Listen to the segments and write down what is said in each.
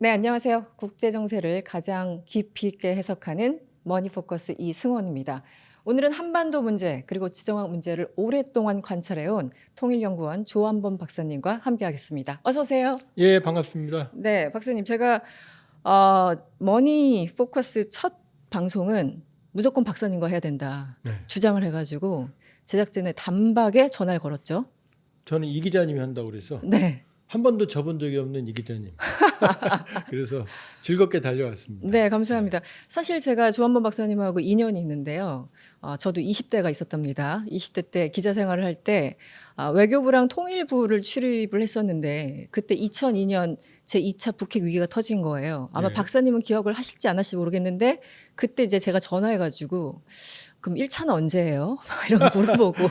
네, 안녕하세요. 국제 정세를 가장 깊이 있게 해석하는 머니포커스 이승원입니다. 오늘은 한반도 문제 그리고 지정학 문제를 오랫동안 관찰해온 통일연구원 조한범 박사님과 함께하겠습니다. 어서 오세요. 예, 반갑습니다. 네, 박사님 제가 머니포커스 첫 방송은 무조건 박사님과 해야 된다 네. 주장을 해가지고 제작진의 단박에 전화를 걸었죠. 저는 이 기자님이 한다고 그래서 네. 한 번도 접은 적이 없는 이 기자님. 그래서 즐겁게 달려왔습니다. 네, 감사합니다. 사실 제가 조한범 박사님하고 인연이 있는데요. 저도 20대가 있었답니다. 20대 때 기자 생활을 할 때 외교부랑 통일부를 출입을 했었는데 그때 2002년 제2차 북핵 위기가 터진 거예요. 아마 네. 박사님은 기억을 하실지 안 하실지 모르겠는데 그때 이제 제가 전화해가지고 그럼 1차는 언제예요? 이런 거 물어보고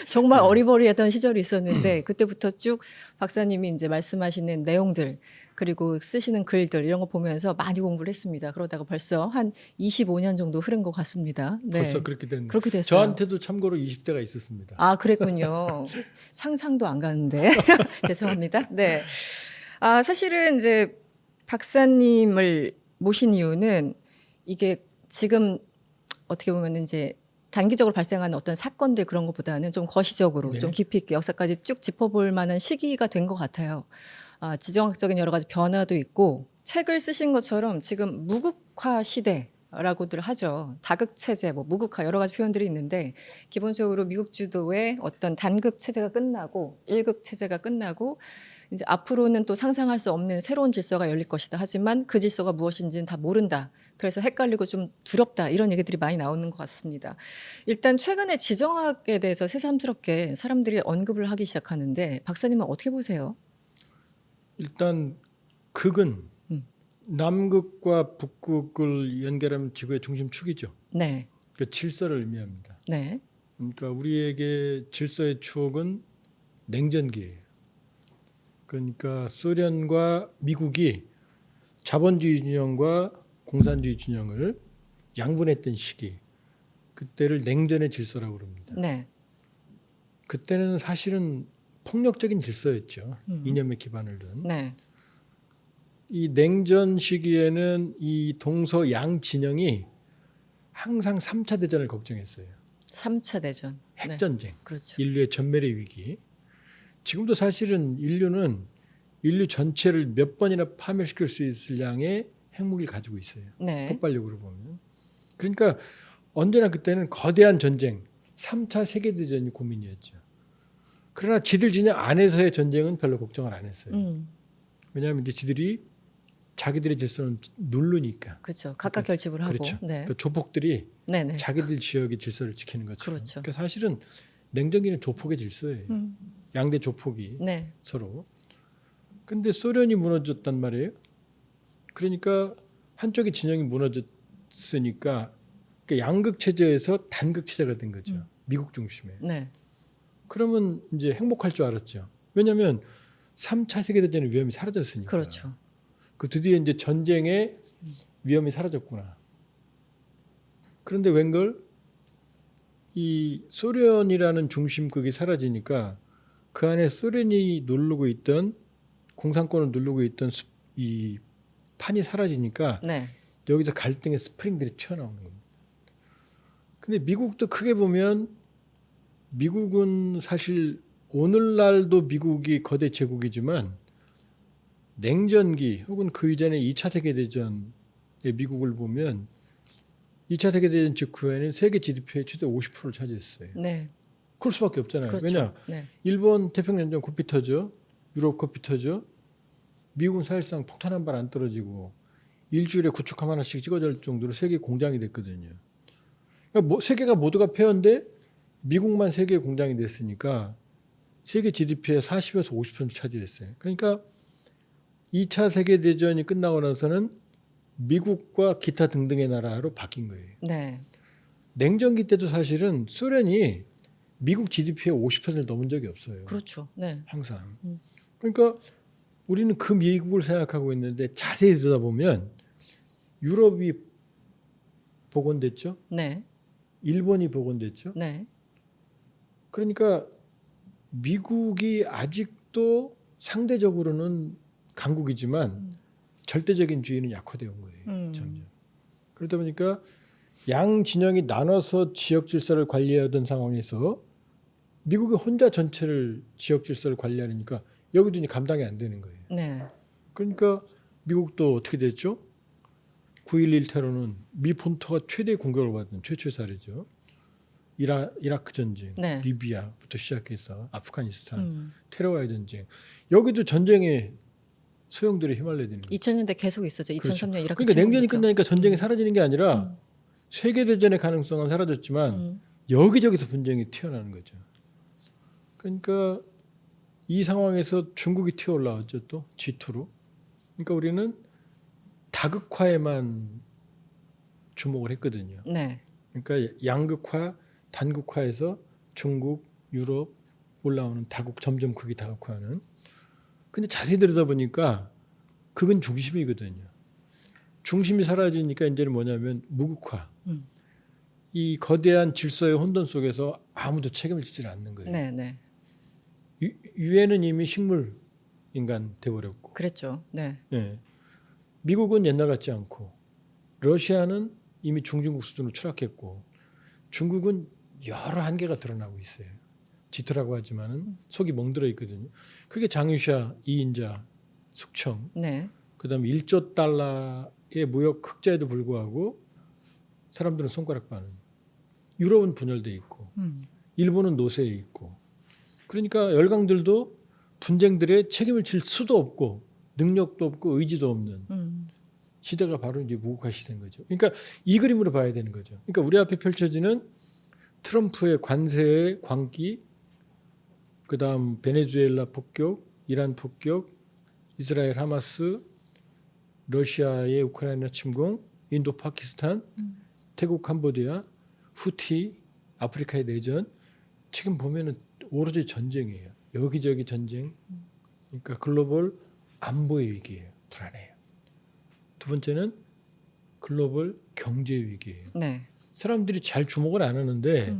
정말 어리버리했던 시절이 있었는데 그때부터 쭉 박사님이 이제 말씀하시는 내용들 그리고 쓰시는 글들 이런 거 보면서 많이 공부를 했습니다. 그러다가 벌써 한 25년 정도 흐른 것 같습니다. 네. 벌써 그렇게 됐네요. 그렇게 됐어요. 저한테도 참고로 20대가 있었습니다. 아, 그랬군요. 상상도 안 가는데. 죄송합니다. 네. 사실은 이제 박사님을 모신 이유는 이게 지금 어떻게 보면 이제 단기적으로 발생하는 어떤 사건들 그런 것보다는 좀 거시적으로 네. 좀 깊이 있게 역사까지 쭉 짚어볼 만한 시기가 된 것 같아요. 지정학적인 여러 가지 변화도 있고 책을 쓰신 것처럼 지금 무국화 시대라고들 하죠. 다극체제, 뭐 무국화 여러 가지 표현들이 있는데 기본적으로 미국 주도의 어떤 단극 체제가 끝나고 일극 체제가 끝나고 이제 앞으로는 또 상상할 수 없는 새로운 질서가 열릴 것이다. 하지만 그 질서가 무엇인지는 다 모른다. 그래서 헷갈리고 좀 두렵다. 이런 얘기들이 많이 나오는 것 같습니다. 일단 최근에 지정학에 대해서 새삼스럽게 사람들이 언급을 하기 시작하는데 박사님은 어떻게 보세요? 일단 극은 음. 남극과 북극을 연결하면 지구의 중심축이죠. 네, 그 질서를 의미합니다. 네, 그러니까 우리에게 질서의 추억은 냉전기예요. 그러니까 소련과 미국이 자본주의 진영과 공산주의 진영을 양분했던 시기, 그때를 냉전의 질서라고 그럽니다. 네, 그때는 사실은 폭력적인 질서였죠. 이념에 기반을 둔. 네, 이 냉전 시기에는 이 동서 양 진영이 항상 3차 대전을 걱정했어요. 3차 대전. 네, 핵전쟁, 그렇죠. 인류의 전멸의 위기. 지금도 사실은 인류는 인류 전체를 몇 번이나 파멸시킬 수 있을 양의 핵무기를 가지고 있어요. 네, 폭발력으로 보면. 그러니까 언제나 그때는 거대한 전쟁, 3차 세계대전이 고민이었죠. 그러나 지들 진영 안에서의 전쟁은 별로 걱정을 안 했어요. 왜냐하면 이제 지들이 자기들의 질서는 누르니까. 그렇죠. 각각 결집을 하고. 그렇죠. 네, 그 조폭들이 네, 네, 자기들 지역의 질서를 지키는 것처럼. 그렇죠. 그러니까 사실은 냉전기는 조폭의 질서예요. 양대 조폭이 네, 서로. 근데 소련이 무너졌단 말이에요. 그러니까 한쪽의 진영이 무너졌으니까 그러니까 양극 체제에서 단극 체제가 된 거죠. 미국 중심에. 네, 그러면 이제 행복할 줄 알았죠. 왜냐하면 3차 세계대전의 위험이 사라졌으니까. 그렇죠. 그 드디어 이제 전쟁의 위험이 사라졌구나. 그런데 웬걸 이 소련이라는 중심국이 사라지니까 그 안에 소련이 누르고 있던 공산권을 누르고 있던 이 판이 사라지니까 네, 여기서 갈등의 스프링들이 튀어나오는 겁니다. 근데 미국도 크게 보면 미국은 사실 오늘날도 미국이 거대 제국이지만 냉전기 혹은 그 이전에 2차 세계대전의 미국을 보면 2차 세계대전 직후에는 세계 GDP의 최대 50%를 차지했어요. 네, 그럴 수밖에 없잖아요. 그렇죠. 왜냐? 네, 일본 태평양전 코피 터져, 유럽 코피 터져, 미국은 사실상 폭탄 한 발 안 떨어지고 일주일에 구축함 하나씩 찍어줄 정도로 세계 공장이 됐거든요. 그러니까 세계가 모두가 폐허인데 미국만 세계 공장이 됐으니까 세계 GDP의 40에서 50% 차지했어요. 그러니까 2차 세계대전이 끝나고 나서는 미국과 기타 등등의 나라로 바뀐 거예요. 네, 냉전기 때도 사실은 소련이 미국 GDP의 50%를 넘은 적이 없어요. 그렇죠. 네, 항상. 그러니까 우리는 그 미국을 생각하고 있는데 자세히 들여다보면 유럽이 복원됐죠. 네, 일본이 복원됐죠. 네, 그러니까 미국이 아직도 상대적으로는 강국이지만 절대적인 주의는 약화되어 온 거예요. 점점. 그러다 보니까 양 진영이 나눠서 지역 질서를 관리하던 상황에서 미국이 혼자 전체를 지역 질서를 관리하니까 여기도 이제 감당이 안 되는 거예요. 네. 그러니까 미국도 어떻게 됐죠? 9.11 테러는 미 본토가 최대 공격을 받은 최초의 사례죠. 이라크 전쟁, 네. 리비아부터 시작해서 아프가니스탄, 음. 테러와의 전쟁. 여기도 전쟁에 소용돌이 휘말려야 되는 거예요. 2000년대 계속 있었죠. 2003년 이라크 그러니까 냉전이 침공부터. 끝나니까 전쟁이 사라지는 게 아니라 세계대전의 가능성은 사라졌지만 여기저기서 분쟁이 튀어나오는 거죠. 그러니까 이 상황에서 중국이 튀어올라왔죠. 또 G2로. 그러니까 우리는 다극화에만 주목을 했거든요. 네. 그러니까 양극화, 단극화에서 중국, 유럽 올라오는 점점 극이 다극화하는. 근데 자세히 들여다보니까 극은 중심이거든요. 중심이 사라지니까 이제는 뭐냐면 무극화. 이 거대한 질서의 혼돈 속에서 아무도 책임을 지지 않는 거예요. 네, 네. 유엔은 이미 식물 인간 돼버렸고, 그랬죠. 네. 예. 미국은 옛날 같지 않고, 러시아는 이미 중진국 수준으로 추락했고, 중국은 여러 한계가 드러나고 있어요. 짙으라고 하지만은 속이 멍들어 있거든요. 그게 장유샤 2인자 숙청, 네. 그다음에 1조 달러의 무역 흑자에도 불구하고 사람들은 손가락 빠는. 유럽은 분열돼 있고, 일본은 노세에 있고. 그러니까 열강들도 분쟁들에 책임을 질 수도 없고 능력도 없고 의지도 없는 시대가 바로 이제 무국화 시대인 거죠. 그러니까 이 그림으로 봐야 되는 거죠. 그러니까 우리 앞에 펼쳐지는 트럼프의 관세의 광기, 그다음 베네수엘라 폭격, 이란 폭격, 이스라엘 하마스, 러시아의 우크라이나 침공, 인도 파키스탄, 태국 캄보디아, 후티, 아프리카의 내전. 지금 보면은 오로지 전쟁이에요. 여기저기 전쟁. 그러니까 글로벌 안보의 위기예요. 불안해요. 두 번째는 글로벌 경제 위기예요. 네. 사람들이 잘 주목을 안 하는데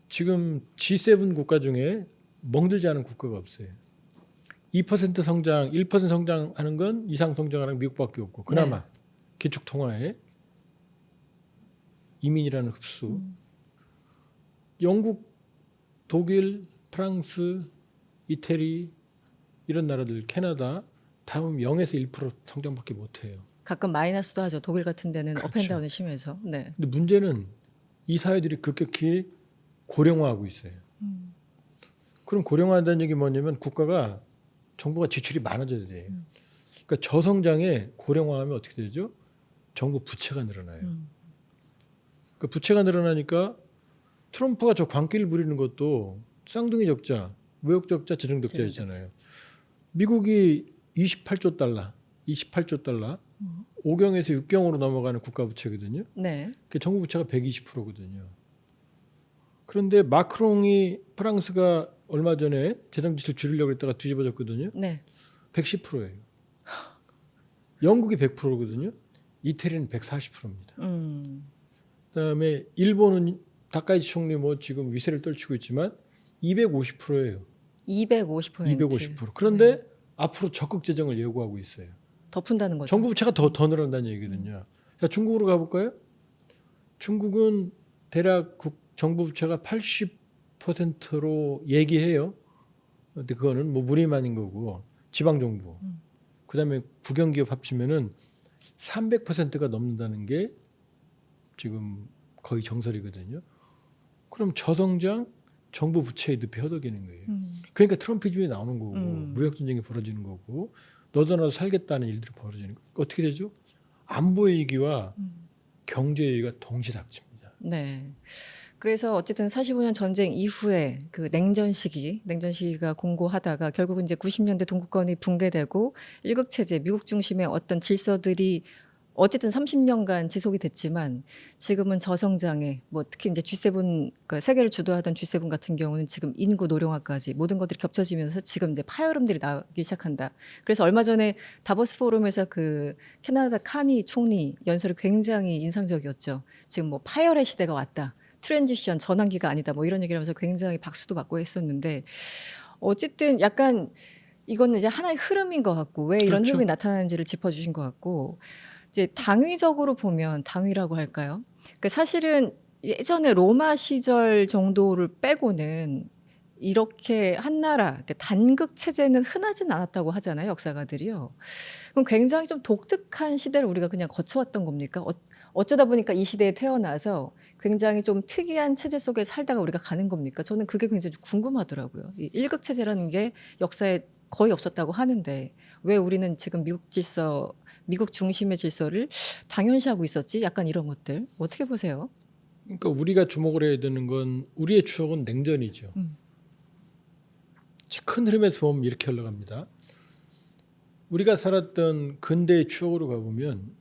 지금 G7 국가 중에 멍들지 않은 국가가 없어요. 2% 성장, 1% 성장하는 건 이상 성장하는 미국밖에 없고 그나마 기축 통화에 이민이라는 흡수. 영국, 독일, 프랑스, 이태리 이런 나라들, 캐나다 다 보면 0에서 1% 성장밖에 못 해요. 가끔 마이너스도 하죠. 독일 같은 데는 그렇죠. 업앤다운이 심해서. 네. 근데 문제는 이 사회들이 급격히 고령화하고 있어요. 그럼 고령화한다는 얘기 뭐냐면 국가가 정부가 지출이 많아져야 돼요. 그러니까 저성장에 고령화하면 어떻게 되죠? 정부 부채가 늘어나요. 그 부채가 늘어나니까 트럼프가 저 광기를 부리는 것도 쌍둥이 적자, 무역 적자, 재정 적자였잖아요. 미국이 28조 달러, 5경에서 6경으로 넘어가는 국가 부채거든요. 네. 그 정부 부채가 120%거든요. 그런데 마크롱이 프랑스가 얼마 전에 재정 지출 줄이려고 했다가 뒤집어졌거든요. 네. 110%예요. 영국이 100%거든요. 이태리는 140%입니다. 그다음에 일본은 다카이치 총리 뭐 지금 위세를 떨치고 있지만 250%예요. 250%. 250%. 그런데 앞으로 적극 재정을 예고하고 있어요. 더 푼다는 거죠. 정부 부채가 더 늘어난다는 얘기거든요. 자, 중국으로 가볼까요? 중국은 대략 정부 부채가 80%로 얘기해요. 근데 그거는 뭐 무리만인 거고 지방 정부. 그다음에 국영기업 합치면은 300%가 넘는다는 게 지금 거의 정설이거든요. 그럼 저성장 정부 부채의 늪에 허덕이는 거예요. 그러니까 트럼피즘이 나오는 거고 무역 전쟁이 벌어지는 거고 너도 나도 살겠다는 일들이 벌어지는 거예요. 어떻게 되죠? 안보 위기와 경제 위기가 동시에 닥칩니다. 네. 그래서 어쨌든 45년 전쟁 이후에 그 냉전 시기가 공고하다가 결국은 이제 90년대 동구권이 붕괴되고 일극 체제, 미국 중심의 어떤 질서들이 어쨌든 30년간 지속이 됐지만 지금은 저성장에 뭐 특히 이제 G7 그러니까 세계를 주도하던 G7 같은 경우는 지금 인구 노령화까지 모든 것들이 겹쳐지면서 지금 이제 파열음들이 나기 시작한다. 그래서 얼마 전에 다보스 포럼에서 그 캐나다 카니 총리 연설이 굉장히 인상적이었죠. 지금 뭐 파열의 시대가 왔다. 트랜지션 전환기가 아니다. 뭐 이런 얘기를 하면서 굉장히 박수도 받고 했었는데 어쨌든 약간 이거는 이제 하나의 흐름인 것 같고 왜 이런 그렇죠. 흐름이 나타나는지를 짚어주신 것 같고 이제 당위적으로 보면 당위라고 할까요? 그 사실은 예전에 로마 시절 정도를 빼고는 이렇게 한 나라 그러니까 단극 체제는 흔하진 않았다고 하잖아요, 역사가들이요. 그럼 굉장히 좀 독특한 시대를 우리가 그냥 거쳐왔던 겁니까? 어쩌다 보니까 이 시대에 태어나서 굉장히 좀 특이한 체제 속에 살다가 우리가 가는 겁니까? 저는 그게 굉장히 좀 궁금하더라고요. 이 일극 체제라는 게 역사에 거의 없었다고 하는데 왜 우리는 지금 미국 질서, 미국 중심의 질서를 당연시하고 있었지? 약간 이런 것들 어떻게 보세요? 그러니까 우리가 주목을 해야 되는 건 우리의 추억은 냉전이죠. 큰 흐름에서 보면 이렇게 흘러갑니다. 우리가 살았던 근대의 추억으로 가보면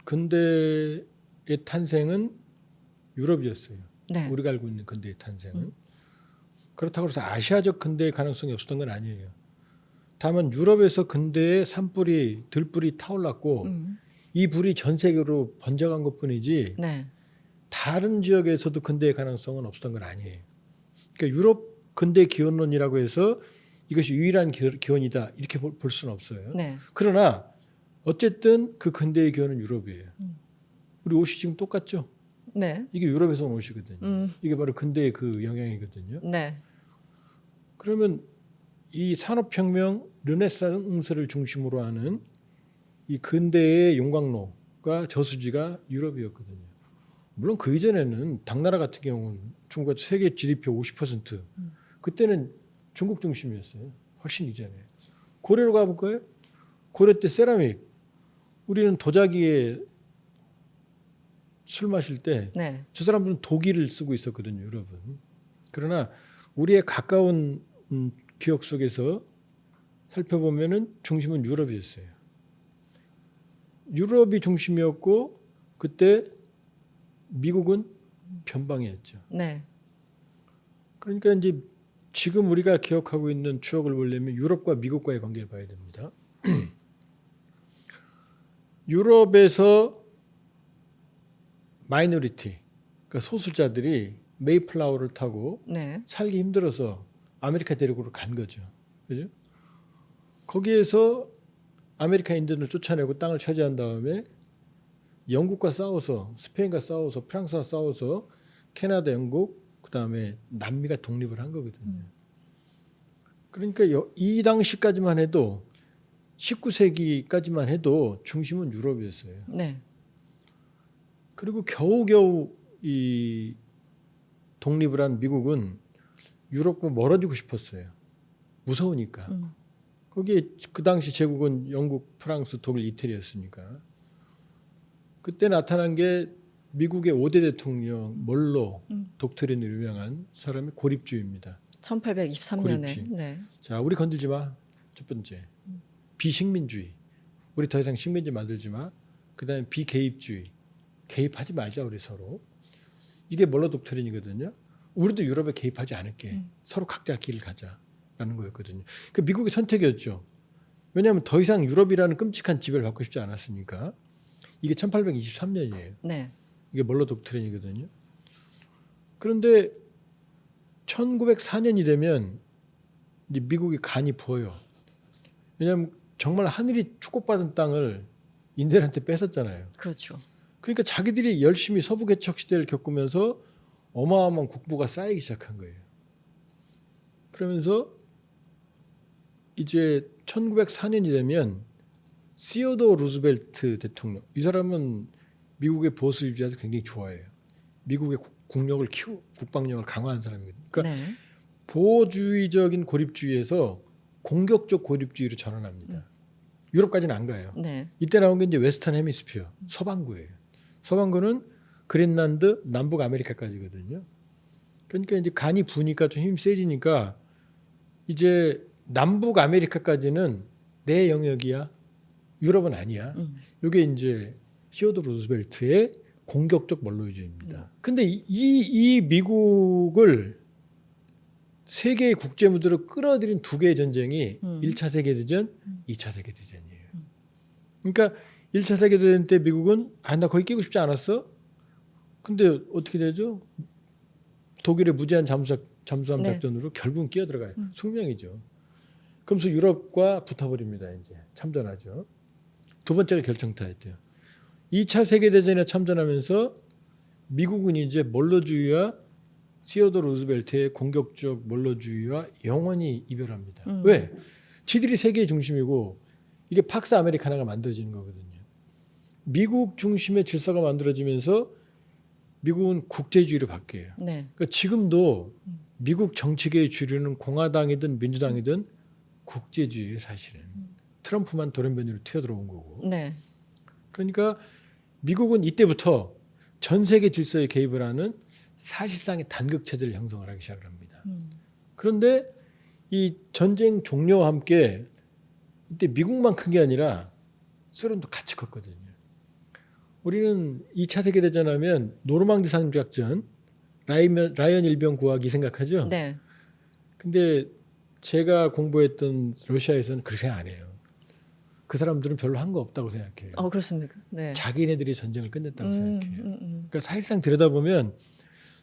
근대의 탄생은 유럽이었어요. 네. 우리가 알고 있는 근대의 탄생은. 그렇다고 해서 아시아적 근대의 가능성이 없었던 건 아니에요. 다만 유럽에서 근대의 산불이 들불이 타올랐고 이 불이 전 세계로 번져간 것뿐이지 네. 다른 지역에서도 근대의 가능성은 없었던 건 아니에요. 그러니까 유럽 근대 기원론이라고 해서 이것이 유일한 기원이다 이렇게 볼 수는 없어요. 네. 그러나 어쨌든 그 근대의 기원은 유럽이에요. 우리 옷이 지금 똑같죠? 네. 이게 유럽에서 온 옷이거든요. 음. 이게 바로 근대의 그 영향이거든요. 네. 그러면 이 산업혁명 르네상스를 중심으로 하는 이 근대의 용광로가 저수지가 유럽이었거든요. 물론 그 이전에는 당나라 같은 경우는 중국과 세계 GDP 50% 그때는 중국 중심이었어요. 훨씬 이전에. 고려로 가볼까요? 고려 때 세라믹. 우리는 도자기에 술 마실 때 저 네. 사람들은 독일을 쓰고 있었거든요. 유럽은. 그러나 우리의 가까운 기억 속에서 살펴보면은 중심은 유럽이었어요. 유럽이 중심이었고 그때 미국은 변방이었죠. 네. 그러니까 이제 지금 우리가 기억하고 있는 추억을 보려면 유럽과 미국과의 관계를 봐야 됩니다. 유럽에서 마이너리티, 그러니까 소수자들이 메이플라워를 타고 네. 살기 힘들어서 아메리카 대륙으로 간 거죠. 그죠? 거기에서 아메리카인들을 쫓아내고 땅을 차지한 다음에 영국과 싸워서 스페인과 싸워서 프랑스와 싸워서 캐나다, 영국, 그다음에 남미가 독립을 한 거거든요. 그러니까 이 당시까지만 해도 19세기까지만 해도 중심은 유럽이었어요. 네. 그리고 겨우겨우 이 독립을 한 미국은 유럽과 멀어지고 싶었어요. 무서우니까. 거기에 그 당시 제국은 영국, 프랑스, 독일, 이태리였으니까. 그때 나타난 게 미국의 5대 대통령 멀로 독트린으로 유명한 사람의 고립주의입니다. 1823년에. 고립주의. 네. 자, 우리 건들지 마. 첫 번째. 비식민주의. 우리 더 이상 식민지 만들지 마. 그다음에 비개입주의. 개입하지 말자 우리 서로. 이게 멀로 독트린이거든요. 우리도 유럽에 개입하지 않을게. 서로 각자 길을 가자라는 거였거든요. 그 미국의 선택이었죠. 왜냐하면 더 이상 유럽이라는 끔찍한 지배를 받고 싶지 않았으니까. 이게 1823년이에요. 네. 이게 멀로 독트린이거든요. 그런데 1904년이 되면 이제 미국이 간이 부어요. 왜냐하면 정말 하늘이 축복받은 땅을 인디언한테 뺏었잖아요. 그렇죠. 그러니까 자기들이 열심히 서부 개척 시대를 겪으면서 어마어마한 국부가 쌓이기 시작한 거예요. 그러면서 이제 1904년이 되면 시어도어 루즈벨트 대통령, 이 사람은 미국의 보수 유지자들 굉장히 좋아해요. 미국의 국력을 국방력을 강화한 사람이거든요. 그러니까 네. 보호주의적인 고립주의에서 공격적 고립주의로 전환합니다. 유럽까지는 안 가요. 네. 이때 나온 게 이제 웨스턴 헤미스피어, 서반구예요. 서반구는 그린란드, 남북 아메리카까지거든요. 그러니까 이제 간이 부니까 좀 힘이 세지니까 이제 남북 아메리카까지는 내 영역이야. 유럽은 아니야. 이게 이제 시어도어 루즈벨트의 공격적 멀로주의입니다. 근데 이 미국을 세계의 국제 무대로 끌어들인 두 개의 전쟁이 1차 세계대전, 2차 세계대전이에요. 그러니까 1차 세계대전 때 미국은 나 거기 끼고 싶지 않았어. 근데 어떻게 되죠? 독일의 무제한 잠수함 네. 작전으로 결국은 끼어들어가요. 숙명이죠. 그러면서 유럽과 붙어버립니다. 이제 참전하죠. 두 번째가 결정타였대요. 2차 세계대전에 참전하면서 미국은 이제 몰러주의와 시어도르 루즈벨트의 공격적 몰러주의와 영원히 이별합니다. 왜? 지들이 세계의 중심이고 이게 팍스 아메리카나가 만들어지는 거거든요. 미국 중심의 질서가 만들어지면서 미국은 국제주의로 바뀌어요. 네. 그러니까 지금도 미국 정치계의 주류는 공화당이든 민주당이든 국제주의예요, 사실은. 트럼프만 돌연변이로 튀어들어온 거고. 네. 그러니까 미국은 이때부터 전 세계 질서에 개입을 하는 사실상의 단극 체제를 형성을 하기 시작을 합니다. 그런데 이 전쟁 종료와 함께 이때 미국만 큰 게 아니라 소련도 같이 컸거든요. 우리는 2차 세계대전 하면 노르망디 상륙작전, 라이언 일병 구하기 생각하죠. 네. 근데 제가 공부했던 러시아에서는 그렇게 생각 안 해요. 그 사람들은 별로 한 거 없다고 생각해요. 그렇습니까? 네. 자기네들이 전쟁을 끝냈다고 생각해요. 음. 그러니까 사실상 들여다보면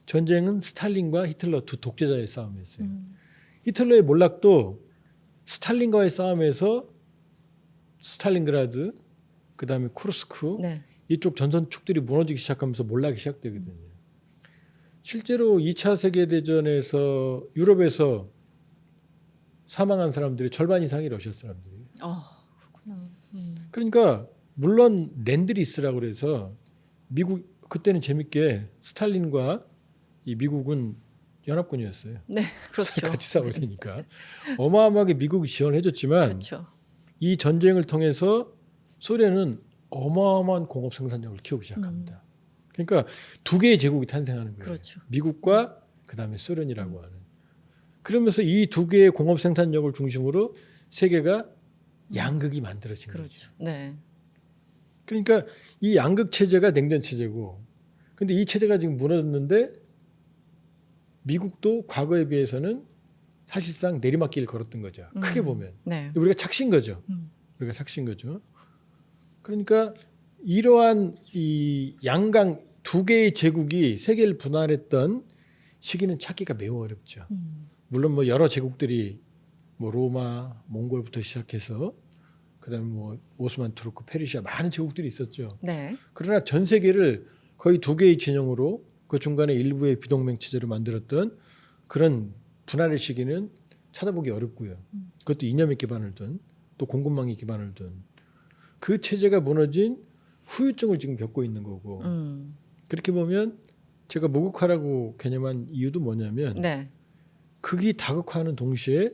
전쟁은 스탈린과 히틀러 두 독재자의 싸움이었어요. 히틀러의 몰락도 스탈린과의 싸움에서 스탈린그라드, 그다음에 쿠르스크 네. 이쪽 전선축들이 무너지기 시작하면서 몰락이 시작되거든요. 실제로 2차 세계대전에서 유럽에서 사망한 사람들이 절반 이상이 러시아 사람들이에요. 그렇구나. 그러니까 물론 랜드리스라고 그래서 미국 그때는 재밌게 스탈린과 이 미국은 연합군이었어요. 네, 그렇죠. 같이 싸우니까 어마어마하게 미국이 지원을 해줬지만 그렇죠. 이 전쟁을 통해서 소련은 어마어마한 공업 생산력을 키우기 시작합니다. 그러니까 두 개의 제국이 탄생하는 거예요. 그렇죠. 미국과 그다음에 소련이라고 하는. 그러면서 이 두 개의 공업 생산력을 중심으로 세계가 양극이 만들어진 거죠. 그렇죠. 네. 그러니까 이 양극 체제가 냉전 체제고, 근데 이 체제가 지금 무너졌는데 미국도 과거에 비해서는 사실상 내리막길을 걸었던 거죠. 크게 보면. 네. 근데 우리가 착신 거죠. 우리가 착신 거죠. 그러니까 이러한 이 양강 두 개의 제국이 세계를 분할했던 시기는 찾기가 매우 어렵죠. 물론 뭐 여러 제국들이 뭐 로마, 몽골부터 시작해서 그다음에 뭐 오스만 투르크, 페르시아 많은 제국들이 있었죠. 네. 그러나 전 세계를 거의 두 개의 진영으로 그 중간에 일부의 비동맹 체제로 만들었던 그런 분할의 시기는 찾아보기 어렵고요. 그것도 이념에 기반을 둔 또 공급망에 기반을 둔 그 체제가 무너진 후유증을 지금 겪고 있는 거고 그렇게 보면 제가 무국화라고 개념한 이유도 뭐냐면 네. 극이 다극화하는 동시에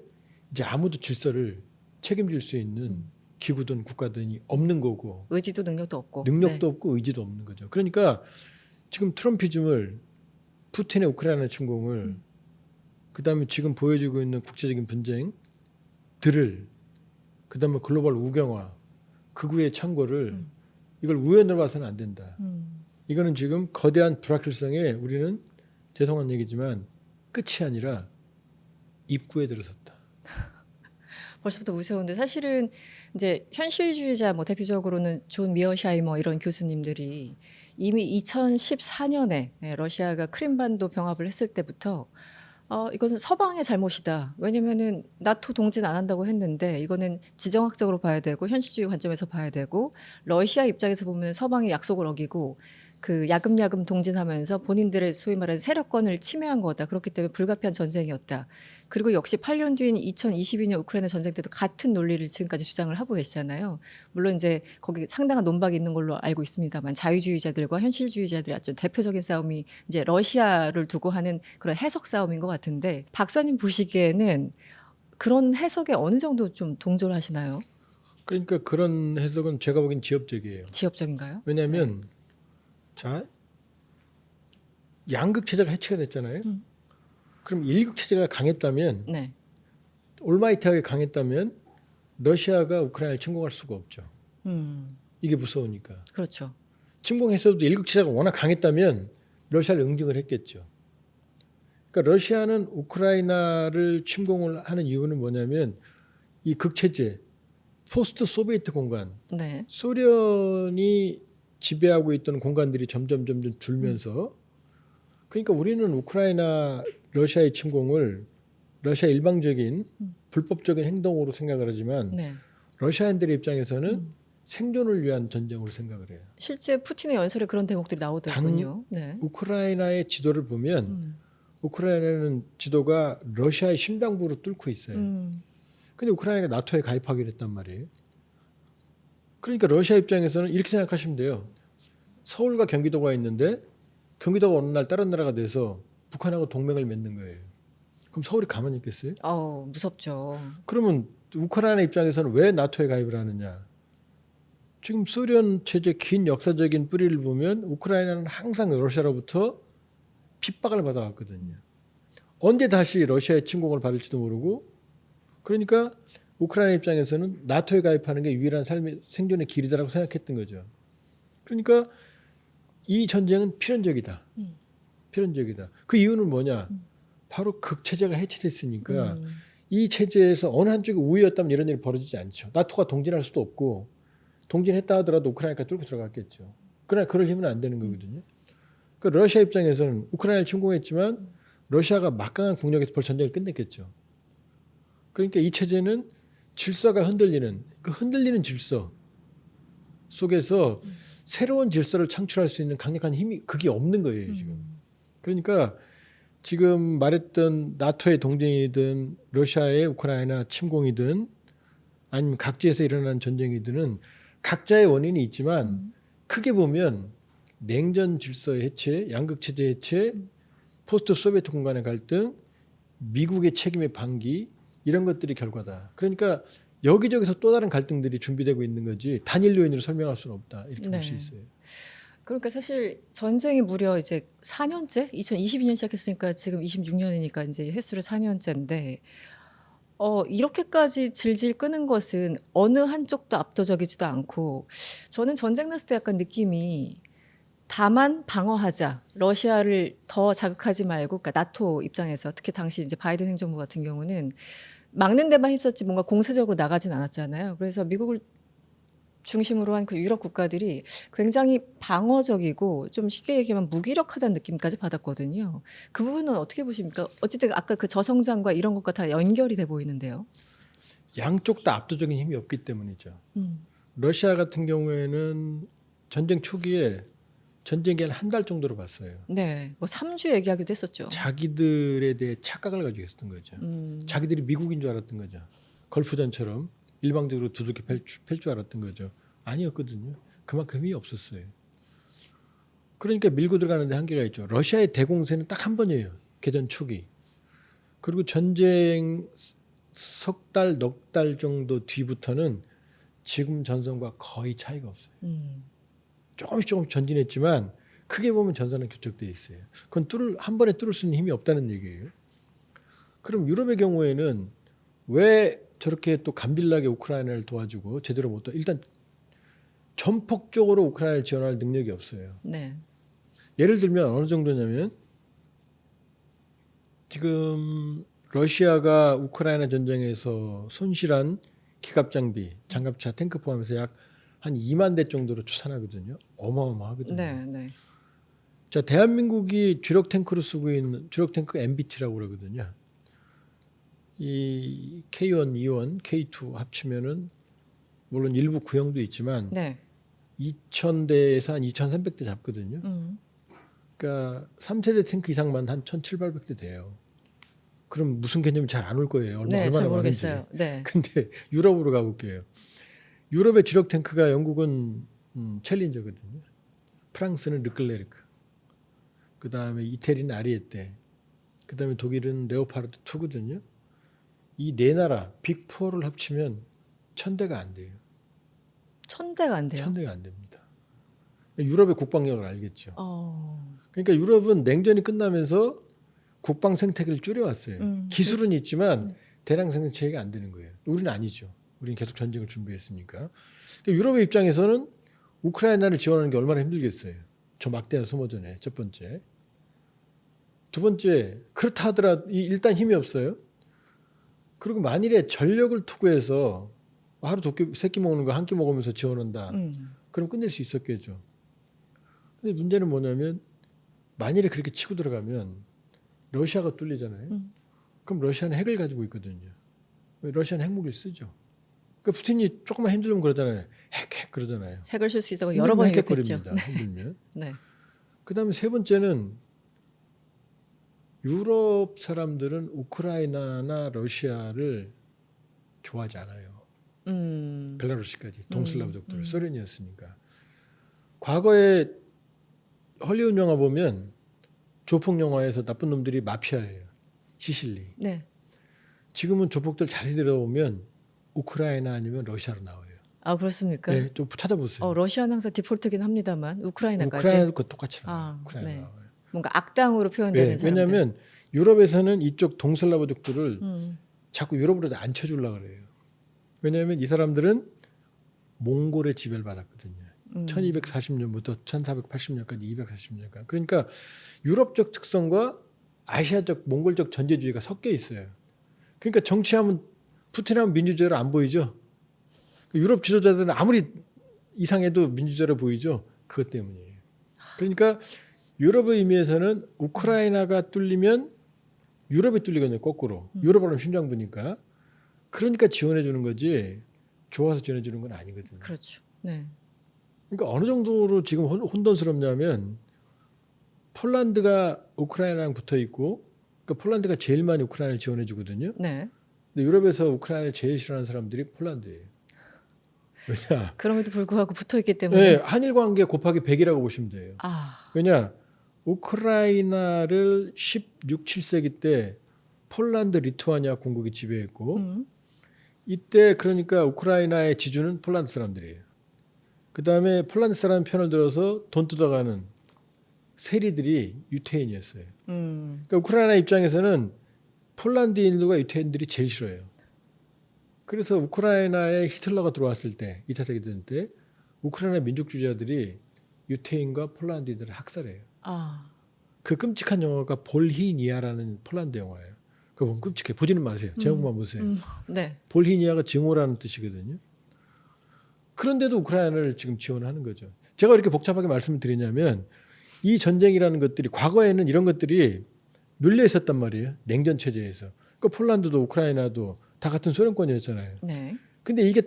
이제 아무도 질서를 책임질 수 있는 기구든 국가든이 없는 거고 의지도 능력도 없고. 능력도 네. 없고 의지도 없는 거죠. 그러니까 지금 트럼피즘을 푸틴의 우크라이나 침공을 그다음에 지금 보여지고 있는 국제적인 분쟁들을 그다음에 글로벌 우경화 극우의 창고를 이걸 우연으로 봐서는 안 된다. 이거는 지금 거대한 불확실성에 우리는 죄송한 얘기지만 끝이 아니라 입구에 들어섰다. 벌써부터 무서운데 사실은 이제 현실주의자 뭐 대표적으로는 존 미어샤이머 이런 교수님들이 이미 2014년에 러시아가 크림반도 병합을 했을 때부터 이것은 서방의 잘못이다. 왜냐면은 나토 동진 안 한다고 했는데 이거는 지정학적으로 봐야 되고 현실주의 관점에서 봐야 되고 러시아 입장에서 보면 서방의 약속을 어기고 그 야금야금 동진하면서 본인들의 소위 말하는 세력권을 침해한 거다. 그렇기 때문에 불가피한 전쟁이었다. 그리고 역시 8년 뒤인 2022년 우크라이나 전쟁 때도 같은 논리를 지금까지 주장을 하고 계시잖아요. 물론 이제 거기 상당한 논박이 있는 걸로 알고 있습니다만 자유주의자들과 현실주의자들의 아주 대표적인 싸움이 이제 러시아를 두고 하는 그런 해석 싸움인 것 같은데 박사님 보시기에는 그런 해석에 어느 정도 좀 동조를 하시나요? 그러니까 그런 해석은 제가 보기엔 지엽적이에요. 지엽적인가요? 왜냐하면 자 양극 체제가 해체가 됐잖아요. 그럼 일극 체제가 강했다면 네. 올마이트하게 강했다면 러시아가 우크라이나를 침공할 수가 없죠. 이게 무서우니까. 그렇죠. 침공했어도 일극 체제가 워낙 강했다면 러시아를 응징을 했겠죠. 그러니까 러시아는 우크라이나를 침공을 하는 이유는 뭐냐면 이 극체제, 포스트 소비에트 공간, 네. 소련이 지배하고 있던 공간들이 점점 줄면서 그러니까 우리는 우크라이나 러시아의 침공을 러시아 일방적인 불법적인 행동으로 생각을 하지만 네. 러시아인들의 입장에서는 생존을 위한 전쟁으로 생각을 해요. 실제 푸틴의 연설에 그런 대목들이 나오더군요. 네. 우크라이나의 지도를 보면 음. 우크라이나는 지도가 러시아의 심장부로 뚫고 있어요. 음. 근데 우크라이나가 나토에 가입하기로 했단 말이에요. 그러니까 러시아 입장에서는 이렇게 생각하시면 돼요. 서울과 경기도가 있는데 경기도가 어느 날 다른 나라가 돼서 북한하고 동맹을 맺는 거예요. 그럼 서울이 가만히 있겠어요? 무섭죠. 그러면 우크라이나 입장에서는 왜 나토에 가입을 하느냐? 지금 소련 체제 긴 역사적인 뿌리를 보면 우크라이나는 항상 러시아로부터 핍박을 받아왔거든요. 언제 다시 러시아의 침공을 받을지도 모르고, 그러니까 우크라이나 입장에서는 나토에 가입하는 게 유일한 삶의 생존의 길이다라고 생각했던 거죠. 그러니까 이 전쟁은 필연적이다. 필연적이다. 그 이유는 뭐냐? 바로 극체제가 해체됐으니까 이 체제에서 어느 한쪽이 우위였다면 이런 일이 벌어지지 않죠. 나토가 동진할 수도 없고, 동진했다 하더라도 우크라이나가 뚫고 들어갔겠죠. 그러나 그럴 힘은 안 되는 거거든요. 그 러시아 입장에서는 우크라이나를 침공했지만 러시아가 막강한 국력에서 벌써 전쟁을 끝냈겠죠. 그러니까 이 체제는 질서가 흔들리는, 그 흔들리는 질서 속에서 새로운 질서를 창출할 수 있는 강력한 힘이 그게 없는 거예요, 지금. 그러니까 지금 말했던 나토의 동진이든 러시아의 우크라이나 침공이든 아니면 각지에서 일어난 전쟁이든 각자의 원인이 있지만 크게 보면 냉전 질서의 해체, 양극 체제 해체, 포스트 소비에트 공간의 갈등, 미국의 책임의 방기 이런 것들이 결과다. 그러니까 여기저기서 또 다른 갈등들이 준비되고 있는 거지 단일 요인으로 설명할 수는 없다. 이렇게 볼 수 네. 있어요. 그러니까 사실 전쟁이 무려 이제 4년째, 2022년 시작했으니까 지금 26년이니까 이제 횟수로 4년째인데, 이렇게까지 질질 끄는 것은 어느 한쪽도 압도적이지도 않고, 저는 전쟁 났을 때 약간 느낌이 다만 방어하자, 러시아를 더 자극하지 말고, 그러니까 나토 입장에서 특히 당시 이제 바이든 행정부 같은 경우는 막는 데만 힘썼지 뭔가 공세적으로 나가진 않았잖아요. 그래서 미국을 중심으로 한 그 유럽 국가들이 굉장히 방어적이고 좀 쉽게 얘기하면 무기력하다는 느낌까지 받았거든요. 그 부분은 어떻게 보십니까? 어쨌든 아까 그 저성장과 이런 것과 다 연결이 돼 보이는데요. 양쪽 다 압도적인 힘이 없기 때문이죠. 음. 러시아 같은 경우에는 전쟁 초기에 전쟁이 한 달 정도로 봤어요. 네, 뭐 3주 얘기하기도 했었죠. 자기들에 대해 착각을 가지고 있었던 거죠. 자기들이 미국인 줄 알았던 거죠. 걸프전처럼 일방적으로 두들겨 팰 줄 알았던 거죠. 아니었거든요. 그만큼 힘이 없었어요. 그러니까 밀고 들어가는데 한계가 있죠. 러시아의 대공세는 딱 한 번이에요. 개전 초기. 그리고 전쟁 석 달, 넉 달 정도 뒤부터는 지금 전선과 거의 차이가 없어요. 조금씩 전진했지만 크게 보면 전선은 교착되어 있어요. 그건 한 번에 뚫을 수 있는 힘이 없다는 얘기예요. 그럼 유럽의 경우에는 왜 저렇게 또 감질나게 우크라이나를 도와주고 제대로 못 일단 전폭적으로 우크라이나를 지원할 능력이 없어요. 네. 예를 들면 어느 정도냐면 지금 러시아가 우크라이나 전쟁에서 손실한 기갑 장비, 장갑차, 탱크 포함해서 약 한 2만 대 정도로 추산하거든요. 어마어마하거든요. 네, 네. 자, 대한민국이 주력 탱크로 쓰고 있는 주력 탱크 MBT라고 그러거든요. 이 K1, E1, K2 합치면은 물론 일부 구형도 있지만 네. 2,000대에서 한 2,300대 잡거든요. 그러니까 3세대 탱크 이상만 한 1,700대 돼요. 그럼 무슨 개념이 잘 안 올 거예요. 네, 얼마나 잘 많은지. 모르겠어요. 네. 근데 유럽으로 가볼게요. 유럽의 주력 탱크가 영국은 챌린저거든요. 프랑스는 르클레르크. 그 다음에 이태리는 아리에떼. 그 다음에 독일은 레오파르트 2거든요. 이 네 나라 빅4를 합치면 1,000대가 안 돼요. 1,000대가 안 돼요. 1,000대가 안 됩니다. 유럽의 국방력을 알겠죠. 그러니까 유럽은 냉전이 끝나면서 국방 생태계를 줄여왔어요. 기술은 있지만 대량 생산 체계가 안 되는 거예요. 우리는 아니죠. 우리는 계속 전쟁을 준비했으니까. 그러니까 유럽의 입장에서는 우크라이나를 지원하는 게 얼마나 힘들겠어요. 저 막대한 소모전에 첫 번째. 두 번째, 그렇다 하더라도 일단 힘이 없어요. 그리고 만일에 전력을 투구해서 하루 세 끼 먹는 거 한 끼 먹으면서 지원한다. 그럼 끝낼 수 있었겠죠. 근데 문제는 뭐냐면 만일에 그렇게 치고 들어가면 러시아가 뚫리잖아요. 그럼 러시아는 핵을 가지고 있거든요. 러시아는 핵무기를 쓰죠. 그러니까 푸틴이 조금만 힘들면 그러잖아요. 핵 그러잖아요. 핵을 쓸 수 있다고 여러 번 얘기했죠. 핵핵거립니다. 힘들면. 네. 그다음에 세 번째는 유럽 사람들은 우크라이나나 러시아를 좋아하지 않아요. 벨라루시까지 동슬라브족들 소련이었으니까. 과거에 헐리우드 영화 보면 조폭 영화에서 나쁜 놈들이 마피아예요. 시실리. 네. 지금은 조폭들 자세히 들어보면 우크라이나 아니면 러시아로 나와요. 아 그렇습니까? 네, 좀 찾아보세요. 러시아는 항상 디폴트긴 합니다만 우크라이나까지. 우크라이나도 그 똑같이 나와요. 아, 우크라이나 네. 나와요. 뭔가 악당으로 표현되는 네, 사람들. 왜냐하면 유럽에서는 이쪽 동슬라브족들을 음. 자꾸 유럽으로 앉혀주려고 그래요. 왜냐하면 이 사람들은 몽골의 지배를 받았거든요. 1240년부터 1480년까지 240년간. 그러니까 유럽적 특성과 아시아적 몽골적 전제주의가 섞여 있어요. 그러니까 정치하면 푸틴하면 민주주의로 안 보이죠. 유럽 지도자들은 아무리 이상해도 민주주의로 보이죠. 그것 때문이에요. 그러니까 유럽의 의미에서는 우크라이나가 뚫리면 유럽이 뚫리거든요. 거꾸로. 유럽으로는 심장부니까. 그러니까 지원해 주는 거지 좋아서 지원해 주는 건 아니거든요. 그렇죠. 네. 그러니까 어느 정도로 지금 혼돈스럽냐면 폴란드가 우크라이나랑 붙어 있고 그러니까 폴란드가 제일 많이 우크라이나를 지원해 주거든요. 네. 근데 유럽에서 우크라이나를 제일 싫어하는 사람들이 폴란드예요. 왜냐? 그럼에도 불구하고 붙어 있기 때문에. 네, 한일 관계 곱하기 100이라고 보시면 돼요. 아. 왜냐? 우크라이나를 16, 17세기 때 폴란드, 리투아니아 공국이 지배했고 이때 그러니까 우크라이나의 지주는 폴란드 사람들이에요. 그다음에 폴란드 사람 편을 들어서 돈 뜯어가는 세리들이 유태인이었어요. 그러니까 우크라이나 입장에서는 폴란드인들과 유태인들이 제일 싫어요. 그래서 우크라이나에 히틀러가 들어왔을 때 2차 세계대전 때 우크라이나 민족주의자들이 유태인과 폴란드인들을 학살해요. 아. 그 끔찍한 영화가 볼히니아라는 폴란드 영화예요. 그거 보면 끔찍해. 보지는 마세요. 제목만 보세요. 네. 볼히니아가 증오라는 뜻이거든요. 그런데도 우크라이나를 지금 지원하는 거죠. 제가 이렇게 복잡하게 말씀을 드리냐면 이 전쟁이라는 것들이 과거에는 이런 것들이 눌려 있었단 말이에요. 냉전 체제에서. 그러니까 폴란드도 우크라이나도 다 같은 소련권이었잖아요. 네. 근데 이게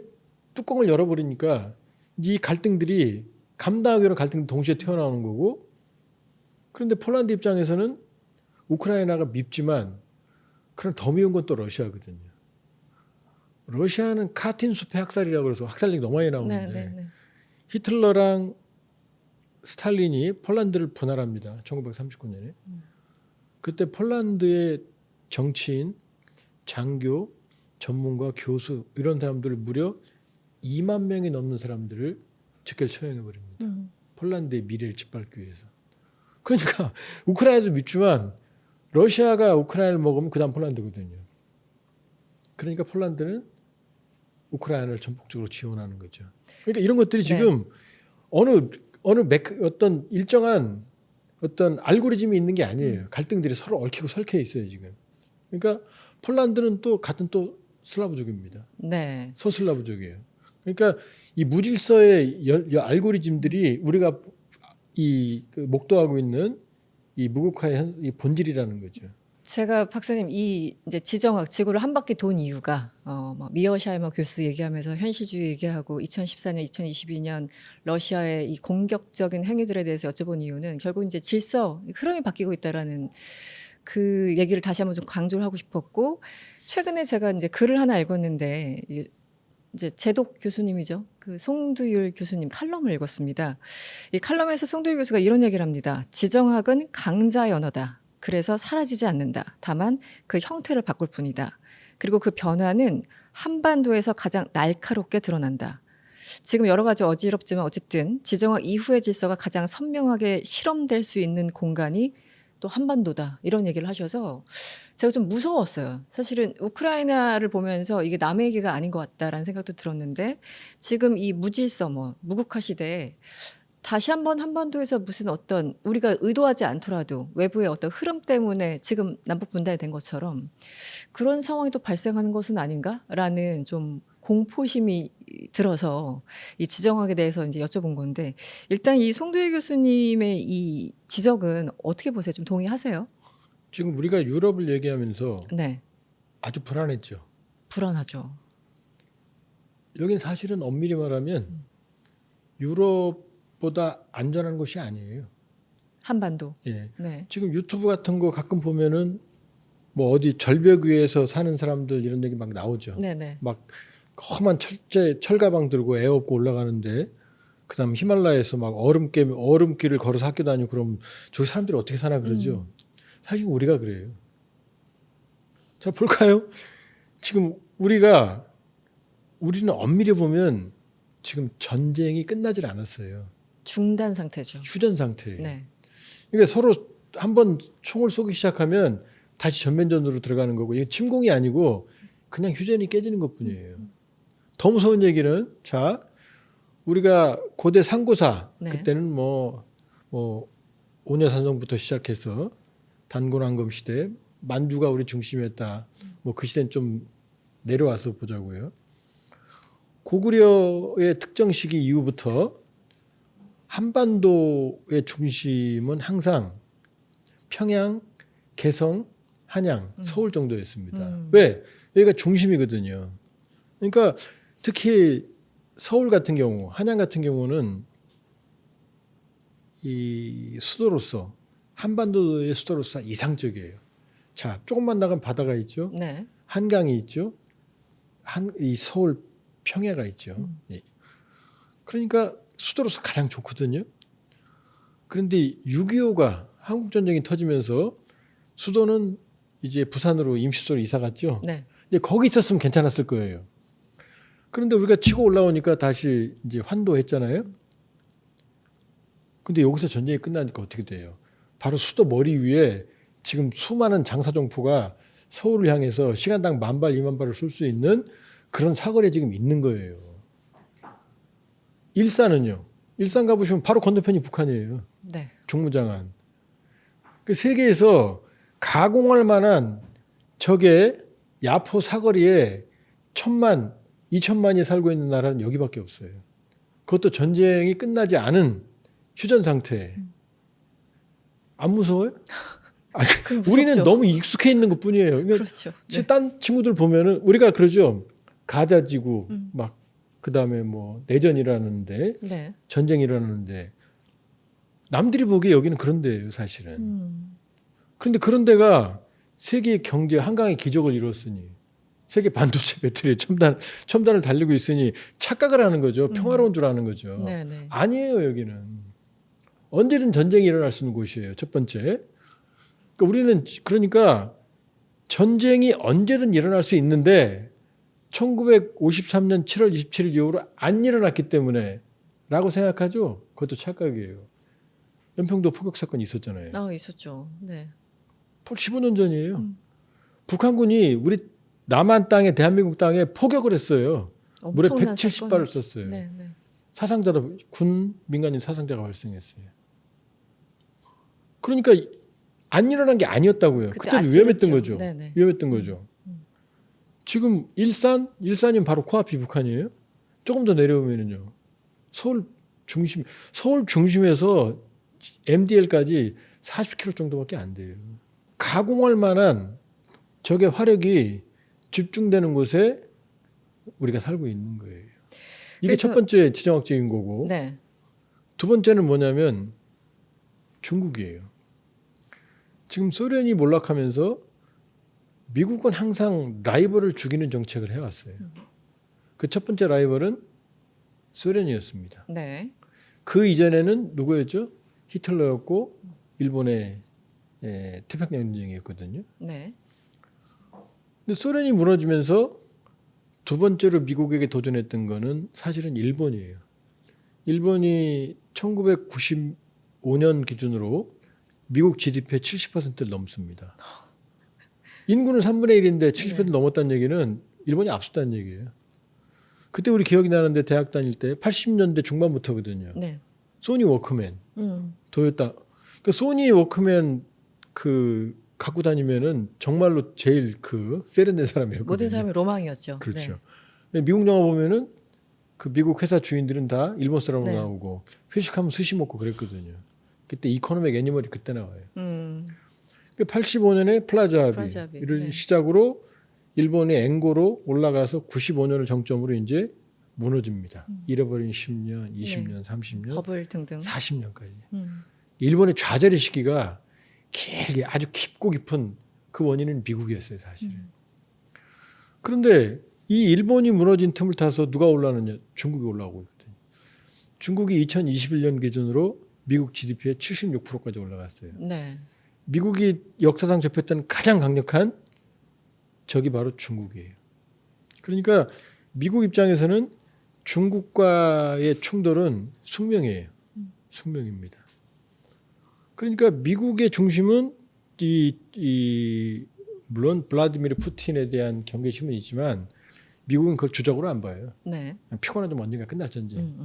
뚜껑을 열어버리니까 이 갈등들이 감당하기 어려운 갈등이 동시에 튀어나오는 거고 그런데 폴란드 입장에서는 우크라이나가 밉지만 그럼 더 미운 건 또 러시아거든요. 러시아는 카틴 숲의 학살이라고 해서 학살력이 너무 많이 나오는데 네. 히틀러랑 스탈린이 폴란드를 분할합니다. 1939년에. 그때 폴란드의 정치인, 장교, 전문가, 교수 이런 사람들을 무려 2만 명이 넘는 사람들을 즉결 처형해버립니다. 폴란드의 미래를 짓밟기 위해서. 그러니까 우크라이나도 밉지만 러시아가 우크라이나를 먹으면 그 다음 폴란드거든요. 그러니까 폴란드는 우크라이나를 전폭적으로 지원하는 거죠. 그러니까 이런 것들이 지금 어떤 일정한 어떤 알고리즘이 있는 게 아니에요. 갈등들이 서로 얽히고 설켜 있어요 지금. 그러니까 폴란드는 또 같은 또 슬라브족입니다. 네. 서슬라브족이에요. 그러니까 이 무질서의 알고리즘들이 우리가 목도하고 있는 이 무국화의 이 본질이라는 거죠. 제가 박사님 이 이제 지정학 지구를 한 바퀴 돈 이유가 미어샤이머 교수 얘기하면서 현실주의 얘기하고 2014년, 2022년 러시아의 이 공격적인 행위들에 대해서 여쭤본 이유는 결국 이제 질서 흐름이 바뀌고 있다라는 그 얘기를 다시 한번 좀 강조를 하고 싶었고 최근에 제가 이제 글을 하나 읽었는데 이제 제독 교수님이죠. 그 송두율 교수님 칼럼을 읽었습니다. 이 칼럼에서 송두율 교수가 이런 얘기를 합니다. 지정학은 강자의 언어다. 그래서 사라지지 않는다. 다만 그 형태를 바꿀 뿐이다. 그리고 그 변화는 한반도에서 가장 날카롭게 드러난다. 지금 여러 가지 어지럽지만 어쨌든 지정학 이후의 질서가 가장 선명하게 실험될 수 있는 공간이 또 한반도다. 이런 얘기를 하셔서 제가 좀 무서웠어요. 사실은 우크라이나를 보면서 이게 남의 얘기가 아닌 것 같다라는 생각도 들었는데 지금 이 무질서 무국화 시대에 다시 한번 한반도에서 무슨 어떤 우리가 의도하지 않더라도 외부의 어떤 흐름 때문에 지금 남북 분단이 된 것처럼 그런 상황이 또 발생하는 것은 아닌가라는 좀 공포심이 들어서 이 지정학에 대해서 이제 여쭤본 건데 일단 이 송두일 교수님의 이 지적은 어떻게 보세요? 좀 동의하세요? 지금 우리가 유럽을 얘기하면서 네. 아주 불안했죠. 불안하죠. 여긴 사실은 엄밀히 말하면 유럽보다 안전한 곳이 아니에요. 한반도. 예. 네. 지금 유튜브 같은 거 가끔 보면은 뭐 어디 절벽 위에서 사는 사람들 이런 얘기 막 나오죠. 네네. 막 험한 철가방 들고 애 업고 올라가는데 그다음 히말라야에서 막 얼음길을 걸어서 학교 다니고 그럼 저 사람들이 어떻게 사나 그러죠. 사실 우리가 그래요. 자 볼까요? 지금 우리는 엄밀히 보면 지금 전쟁이 끝나질 않았어요. 중단 상태죠. 휴전 상태예요. 네. 그러니까 서로 한번 총을 쏘기 시작하면 다시 전면전으로 들어가는 거고 이게 침공이 아니고 그냥 휴전이 깨지는 것뿐이에요. 더 무서운 얘기는 자 우리가 고대 상고사 네. 그때는 뭐 오녀산성부터 시작해서 단곤황검 시대 만주가 우리 중심이었다. 뭐 그 시대는 좀 내려와서 보자고요. 고구려의 특정 시기 이후부터 한반도의 중심은 항상 평양, 개성, 한양, 서울 정도였습니다. 왜? 여기가 중심이거든요. 그러니까 특히 서울 같은 경우, 한양 같은 경우는 이 수도로서 한반도의 수도로서 이상적이에요. 자, 조금만 나가면 바다가 있죠. 네. 한강이 있죠. 이 서울 평야가 있죠. 예. 그러니까 수도로서 가장 좋거든요. 그런데 6.25가 한국전쟁이 터지면서 수도는 이제 부산으로 임시수도로 이사 갔죠. 네. 이제 거기 있었으면 괜찮았을 거예요. 그런데 우리가 치고 올라오니까 다시 이제 환도했잖아요. 근데 여기서 전쟁이 끝나니까 어떻게 돼요? 바로 수도 머리 위에 지금 수많은 장사정포가 서울을 향해서 시간당 10,000발, 20,000발을 쏠 수 있는 그런 사거리에 지금 있는 거예요. 일산은요. 일산 가보시면 바로 건너편이 북한이에요. 네. 중무장안. 그 세계에서 가공할 만한 적의 야포 사거리에 1,000만, 2,000만이 살고 있는 나라는 여기밖에 없어요. 그것도 전쟁이 끝나지 않은 휴전 상태. 안 무서워요? 아니, 우리는 너무 익숙해 있는 것뿐이에요. 그러니까 그렇죠. 네. 딴 친구들 보면은 우리가 그러죠. 가자지구 막 그다음에 뭐 내전 일어나는데 네. 전쟁 일어나는데 남들이 보기에 여기는 그런 데예요, 사실은. 그런데 그런 데가 세계 경제 한강의 기적을 이뤘으니 세계 반도체 배터리 첨단을 달리고 있으니 착각을 하는 거죠. 평화로운 줄 아는 거죠. 네네. 아니에요, 여기는. 언제든 전쟁이 일어날 수 있는 곳이에요. 첫 번째. 그러니까 우리는 그러니까 전쟁이 언제든 일어날 수 있는데 1953년 7월 27일 이후로 안 일어났기 때문에 라고 생각하죠. 그것도 착각이에요. 연평도 포격 사건이 있었잖아요. 있었죠. 네. 15년 전이에요. 북한군이 우리 남한 땅에 대한민국 땅에 포격을 했어요. 무려 170발을 썼어요. 네, 네. 사상자도 군 민간인 사상자가 발생했어요. 그러니까 안 일어난 게 아니었다고요. 그때는 위험했던 거죠. 네네. 위험했던 거죠. 지금 일산이면 바로 코앞이 북한이에요. 조금 더 내려오면은요. 서울 중심에서 MDL까지 40km 정도밖에 안 돼요. 가공할 만한 적의 화력이 집중되는 곳에 우리가 살고 있는 거예요. 이게 첫 번째 지정학적인 거고. 네. 두 번째는 뭐냐면 중국이에요. 지금 소련이 몰락하면서 미국은 항상 라이벌을 죽이는 정책을 해왔어요. 그 첫 번째 라이벌은 소련이었습니다. 네. 그 이전에는 누구였죠? 히틀러였고 일본의 태평양 전쟁이었거든요. 네. 근데 소련이 무너지면서 두 번째로 미국에게 도전했던 거는 사실은 일본이에요. 일본이 1995년 기준으로 미국 GDP의 70%를 넘습니다. 인구는 3분의 1인데 70% 넘었다는 얘기는 일본이 앞섰다는 얘기예요. 그때 우리 기억이 나는데 대학 다닐 때 80년대 중반부터거든요. 네. 소니 워크맨, 도요타. 그 소니 워크맨 그 갖고 다니면은 정말로 제일 그 세련된 사람이었거든요. 모든 사람이 로망이었죠. 그렇죠. 네. 미국 영화 보면은 그 미국 회사 주인들은 다 일본 사람으로 네. 나오고 회식하면 스시 먹고 그랬거든요. 그때 이코노믹 애니멀이 그때 나와요. 85년에 플라자비를 네. 시작으로 일본이 엔고로 올라가서 95년을 정점으로 이제 무너집니다. 잃어버린 10년, 20년, 30년, 버블 등등. 40년까지. 음. 일본의 좌절의 시기가 길게 아주 깊고 깊은 그 원인은 미국이었어요, 사실은. 그런데 이 일본이 무너진 틈을 타서 누가 올라오느냐? 중국이 올라오고 있거든요. 중국이 2021년 기준으로 미국 GDP의 76%까지 올라갔어요. 네. 미국이 역사상 접했던 가장 강력한 적이 바로 중국이에요. 그러니까 미국 입장에서는 중국과의 충돌은 숙명이에요. 숙명입니다. 그러니까 미국의 중심은 물론 블라디미르 푸틴에 대한 경계심은 있지만 미국은 그걸 주적으로 안 봐요. 네. 피곤하면 언젠가 끝날 전쟁.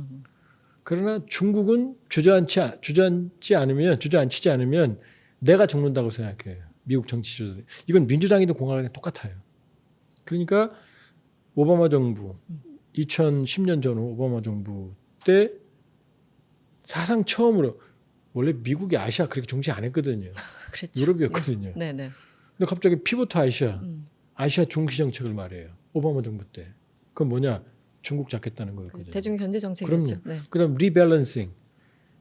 그러나 중국은 주저앉히지 않으면 내가 죽는다고 생각해요. 미국 정치 지도자. 이건 민주당이든 공화당이든 똑같아요. 그러니까 오바마 정부 2010년 전후 오바마 정부 때 사상 처음으로 원래 미국이 아시아 그렇게 중시 안 했거든요. 그렇죠. 유럽이었거든요. 네, 네. 근데 갑자기 피보트 아시아 중시 정책을 말해요. 오바마 정부 때. 그건 뭐냐? 중국 잡겠다는 거였거든요. 대중 견제 정책이었죠. 네. 그다음 리밸런싱.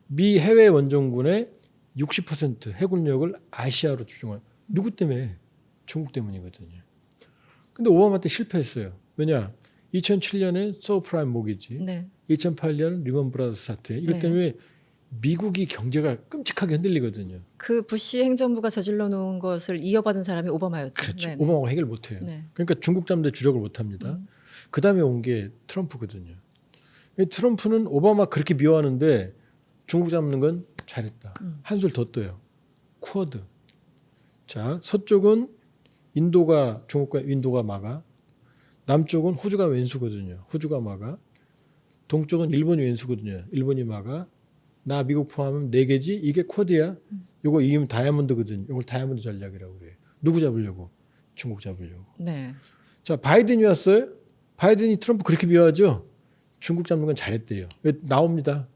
미 해외 원정군의 60% 해군력을 아시아로 집중한. 누구 때문에? 중국 때문이거든요. 근데 오바마 때 실패했어요. 왜냐? 2007년에 서브프라임 모기지. 네. 2008년 리먼 브라더스 사태. 이것 네. 때문에 미국이 경제가 끔찍하게 흔들리거든요. 그 부시 행정부가 저질러 놓은 것을 이어받은 사람이 오바마였죠. 그렇죠. 네네. 오바마가 해결 못해요. 네. 그러니까 중국 잡는데 주력을 못합니다. 그 다음에 온 게 트럼프거든요. 트럼프는 오바마 그렇게 미워하는데 중국 잡는 건 잘했다. 한술 더 떠요. 쿼드. 자, 서쪽은 중국과 인도가 막아. 남쪽은 호주가 왼수거든요. 호주가 막아. 동쪽은 일본이 왼수거든요. 일본이 막아. 나 미국 포함하면 4개지? 이게 쿼드야. 이거 이기면 다이아몬드거든요. 이걸 다이아몬드 전략이라고 그래요. 누구 잡으려고? 중국 잡으려고. 네. 자, 바이든이 왔어요. 바이든이 트럼프 그렇게 미워하죠. 중국 잡는 건 잘했대요. 왜 나옵니다.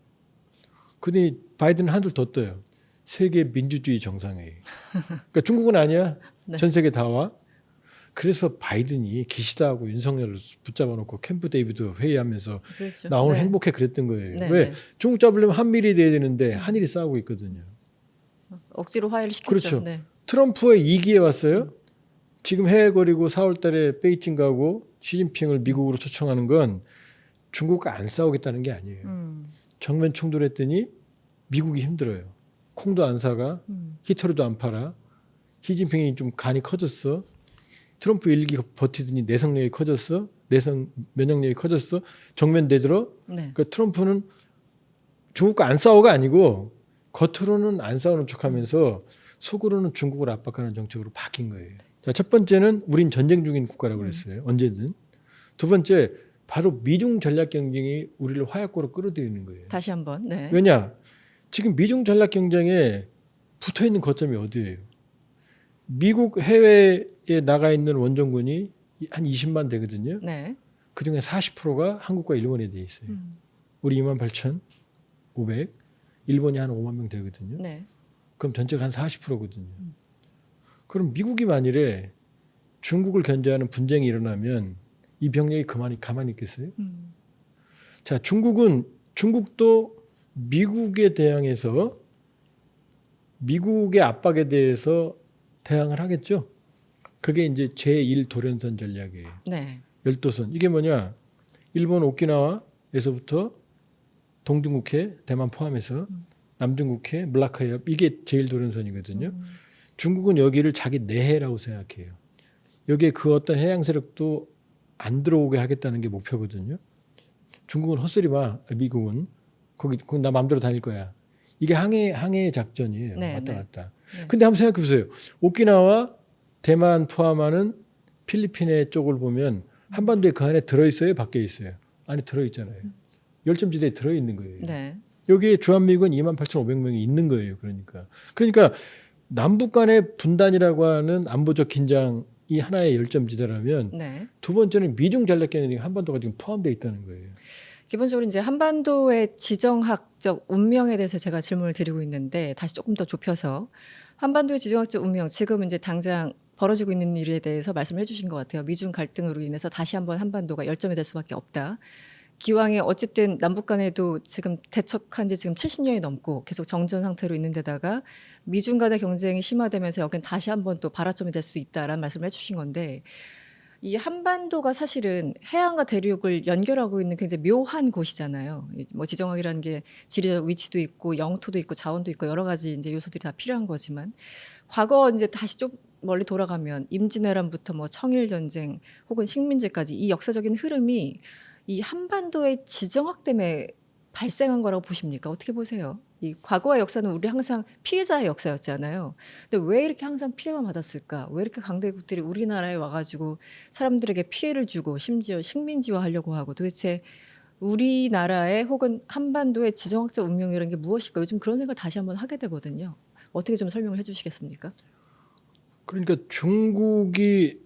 근데 바이든은 한줄 더 떠요. 세계 민주주의 정상회의. 그러니까 중국은 아니야. 네. 전 세계 다 와. 그래서 바이든이 기시다하고 윤석열을 붙잡아 놓고 캠프 데이비드 회의하면서 그렇죠. 나 오늘 네. 행복해 그랬던 거예요. 네, 왜? 네. 중국 잡으려면 한미일이 돼야 되는데 한일이 싸우고 있거든요. 억지로 화해를 시켰죠. 그렇죠. 네. 트럼프의 2기에 왔어요. 지금 해외 거리고 4월 달에 베이징 가고 시진핑을 미국으로 초청하는 건 중국과 안 싸우겠다는 게 아니에요. 정면 충돌했더니 미국이 힘들어요. 콩도 안 사가, 히터리도 안 팔아. 시진핑이 좀 간이 커졌어. 트럼프 1기 버티더니 내성력이 커졌어. 면역력이 커졌어. 정면 대들어. 네. 그러니까 트럼프는 중국과 안 싸워가 아니고 겉으로는 안 싸우는 척하면서 속으로는 중국을 압박하는 정책으로 바뀐 거예요. 자, 첫 번째는 우린 전쟁 중인 국가라고 그랬어요. 언제든. 두 번째, 바로 미중 전략 경쟁이 우리를 화약고로 끌어들이는 거예요. 다시 한번. 네. 왜냐? 지금 미중 전략 경쟁에 붙어 있는 거점이 어디예요? 미국 해외에 나가 있는 원정군이 한 20만 되거든요. 네. 그중에 40%가 한국과 일본에 돼 있어요. 우리 28,500, 일본이 한 5만 명 되거든요. 네. 그럼 전체가 한 40%거든요. 그럼 미국이 만일에 중국을 견제하는 분쟁이 일어나면 이 병력이 가만히 있겠어요? 자, 중국도 미국에 대항해서 미국의 압박에 대해서 대항을 하겠죠. 그게 이제 제1 도련선 전략이에요. 네. 열도선. 이게 뭐냐? 일본 오키나와에서부터 동중국해, 대만 포함해서 남중국해, 물라카이협 이게 제1 도련선이거든요. 중국은 여기를 자기 내해라고 생각해요. 여기에 그 어떤 해양 세력도 안 들어오게 하겠다는 게 목표거든요. 중국은 헛소리 마. 미국은 거기 나 마음대로 다닐 거야. 이게 항해 작전이에요. 네, 왔다 네. 갔다. 네. 근데 한번 생각해 보세요. 오키나와 대만 포함하는 필리핀의 쪽을 보면 한반도에 그 안에 들어있어요? 밖에 있어요? 안에 들어있잖아요. 열점지대에 들어있는 거예요. 네. 여기에 주한미군 28,500명이 있는 거예요. 그러니까 남북 간의 분단이라고 하는 안보적 긴장이 하나의 열점지대라면 네. 두 번째는 미중 전략 경쟁이 한반도가 지금 포함되어 있다는 거예요. 기본적으로 이제 한반도의 지정학적 운명에 대해서 제가 질문을 드리고 있는데 다시 조금 더 좁혀서 한반도의 지정학적 운명 지금 이제 당장 벌어지고 있는 일에 대해서 말씀을 해주신 것 같아요. 미중 갈등으로 인해서 다시 한번 한반도가 열점이 될 수밖에 없다. 기왕에 어쨌든 남북 간에도 지금 대척한 지 지금 70년이 넘고 계속 정전 상태로 있는 데다가 미중 간의 경쟁이 심화되면서 여긴 다시 한번 또 발화점이 될 수 있다라는 말씀을 해주신 건데 이 한반도가 사실은 해안과 대륙을 연결하고 있는 굉장히 묘한 곳이잖아요. 뭐 지정학이라는 게 지리적 위치도 있고 영토도 있고 자원도 있고 여러 가지 이제 요소들이 다 필요한 거지만 과거 이제 다시 좀 멀리 돌아가면 임진왜란부터 뭐 청일 전쟁 혹은 식민지까지 이 역사적인 흐름이 이 한반도의 지정학 때문에 발생한 거라고 보십니까? 어떻게 보세요? 이 과거의 역사는 우리 항상 피해자의 역사였잖아요. 근데 왜 이렇게 항상 피해만 받았을까? 왜 이렇게 강대국들이 우리나라에 와가지고 사람들에게 피해를 주고 심지어 식민지화 하려고 하고 도대체 우리나라의 혹은 한반도의 지정학적 운명이라는 게 무엇일까? 요즘 그런 생각을 다시 한번 하게 되거든요. 어떻게 좀 설명을 해주시겠습니까? 그러니까 중국이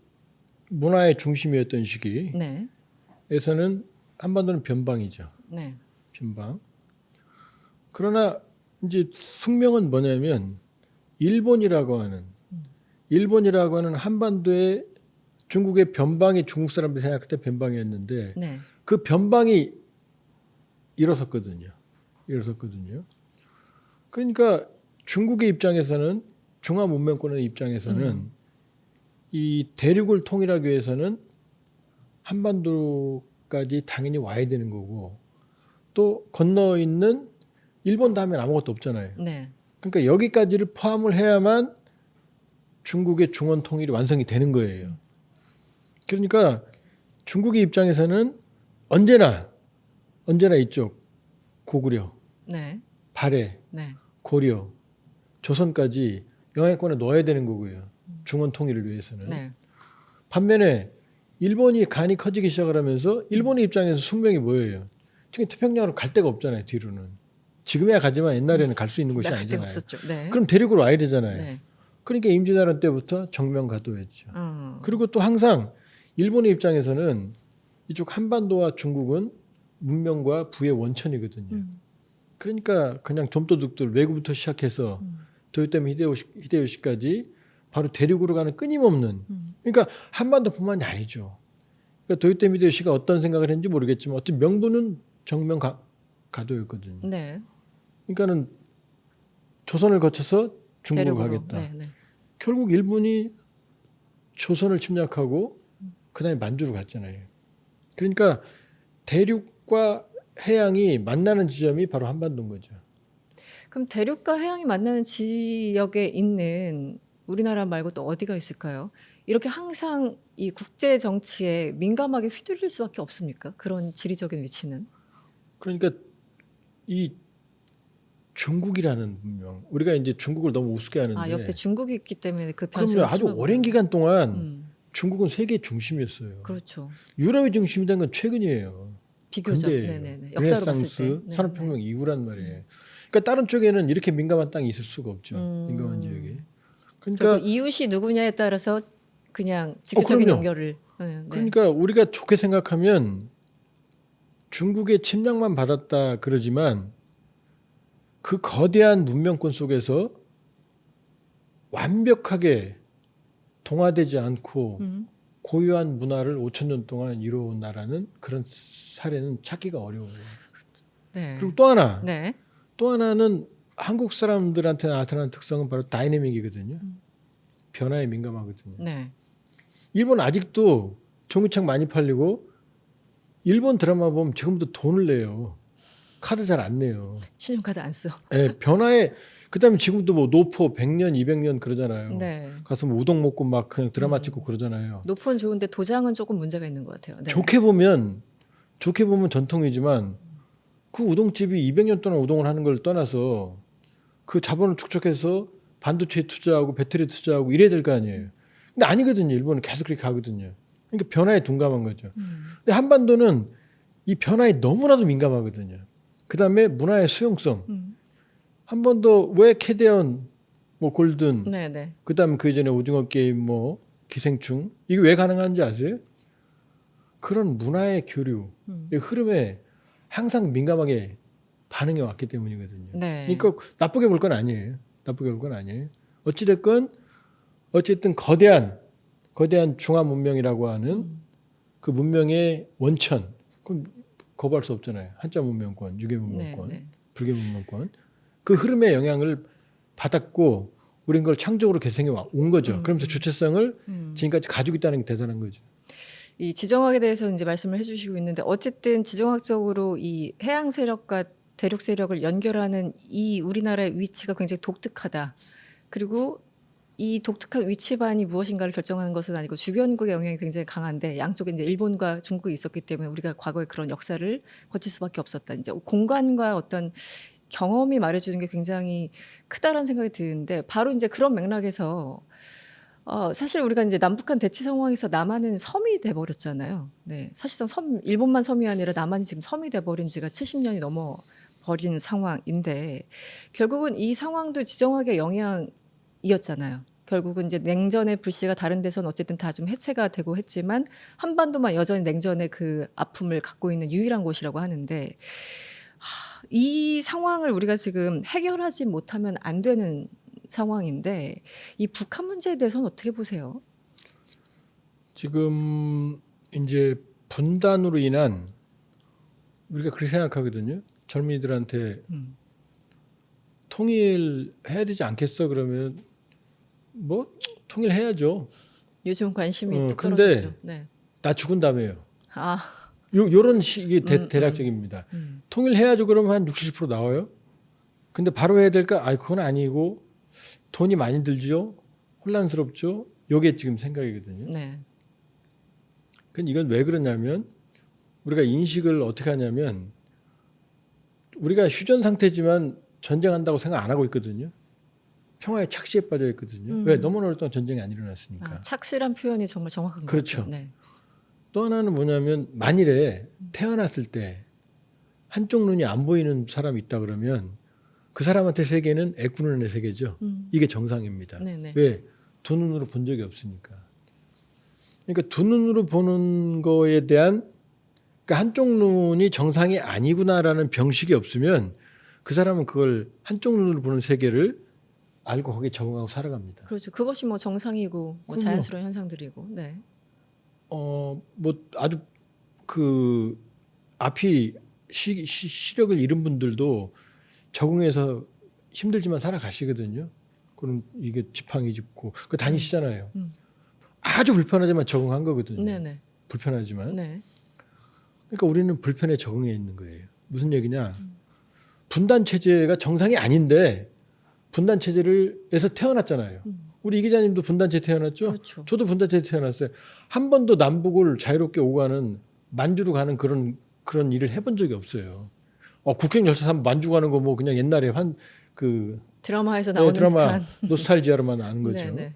문화의 중심이었던 네, 시기에서는 한반도는 변방이죠. 네, 변방. 그러나 이제 숙명은 뭐냐면 일본이라고 하는 한반도의 중국의 변방이 중국 사람들이 생각할 때 변방이었는데 네, 그 변방이 일어섰거든요. 그러니까 중국의 입장에서는 중화 문명권의 입장에서는 이 대륙을 통일하기 위해서는 한반도까지 당연히 와야 되는 거고 또 건너 있는 일본 다음엔 아무것도 없잖아요. 네, 그러니까 여기까지를 포함을 해야만 중국의 중원 통일이 완성이 되는 거예요. 그러니까 중국의 입장에서는 언제나 이쪽 고구려, 네, 발해, 네, 고려, 조선까지 영향권에 넣어야 되는 거고요. 중원 통일을 위해서는. 네. 반면에 일본이 간이 커지기 시작을 하면서 일본의 입장에서 숙명이 뭐예요? 지금 태평양으로 갈 데가 없잖아요. 뒤로는. 지금이야 가지만 옛날에는 갈 수 있는 곳이 나갈 데가 아니잖아요. 없었죠. 네. 그럼 대륙으로 와야 되잖아요. 네. 그러니까 임진왜란 때부터 정면가도했죠. 어. 그리고 또 항상 일본의 입장에서는 이쪽 한반도와 중국은 문명과 부의 원천이거든요. 그러니까 그냥 좀도둑들 외구부터 시작해서 도요토미 히데요시까지 바로 대륙으로 가는 끊임없는 그러니까 한반도뿐만이 아니죠. 그러니까 도요토미 히데요시가 어떤 생각을 했는지 모르겠지만 어떤 명분은 정면가도였거든요. 네. 그러니까는 조선을 거쳐서 중국으로 대륙으로. 가겠다. 네, 네. 결국 일본이 조선을 침략하고 그다음에 만주로 갔잖아요. 그러니까 대륙과 해양이 만나는 지점이 바로 한반도인 거죠. 그럼 대륙과 해양이 만나는 지역에 있는 우리나라 말고 또 어디가 있을까요? 이렇게 항상 이 국제 정치에 민감하게 휘둘릴 수밖에 없습니까? 그런 지리적인 위치는. 그러니까 이 중국이라는 문명 우리가 이제 중국을 너무 우습게 하는데 아, 옆에 중국이 있기 때문에 그 그러면 변수가 아주 심하구나. 오랜 기간 동안 중국은 중국은 세계 중심이었어요. 그렇죠. 유럽의 중심이 된 건 최근이에요. 비교적. 근대예요. 네네네. 역사로 봤을 때. 르네상스, 네, 산업혁명 이후란 말이에요. 그러니까 다른 쪽에는 이렇게 민감한 땅이 있을 수가 없죠. 민감한 지역에. 그러니까 그러니까 이웃이 누구냐에 따라서 그냥 직접적인 그럼요. 연결을. 네, 네. 그러니까 우리가 좋게 생각하면 중국의 침략만 받았다 그러지만 그 거대한 문명권 속에서 완벽하게 동화되지 않고 고유한 문화를 5천 년 동안 이루어온 나라는 그런 사례는 찾기가 어려워요. 네. 그리고 또 하나, 네. 또 하나는 한국 사람들한테 나타나는 특성은 바로 다이내믹이거든요. 변화에 민감하거든요. 네. 일본 아직도 종이책 많이 팔리고 일본 드라마 보면 지금도 돈을 내요. 카드 잘 안 내요. 신용카드 안 써. 예, 변화에 그다음에 지금도 뭐 노포 100년, 200년 그러잖아요. 네. 가서 뭐 우동 먹고 막 그냥 드라마 찍고 그러잖아요. 노포는 좋은데 도장은 조금 문제가 있는 것 같아요. 네. 좋게 보면 전통이지만 그 우동집이 200년 동안 우동을 하는 걸 떠나서 그 자본을 축적해서 반도체에 투자하고 배터리에 투자하고 이래야 될 거 아니에요. 근데 아니거든요. 일본은 계속 그렇게 가거든요. 그러니까 변화에 둔감한 거죠. 근데 한반도는 이 변화에 너무나도 민감하거든요. 그다음에 문화의 수용성. 한반도 왜 캐대언, 뭐 골든, 네네. 그다음에 그 이전에 오징어 게임, 뭐 기생충 이게 왜 가능한지 아세요? 그런 문화의 교류, 이 흐름에 항상 민감하게 반응해 왔기 때문이거든요. 네. 그러니까 나쁘게 볼 건 아니에요. 어찌됐건 거대한 거대한 중화 문명이라고 하는 그 문명의 원천, 그럼 거부할 수 없잖아요. 한자 문명권, 유교 문명권, 네, 네. 불교 문명권, 그 흐름의 영향을 받았고 우린 그걸 창조적으로 개성해 온 거죠. 그러면서 주체성을 지금까지 가지고 있다는 게 대단한 거죠. 이 지정학에 대해서 이제 말씀을 해주시고 있는데 어쨌든 지정학적으로 이 해양 세력과 대륙 세력을 연결하는 이 우리나라의 위치가 굉장히 독특하다. 그리고 이 독특한 위치반이 무엇인가를 결정하는 것은 아니고 주변국의 영향이 굉장히 강한데 양쪽에 이제 일본과 중국이 있었기 때문에 우리가 과거에 그런 역사를 거칠 수밖에 없었다. 이제 공간과 어떤 경험이 말해주는 게 굉장히 크다라는 생각이 드는데 바로 이제 그런 맥락에서 사실 우리가 이제 남북한 대치 상황에서 남한은 섬이 돼버렸잖아요. 네, 사실상 일본만 섬이 아니라 남한이 지금 섬이 돼버린 지가 70년이 넘어 버린 상황인데 결국은 이 상황도 지정학의 영향이었잖아요. 결국은 이제 냉전의 불씨가 다른 데서는 어쨌든 다 좀 해체가 되고 했지만 한반도만 여전히 냉전의 그 아픔을 갖고 있는 유일한 곳이라고 하는데 이 상황을 우리가 지금 해결하지 못하면 안 되는 상황인데 이 북한 문제에 대해서는 어떻게 보세요? 지금 이제 분단으로 인한 우리가 그렇게 생각하거든요. 젊은이들한테 통일해야 되지 않겠어? 그러면 뭐 통일해야죠. 요즘 관심이 뚝 근데 떨어졌죠. 네. 나 죽은 다음에요. 아, 요런 식이 대략적입니다. 통일해야죠. 그러면 한 60, 70% 나와요. 근데 바로 해야 될까? 그건 아니고 돈이 많이 들죠. 혼란스럽죠. 요게 지금 생각이거든요. 네. 근데 이건 왜 그러냐면 우리가 인식을 어떻게 하냐면 우리가 휴전 상태지만 전쟁한다고 생각 안 하고 있거든요. 평화의 착시에 빠져 있거든요. 왜? 너무 오랫동안 전쟁이 안 일어났으니까. 착실한 표현이 정말 정확한 것 그렇죠. 같아요. 네. 또 하나는 뭐냐면 만일에 태어났을 때 한쪽 눈이 안 보이는 사람이 있다 그러면 그 사람한테 세계는 애꾸눈의 세계죠. 이게 정상입니다. 네네. 왜? 두 눈으로 본 적이 없으니까. 그러니까 두 눈으로 보는 거에 대한 그러니까 한쪽 눈이 정상이 아니구나라는 병식이 없으면 그 사람은 그걸 한쪽 눈으로 보는 세계를 알고 거기에 적응하고 살아갑니다. 그렇죠. 그것이 뭐 정상이고 뭐 그럼요. 자연스러운 현상들이고. 네. 뭐 아주 그 앞이 시력을 잃은 분들도 적응해서 힘들지만 살아가시거든요. 그럼 이게 지팡이 짚고 그 다니시잖아요. 아주 불편하지만 적응한 거거든요. 네네. 불편하지만. 네. 그러니까 우리는 불편에 적응해 있는 거예요. 무슨 얘기냐? 분단 체제가 정상이 아닌데 분단 체제에서 태어났잖아요. 우리 이 기자님도 분단체 태어났죠? 그렇죠. 저도 분단체 태어났어요. 한 번도 남북을 자유롭게 오가는 만주로 가는 그런 일을 해본 적이 없어요. 국경 열차하면 만주 가는 거 뭐 그냥 옛날에 드라마에서 나오는 드라마 듯한. 노스탈지아로만 아는 거죠. 네네.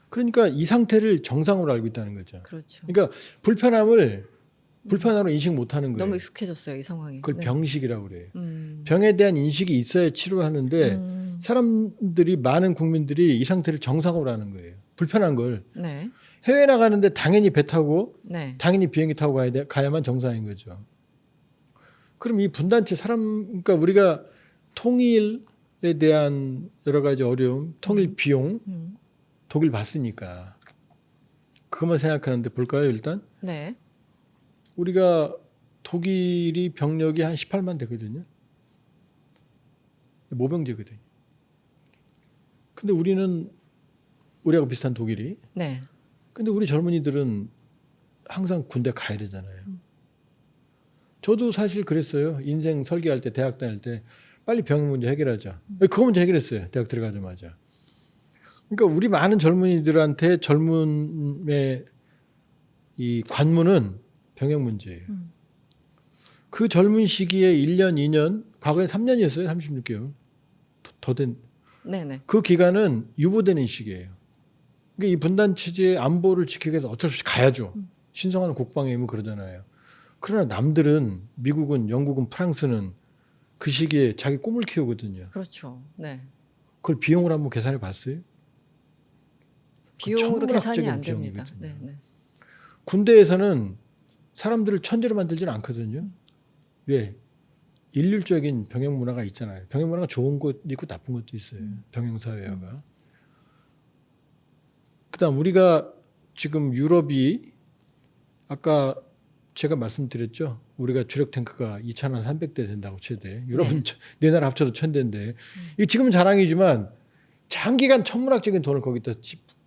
그러니까 이 상태를 정상으로 알고 있다는 거죠. 그렇죠. 그러니까 불편함으로 인식 못하는 거예요. 너무 익숙해졌어요 이 상황이. 그걸 네. 병식이라고 그래요. 병에 대한 인식이 있어야 치료하는데 사람들이 많은 국민들이 이 상태를 정상으로 하는 거예요. 불편한 걸. 네. 해외 나가는데 당연히 배 타고 네. 당연히 비행기 타고 가야만 정상인 거죠. 그럼 이 분단체 그러니까 우리가 통일에 대한 여러 가지 어려움, 통일 비용, 독일 봤으니까 그것만 생각하는데 볼까요 일단? 네. 우리가 독일이 병력이 한 18만 되거든요. 모병제거든요. 근데 우리하고 비슷한 독일이. 네. 근데 우리 젊은이들은 항상 군대 가야 되잖아요. 저도 사실 그랬어요. 인생 설계할 때, 대학 다닐 때 빨리 병역 문제 해결하자. 그거 문제 해결했어요. 대학 들어가자마자. 그러니까 우리 많은 젊은이들한테 젊음의 이 관문은 병역 문제예요. 그 젊은 시기에 1년, 2년, 과거에 3년이었어요. 36개월. 더 된. 네네. 그 기간은 유보되는 시기예요. 그러니까 이 분단 체제의 안보를 지키기 위해서 어쩔 수 없이 가야죠. 신성한 국방의 의무 그러잖아요. 그러나 남들은 미국은, 영국은, 프랑스는 그 시기에 자기 꿈을 키우거든요. 그렇죠. 네. 그걸 비용을 한번 계산해 봤어요? 비용으로 계산이 천문학적인 안 됩니다. 비용이거든요. 네. 네. 군대에서는 사람들을 천재로 만들지는 않거든요. 왜? 일률적인 병역 문화가 있잖아요. 병역 문화가 좋은 것도 있고 나쁜 것도 있어요. 병영 사회화가. 그다음 우리가 지금 유럽이 아까 제가 말씀드렸죠. 우리가 주력 탱크가 2,300대 된다고 최대. 유럽은 네 나라 합쳐도 1,000대인데 이게 지금은 자랑이지만 장기간 천문학적인 돈을 거기다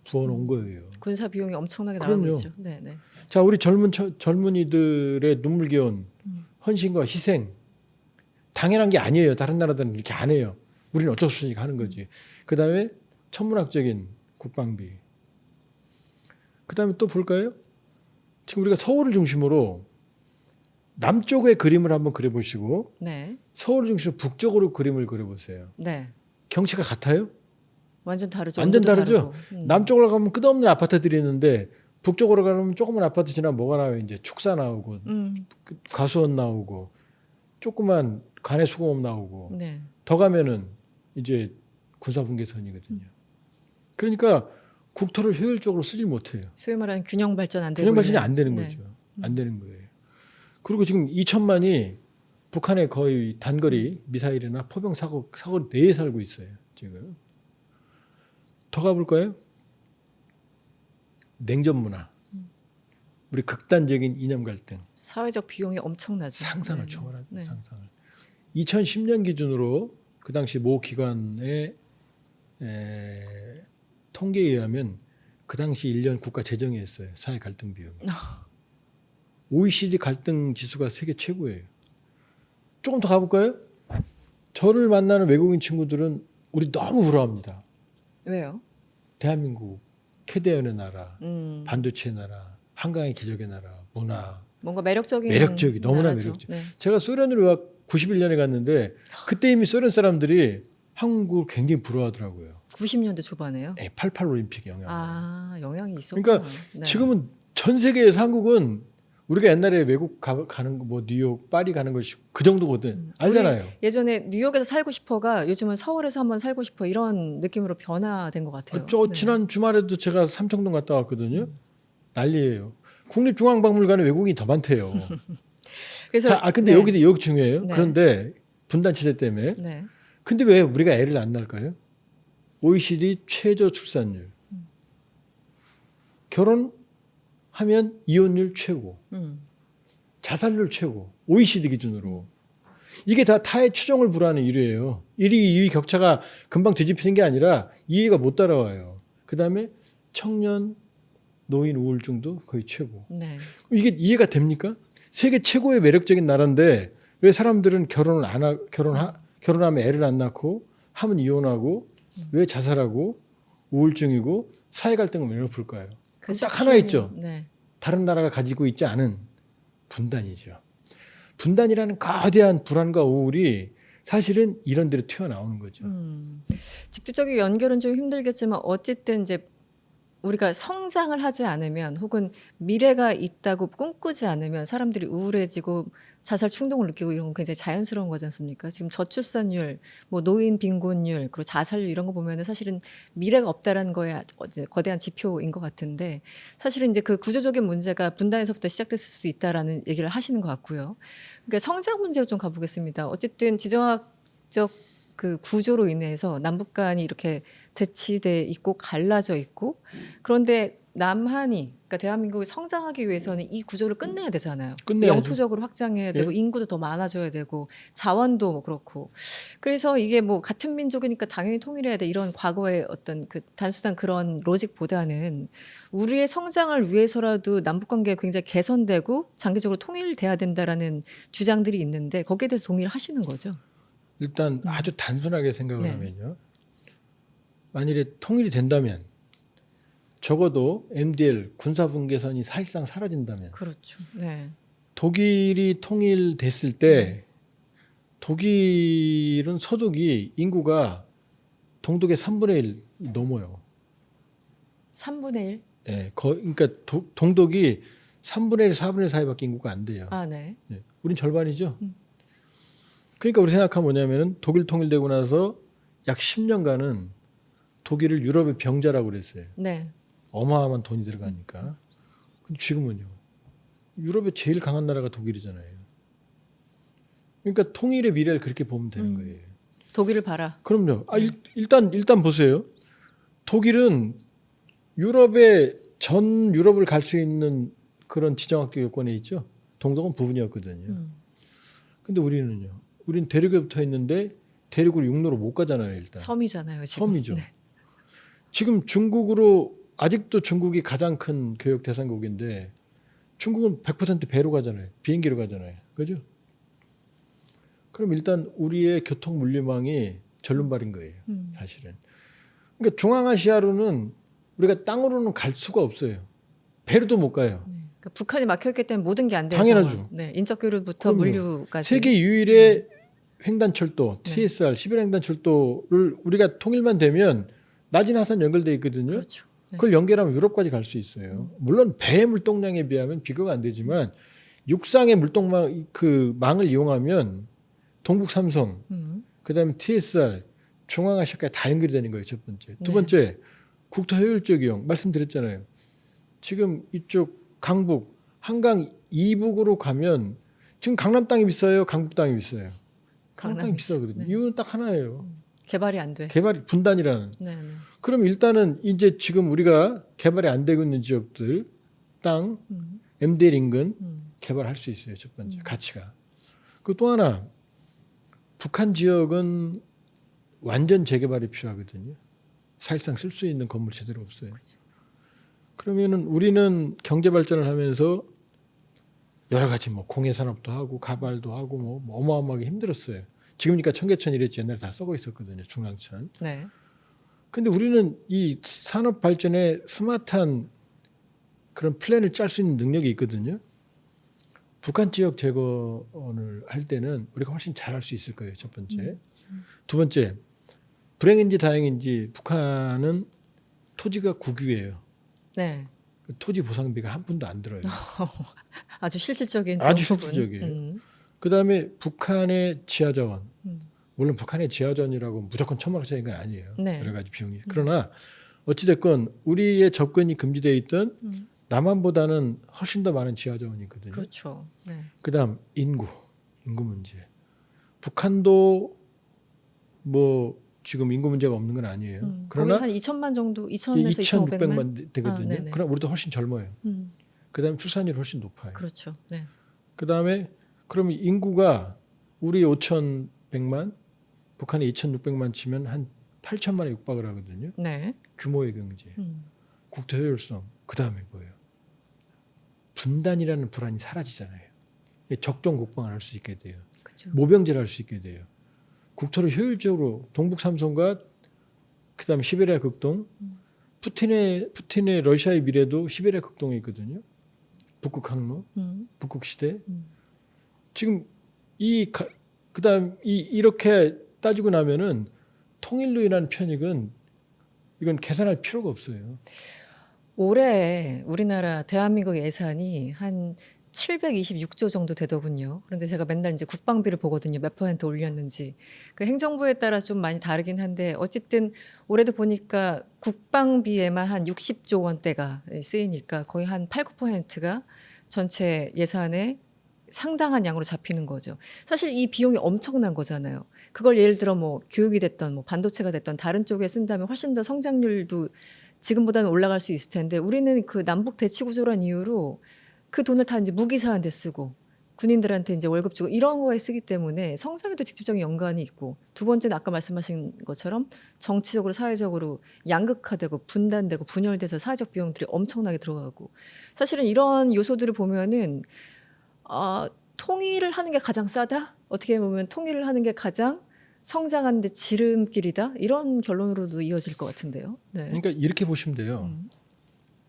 부어놓은 거예요. 군사 비용이 엄청나게 그럼요. 나가고 있죠. 네, 네. 자, 우리 젊은이들의 눈물겨운 헌신과 희생 당연한 게 아니에요. 다른 나라들은 이렇게 안 해요. 우리는 어쩔 수 없이 하는 거지. 그다음에 천문학적인 국방비. 그다음에 또 볼까요? 지금 우리가 서울을 중심으로 남쪽의 그림을 한번 그려보시고 네. 서울을 중심으로 북쪽으로 그림을 그려보세요. 네. 경치가 같아요? 완전 다르죠. 완전 온도도 다르죠. 다르고. 남쪽으로 가면 끝없는 아파트들이 있는데 북쪽으로 가면 조그만 아파트 지나면 뭐가 나와요? 이제 축사 나오고 가수원 나오고 조그만 간의 수공업 나오고 네. 더 가면은 이제 군사분계선이거든요. 그러니까 국토를 효율적으로 쓰지 못해요. 소위 말하는 균형 발전 안 되고 균형 발전이 있는. 안 되는 네. 거죠. 안 되는 거예요. 그리고 지금 2천만이 북한의 거의 단거리 미사일이나 포병 사고 내에 살고 있어요. 지금 더 가볼까요? 냉전 문화, 우리 극단적인 이념 갈등, 사회적 비용이 엄청나죠. 상상을 네. 초월하죠. 네. 상상을. 2010년 기준으로 그 당시 모 기관의 통계에 의하면 그 당시 1년 국가 재정에 했어요. 사회 갈등 비용이. OECD 갈등 지수가 세계 최고예요. 조금 더 가볼까요? 저를 만나는 외국인 친구들은 우리 너무 부러워합니다. 왜요? 대한민국, 캐대연의 나라, 음. 반도체의 나라, 한강의 기적의 나라, 문화. 뭔가 매력적인 너무나 나라죠. 매력적. 네. 제가 소련으로 유학 91년에 갔는데 그때 이미 소련 사람들이 한국을 굉장히 부러워하더라고요. 90년대 초반에요. 88 올림픽 영향. 아, 영향이 있었구나. 그러니까 네. 지금은 전 세계에서 한국은 우리가 옛날에 외국 가는 거 뭐 뉴욕, 파리 가는 것이 그 정도거든. 알잖아요. 예전에 뉴욕에서 살고 싶어가 요즘은 서울에서 한번 살고 싶어 이런 느낌으로 변화된 것 같아요. 저 네. 지난 주말에도 제가 삼청동 갔다 왔거든요. 난리예요. 국립중앙박물관에 외국인이 더 많대요. 그래서 자, 근데 네. 여기도 여기 중요해요. 네. 그런데 분단 체제 때문에. 네. 근데 왜 우리가 애를 안 낳을까요? OECD 최저 출산율. 결혼하면 이혼율 최고. 자살률 최고. OECD 기준으로. 이게 다 타의 추종을 불허하는 이유예요. 1위, 2위 격차가 금방 뒤집히는 게 아니라 2위가 못 따라와요. 그다음에 청년, 노인 우울증도 거의 최고. 네. 이게 이해가 됩니까? 세계 최고의 매력적인 나라인데 왜 사람들은 결혼하면 애를 안 낳고 하면 이혼하고 왜 자살하고 우울증이고 사회 갈등을 왜 높을까요? 딱 하나 있죠. 네. 다른 나라가 가지고 있지 않은 분단이죠. 분단이라는 거대한 불안과 우울이 사실은 이런 데로 튀어나오는 거죠. 직접적인 연결은 좀 힘들겠지만 어쨌든 이제 우리가 성장을 하지 않으면 혹은 미래가 있다고 꿈꾸지 않으면 사람들이 우울해지고 자살 충동을 느끼고 이런 건 굉장히 자연스러운 거지 않습니까? 지금 저출산율, 뭐 노인 빈곤율, 그리고 자살률 이런 거 보면은 사실은 미래가 없다라는 거에 이제 거대한 지표인 것 같은데 사실은 이제 그 구조적인 문제가 분단에서부터 시작됐을 수 있다라는 얘기를 하시는 것 같고요. 그러니까 성장 문제로 좀 가보겠습니다. 어쨌든 지정학적 그 구조로 인해서 남북 간이 이렇게 대치돼 있고 갈라져 있고 그런데 남한이 그러니까 대한민국이 성장하기 위해서는 이 구조를 끝내야 되잖아요. 끝내야죠. 영토적으로 확장해야 되고 예. 인구도 더 많아져야 되고 자원도 뭐 그렇고 그래서 이게 뭐 같은 민족이니까 당연히 통일해야 돼 이런 과거의 어떤 그 단순한 그런 로직보다는 우리의 성장을 위해서라도 남북 관계가 굉장히 개선되고 장기적으로 통일돼야 된다라는 주장들이 있는데 거기에 대해서 동의를 하시는 거죠? 일단 아주 단순하게 생각을 네. 하면요. 만일에 통일이 된다면 적어도 MDL 군사분계선이 사실상 사라진다면 그렇죠. 네. 독일이 통일됐을 때 독일은 서독이 인구가 동독의 3분의 1 넘어요. 3분의 1? 예, 그러니까 동독이 3분의 1, 4분의 1 사이밖에 인구가 안 돼요. 아, 네. 예, 우린 절반이죠. 그러니까 우리 생각하면 뭐냐면은 독일 통일되고 나서 약 10년간은 독일을 유럽의 병자라고 그랬어요. 네. 어마어마한 돈이 들어가니까. 근데 지금은요. 유럽의 제일 강한 나라가 독일이잖아요. 그러니까 통일의 미래를 그렇게 보면 되는 거예요. 독일을 봐라. 그럼요. 일단 보세요. 독일은 유럽의 전 유럽을 갈 수 있는 그런 지정학적 요건에 있죠. 동독은 부분이었거든요. 근데 우리는요. 우린 대륙에 붙어 있는데 대륙을 육로로 못 가잖아요. 일단 섬이잖아요. 지금. 섬이죠. 네. 지금 중국으로 아직도 중국이 가장 큰 교역 대상국인데 중국은 100% 배로 가잖아요. 비행기로 가잖아요. 그죠? 그럼 일단 우리의 교통 물리망이 절름발인 거예요. 사실은. 그러니까 중앙아시아로는 우리가 땅으로는 갈 수가 없어요. 배로도 못 가요. 네. 그러니까 북한이 막혔기 때문에 모든 게 안 되는 당연하죠. 상황. 네. 인적 교류부터 그럼요. 물류까지. 세계 유일의 횡단철도 네. TSR 11횡단철도를 우리가 통일만 되면 낮은 하산 연결돼 있거든요. 그렇죠. 네. 그걸 연결하면 유럽까지 갈 수 있어요. 물론 배의 물동량에 비하면 비교가 안 되지만 육상의 물동망 그 망을 이용하면 동북 삼성, 그다음에 TSR, 중앙아시아까지 다 연결이 되는 거예요. 첫 번째. 두 네. 번째, 국토 효율적 이용 말씀드렸잖아요. 지금 이쪽 강북, 한강 이북으로 가면 지금 강남 땅이 비싸요, 강북 땅이 비싸요. 강남 땅이 강남이 비싸거든요. 네. 이유는 딱 하나예요. 개발이 안 돼. 개발 분단이라는. 네, 네. 그럼 일단은 이제 지금 우리가 개발이 안 되고 있는 지역들 땅 MDL 인근 개발할 수 있어요. 첫 번째 가치가. 그 또 하나 북한 지역은 완전 재개발이 필요하거든요. 사실상 쓸 수 있는 건물 제대로 없어요. 그러면은 우리는 경제 발전을 하면서 여러 가지 뭐 공예 산업도 하고 가발도 하고 뭐 어마어마하게 힘들었어요. 지금이니까 청계천 이랬지 옛날에 다 썩어 있었거든요. 중랑천. 네. 근데 우리는 이 산업 발전에 스마트한 그런 플랜을 짤 수 있는 능력이 있거든요. 북한 지역 재건을 할 때는 우리가 훨씬 잘할 수 있을 거예요. 첫 번째. 두 번째, 불행인지 다행인지 북한은 토지가 국유예요. 네. 토지 보상비가 한 푼도 안 들어요. 아주 실질적인 아주 부분. 실질적이에요. 그다음에 북한의 지하자원. 물론 북한의 지하자원이라고 무조건 천만원짜리인 건 아니에요. 네. 여러 가지 비용이. 그러나 어찌됐건 우리의 접근이 금지되어 있던 남한보다는 훨씬 더 많은 지하자원이 있거든요. 그렇죠. 네. 그다음 인구 문제. 북한도 뭐 지금 인구 문제가 없는 건 아니에요. 그러나 그러나 한 2천만 정도, 2천에서 2,500만. 2,600만 되거든요. 네네. 그러나 우리도 훨씬 젊어요. 그다음에 출산율 훨씬 높아요. 그렇죠. 네. 그다음에 그러면 인구가 우리 5,100만, 북한이 2,600만 치면 한 8천만에 육박을 하거든요. 네. 규모의 경제, 국토 효율성. 그다음에 뭐예요? 분단이라는 불안이 사라지잖아요. 적정 국방을 할 수 있게 돼요. 그렇죠. 모병제를 할 수 있게 돼요. 국토를 효율적으로 동북 삼성과 그다음에 시베리아 극동, 푸틴의 러시아의 미래도 시베리아 극동에 있거든요. 북극 항로, 북극 시대. 지금 그다음 이렇게 따지고 나면은 통일로 인한 편익은 이건 계산할 필요가 없어요. 올해 우리나라 대한민국 예산이 한 726조 정도 되더군요. 그런데 제가 맨날 이제 국방비를 보거든요. 몇 % 올렸는지. 그 행정부에 따라 좀 많이 다르긴 한데 어쨌든 올해도 보니까 국방비에만 한 60조 원대가 쓰이니까 거의 한 8, 9%가 전체 예산의 상당한 양으로 잡히는 거죠. 사실 이 비용이 엄청난 거잖아요. 그걸 예를 들어 뭐 교육이 됐던 뭐 반도체가 됐던 다른 쪽에 쓴다면 훨씬 더 성장률도 지금보다는 올라갈 수 있을 텐데 우리는 그 남북 대치 구조란 이유로 그 돈을 다 이제 무기 사는 데 쓰고 군인들한테 이제 월급 주고 이런 거에 쓰기 때문에 성장에도 직접적인 연관이 있고 두 번째는 아까 말씀하신 것처럼 정치적으로 사회적으로 양극화되고 분단되고 분열돼서 사회적 비용들이 엄청나게 들어가고 사실은 이런 요소들을 보면은 통일을 하는 게 가장 싸다? 어떻게 보면 통일을 하는 게 가장 성장하는 데 지름길이다? 이런 결론으로도 이어질 것 같은데요. 네. 그러니까 이렇게 보시면 돼요.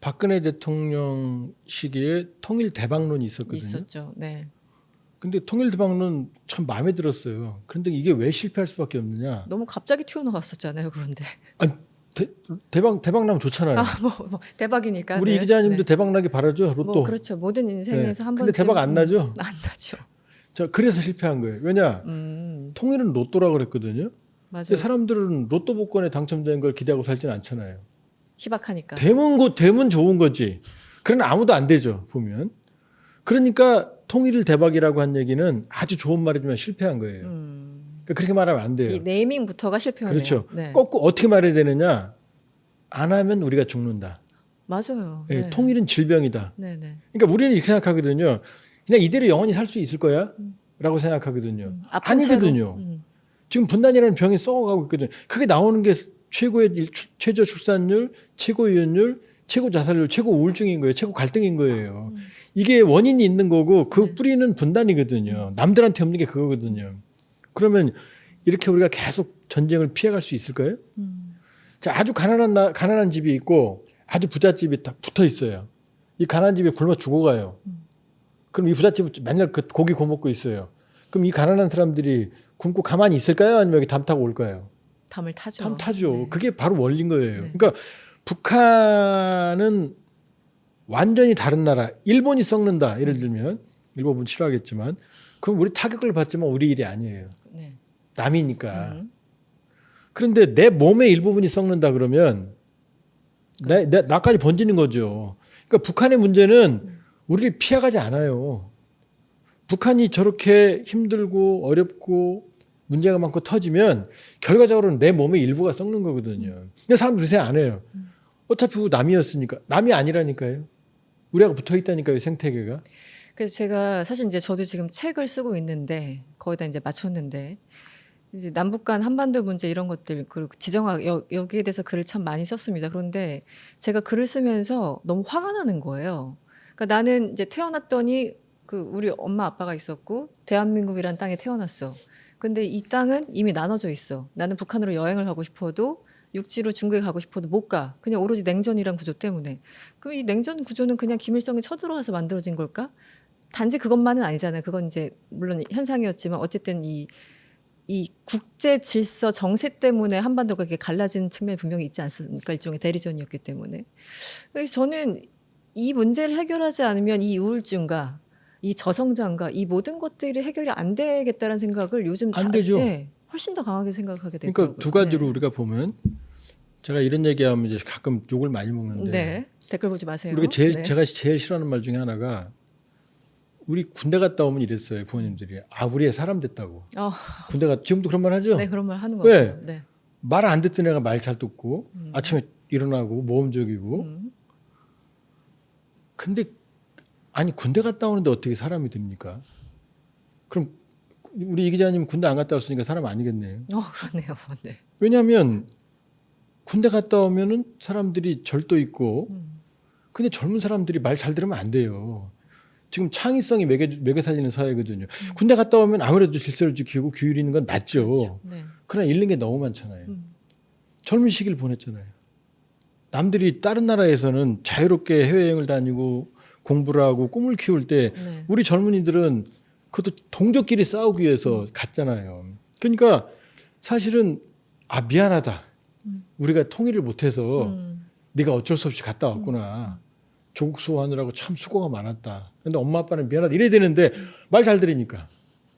박근혜 대통령 시기에 통일 대박론이 있었거든요. 있었죠. 네. 근데 통일 대박론 참 마음에 들었어요. 그런데 이게 왜 실패할 수밖에 없느냐? 너무 갑자기 튀어나왔었잖아요. 그런데 아니, 대박 나면 좋잖아요. 뭐 대박이니까. 우리 네. 이 기자님도 네. 대박 나기 바라죠. 로또. 뭐 그렇죠. 모든 인생에서 한 번쯤. 근데 대박 안 나죠? 안 나죠. 자, 그래서 실패한 거예요. 왜냐? 통일은 로또라고 그랬거든요. 맞아요. 근데 사람들은 로또 복권에 당첨된 걸 기대하고 살지는 않잖아요. 희박하니까. 되면 좋은 거지. 그러나 아무도 안 되죠. 보면. 그러니까 통일 대박이라고 한 얘기는 아주 좋은 말이지만 실패한 거예요. 그러니까 그렇게 말하면 안 돼요. 이 네이밍부터가 실패하네요. 그렇죠. 네. 꼭 어떻게 말해야 되느냐? 안 하면 우리가 죽는다. 맞아요. 예, 네. 통일은 질병이다. 네, 네. 그러니까 우리는 이렇게 생각하거든요. 그냥 이대로 영원히 살 수 있을 거야? 음. 라고 생각하거든요. 아픈 채로. 아니거든요. 지금 분단이라는 병이 썩어가고 있거든요. 그게 나오는 게 최고의 최저 출산율, 최고 이혼율, 최고 자살률, 최고 우울증인 거예요. 최고 갈등인 거예요. 이게 원인이 있는 거고 그 네. 뿌리는 분단이거든요. 남들한테 없는 게 그거거든요. 그러면 이렇게 우리가 계속 전쟁을 피해갈 수 있을까요? 자, 아주 가난한 집이 있고 아주 부잣집이 다 붙어 있어요. 이 가난한 집에 굶어 죽어가요. 그럼 이 부잣집은 맨날 그 고기 구워 먹고 있어요. 그럼 이 가난한 사람들이 굶고 가만히 있을까요? 아니면 여기 담 타고 올까요? 담을 타죠. 담 타죠. 네. 그게 바로 원리인 거예요. 네. 그러니까 북한은 완전히 다른 나라. 일본이 썩는다. 예를 들면 일본은 싫어하겠지만 그럼 우리 타격을 받지만 우리 일이 아니에요. 네. 남이니까. 그런데 내 몸의 일부분이 썩는다 그러면 나까지 번지는 거죠. 그러니까 북한의 문제는 우리를 피해가지 않아요. 북한이 저렇게 힘들고 어렵고 문제가 많고 터지면 결과적으로는 내 몸의 일부가 썩는 거거든요. 근데 사람들이 생각 안 해요. 어차피 남이었으니까. 남이 아니라니까요. 우리하고 붙어 있다니까요, 생태계가. 그래서 제가 사실 이제 저도 지금 책을 쓰고 있는데 거의 다 이제 마쳤는데 이제 남북 간 한반도 문제 이런 것들 그리고 여기에 대해서 글을 참 많이 썼습니다. 그런데 제가 글을 쓰면서 너무 화가 나는 거예요. 그러니까 나는 이제 태어났더니 그 우리 엄마 아빠가 있었고 대한민국이란 땅에 태어났어. 근데 이 땅은 이미 나눠져 있어. 나는 북한으로 여행을 가고 싶어도 육지로 중국에 가고 싶어도 못 가. 그냥 오로지 냉전이란 구조 때문에. 그럼 이 냉전 구조는 그냥 김일성이 쳐들어와서 만들어진 걸까? 단지 그것만은 아니잖아요. 그건 이제 물론 현상이었지만 어쨌든 이 국제 질서 정세 때문에 한반도가 이렇게 갈라진 측면이 분명히 있지 않습니까? 일종의 대리전이었기 때문에. 그래서 저는 이 문제를 해결하지 않으면 이 우울증과 이 저성장과 이 모든 것들이 해결이 안 되겠다는 생각을 요즘 안 되죠. 네, 훨씬 더 강하게 생각하게 되더라고요. 그러니까 두 가지로 네. 우리가 보면 제가 이런 얘기하면 이제 가끔 욕을 많이 먹는데 네. 댓글 보지 마세요. 우리가 네. 제가 제일 싫어하는 말 중에 하나가 우리 군대 갔다 오면 이랬어요. 부모님들이. 아, 우리 애 사람 됐다고. 군대 지금도 그런 말 하죠? 네, 그런 말 하는 거 왜? 같아요. 네. 말 안 듣던 애가 말 잘 듣고 아침에 일어나고 모험적이고 근데 아니 군대 갔다 오는데 어떻게 사람이 됩니까? 그럼 우리 이 기자님 군대 안 갔다 왔으니까 사람 아니겠네요. 그러네요. 네. 왜냐하면 군대 갔다 오면은 사람들이 절도 있고 근데 젊은 사람들이 말 잘 들으면 안 돼요. 지금 창의성이 매개 살리는 사회거든요. 군대 갔다 오면 아무래도 질서를 지키고 규율이 있는 건 맞죠. 그렇죠. 네. 그러나 잃는 게 너무 많잖아요. 젊은 시기를 보냈잖아요. 남들이 다른 나라에서는 자유롭게 해외여행을 다니고 공부를 하고 꿈을 키울 때 네. 우리 젊은이들은 그것도 동족끼리 싸우기 위해서 갔잖아요. 그러니까 사실은 미안하다. 우리가 통일을 못해서 네가 어쩔 수 없이 갔다 왔구나. 조국 수호하느라고 참 수고가 많았다. 근데 엄마 아빠는 미안하다 이래야 되는데 말 잘 들으니까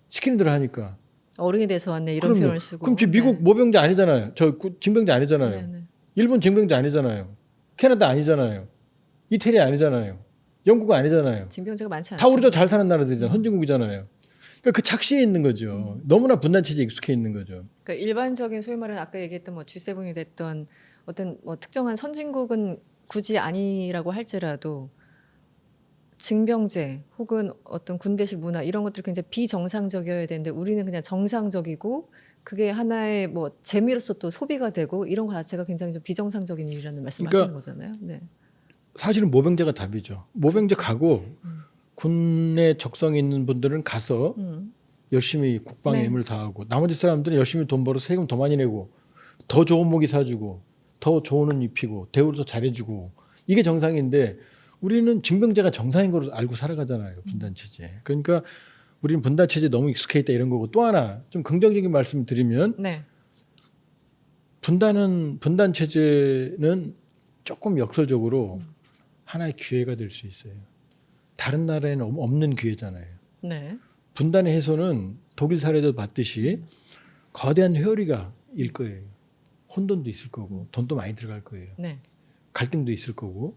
시키는 대로 하니까. 어른이 돼서 왔네 이런 그럼요. 표현을 쓰고. 그럼 지금 미국 모병자 아니잖아요. 징병자 아니잖아요. 네, 네. 일본 징병자 아니잖아요. 캐나다 아니잖아요. 이태리 아니잖아요. 영국 아니잖아요. 징병제가 많지 않죠. 다 우리도 잘 사는 나라들이잖아요. 선진국이잖아요. 그러니까 그 착시에 있는 거죠. 너무나 분단 체제에 익숙해 있는 거죠. 그러니까 일반적인 소위 말하는 아까 얘기했던 뭐 G7이 됐던 어떤 뭐 특정한 선진국은 굳이 아니라고 할지라도 징병제 혹은 어떤 군대식 문화 이런 것들이 굉장히 비정상적이어야 되는데 우리는 그냥 정상적이고 그게 하나의 뭐 재미로서 또 소비가 되고 이런 거 자체가 굉장히 좀 비정상적인 일이라는 말씀을 그러니까 하시는 거잖아요. 네. 사실은 모병제가 답이죠. 모병제 가고 군에 적성이 있는 분들은 가서 열심히 국방에 네. 힘을 다하고 나머지 사람들은 열심히 돈 벌어서 세금 더 많이 내고 더 좋은 무기 사주고 더 좋은 옷 입히고 대우도 잘해주고 이게 정상인데 우리는 징병제가 정상인 걸로 알고 살아가잖아요. 분단체제. 그러니까 우리는 분단체제 너무 익숙해 있다 이런 거고 또 하나 좀 긍정적인 말씀 드리면 네. 분단체제는 조금 역설적으로 하나의 기회가 될 수 있어요. 다른 나라에는 없는 기회잖아요. 네. 분단의 해소는 독일 사례도 봤듯이 거대한 회오리가 일 거예요. 혼돈도 있을 거고 돈도 많이 들어갈 거예요. 네. 갈등도 있을 거고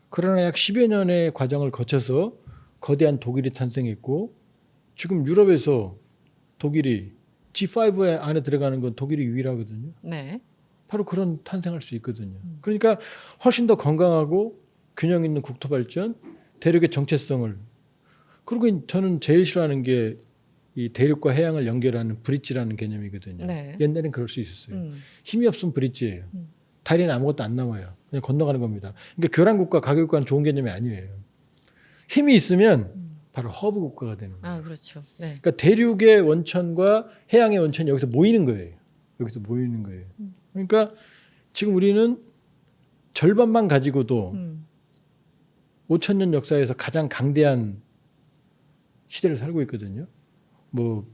그러나 약 10여 년의 과정을 거쳐서 거대한 독일이 탄생했고 지금 유럽에서 독일이 G5 안에 들어가는 건 독일이 유일하거든요. 네. 바로 그런 탄생할 수 있거든요. 그러니까 훨씬 더 건강하고 균형 있는 국토 발전, 대륙의 정체성을. 그리고 저는 제일 싫어하는 게 이 대륙과 해양을 연결하는 브릿지라는 개념이거든요. 네. 옛날엔 그럴 수 있었어요. 힘이 없으면 브릿지예요. 다리는 아무것도 안 남아요. 그냥 건너가는 겁니다. 그러니까 교란국가, 가교국가는 좋은 개념이 아니에요. 힘이 있으면 바로 허브 국가가 되는 거예요. 아, 그렇죠. 네. 그러니까 대륙의 원천과 해양의 원천이 여기서 모이는 거예요. 여기서 모이는 거예요. 그러니까 지금 우리는 절반만 가지고도 5천 년 역사에서 가장 강대한 시대를 살고 있거든요. 뭐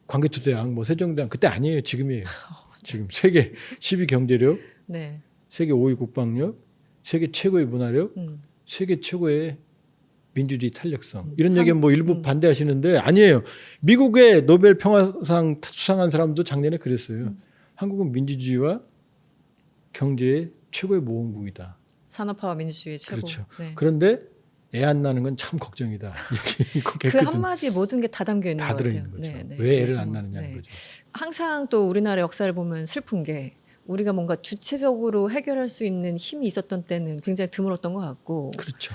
광개토대왕, 뭐 세종대왕 그때 아니에요. 지금이에요. 지금 세계 10위 경제력, 네. 세계 5위 국방력, 세계 최고의 문화력, 세계 최고의 민주주의 탄력성. 이런 얘기는 뭐 일부 반대하시는데 아니에요. 미국의 노벨 평화상 수상한 사람도 작년에 그랬어요. 한국은 민주주의와 경제의 최고의 모범국이다. 산업화와 민주주의 최고. 그렇죠. 네. 그런데 애 안 나는 건 참 걱정이다. 그 한마디에 모든 게 다 담겨 있는 다 것 들어있는 같아요. 거죠. 네, 네. 왜 애를 그래서 안 낳느냐는 네. 거죠. 항상 또 우리나라 역사를 보면 슬픈 게 우리가 뭔가 주체적으로 해결할 수 있는 힘이 있었던 때는 굉장히 드물었던 것 같고, 그렇죠.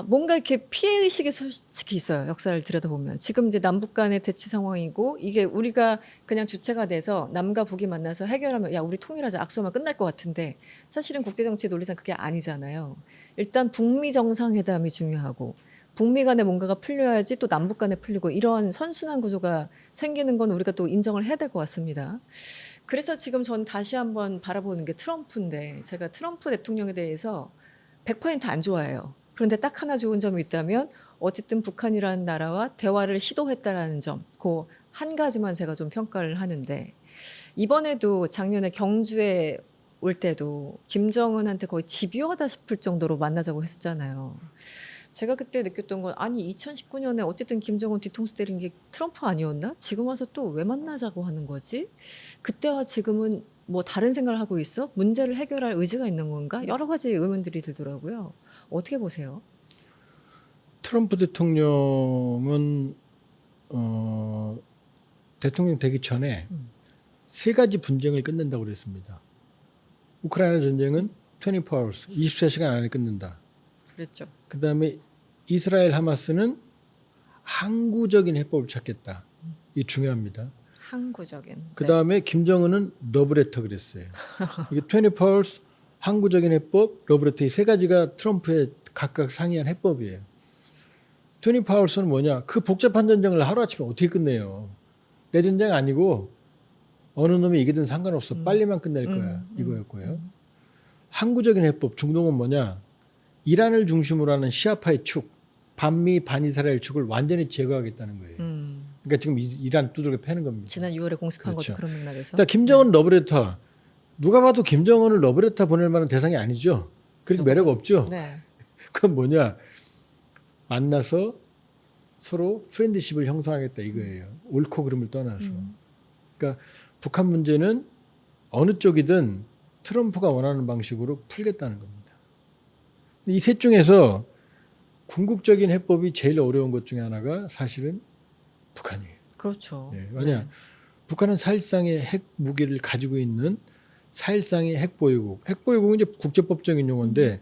뭔가 이렇게 피해 의식이 솔직히 있어요. 역사를 들여다보면 지금 이제 남북 간의 대치 상황이고 이게 우리가 그냥 주체가 돼서 남과 북이 만나서 해결하면 야 우리 통일하자 악수하면 끝날 것 같은데 사실은 국제정치 논리상 그게 아니잖아요. 일단 북미 정상회담이 중요하고 북미 간에 뭔가가 풀려야지 또 남북 간에 풀리고 이런 선순환 구조가 생기는 건 우리가 또 인정을 해야 될 것 같습니다. 그래서 지금 전 다시 한번 바라보는 게 트럼프인데 제가 트럼프 대통령에 대해서 100%안 좋아해요. 그런데 딱 하나 좋은 점이 있다면 어쨌든 북한이라는 나라와 대화를 시도했다라는 점, 그 한 가지만 제가 좀 평가를 하는데 이번에도 작년에 경주에 올 때도 김정은한테 거의 집요하다 싶을 정도로 만나자고 했었잖아요. 제가 그때 느꼈던 건 아니 2019년에 어쨌든 김정은 뒤통수 때린 게 트럼프 아니었나? 지금 와서 또 왜 만나자고 하는 거지? 그때와 지금은 뭐 다른 생각을 하고 있어? 문제를 해결할 의지가 있는 건가? 여러 가지 의문들이 들더라고요. 어떻게 보세요? 트럼프 대통령은 대통령 되기 전에 세 가지 분쟁을 끝낸다고 그랬습니다. 우크라이나 전쟁은 24 hours, 24시간 안에 끝낸다. 그랬죠. 그다음에 이스라엘 하마스는 항구적인 해법을 찾겠다. 이 중요합니다. 항구적인. 그다음에 김정은은 러브레터 그랬어요. 이게 24 hours, 항구적인 해법, 러브레터 이 세 가지가 트럼프의 각각 상이한 해법이에요. 24 hours는 뭐냐? 그 복잡한 전쟁을 하루아침에 어떻게 끝내요? 내 전쟁 아니고 어느 놈이 이기든 상관없어. 빨리만 끝낼 거야. 이거였고요. 항구적인 해법, 중동은 뭐냐? 이란을 중심으로 하는 시아파의 축, 반미 반이스라엘 축을 완전히 제거하겠다는 거예요. 그러니까 지금 이란 두들겨 패는 겁니다. 지난 6월에 공습한 그렇죠. 것도 그런 맥락에서. 그러니까 김정은 러브레터. 누가 봐도 김정은을 러브레터 보낼 만한 대상이 아니죠. 그렇게 매력 없죠. 네. 그건 뭐냐? 만나서 서로 프렌드십을 형성하겠다 이거예요. 옳고 그름을 떠나서. 그러니까 북한 문제는 어느 쪽이든 트럼프가 원하는 방식으로 풀겠다는 겁니다. 이 셋 중에서 궁극적인 해법이 제일 어려운 것 중에 하나가 사실은 북한이에요. 그렇죠. 네, 왜냐? 북한은 사실상의 핵 무기를 가지고 있는 사실상의 핵 보유국. 핵 보유국은 이제 국제법적인 용어인데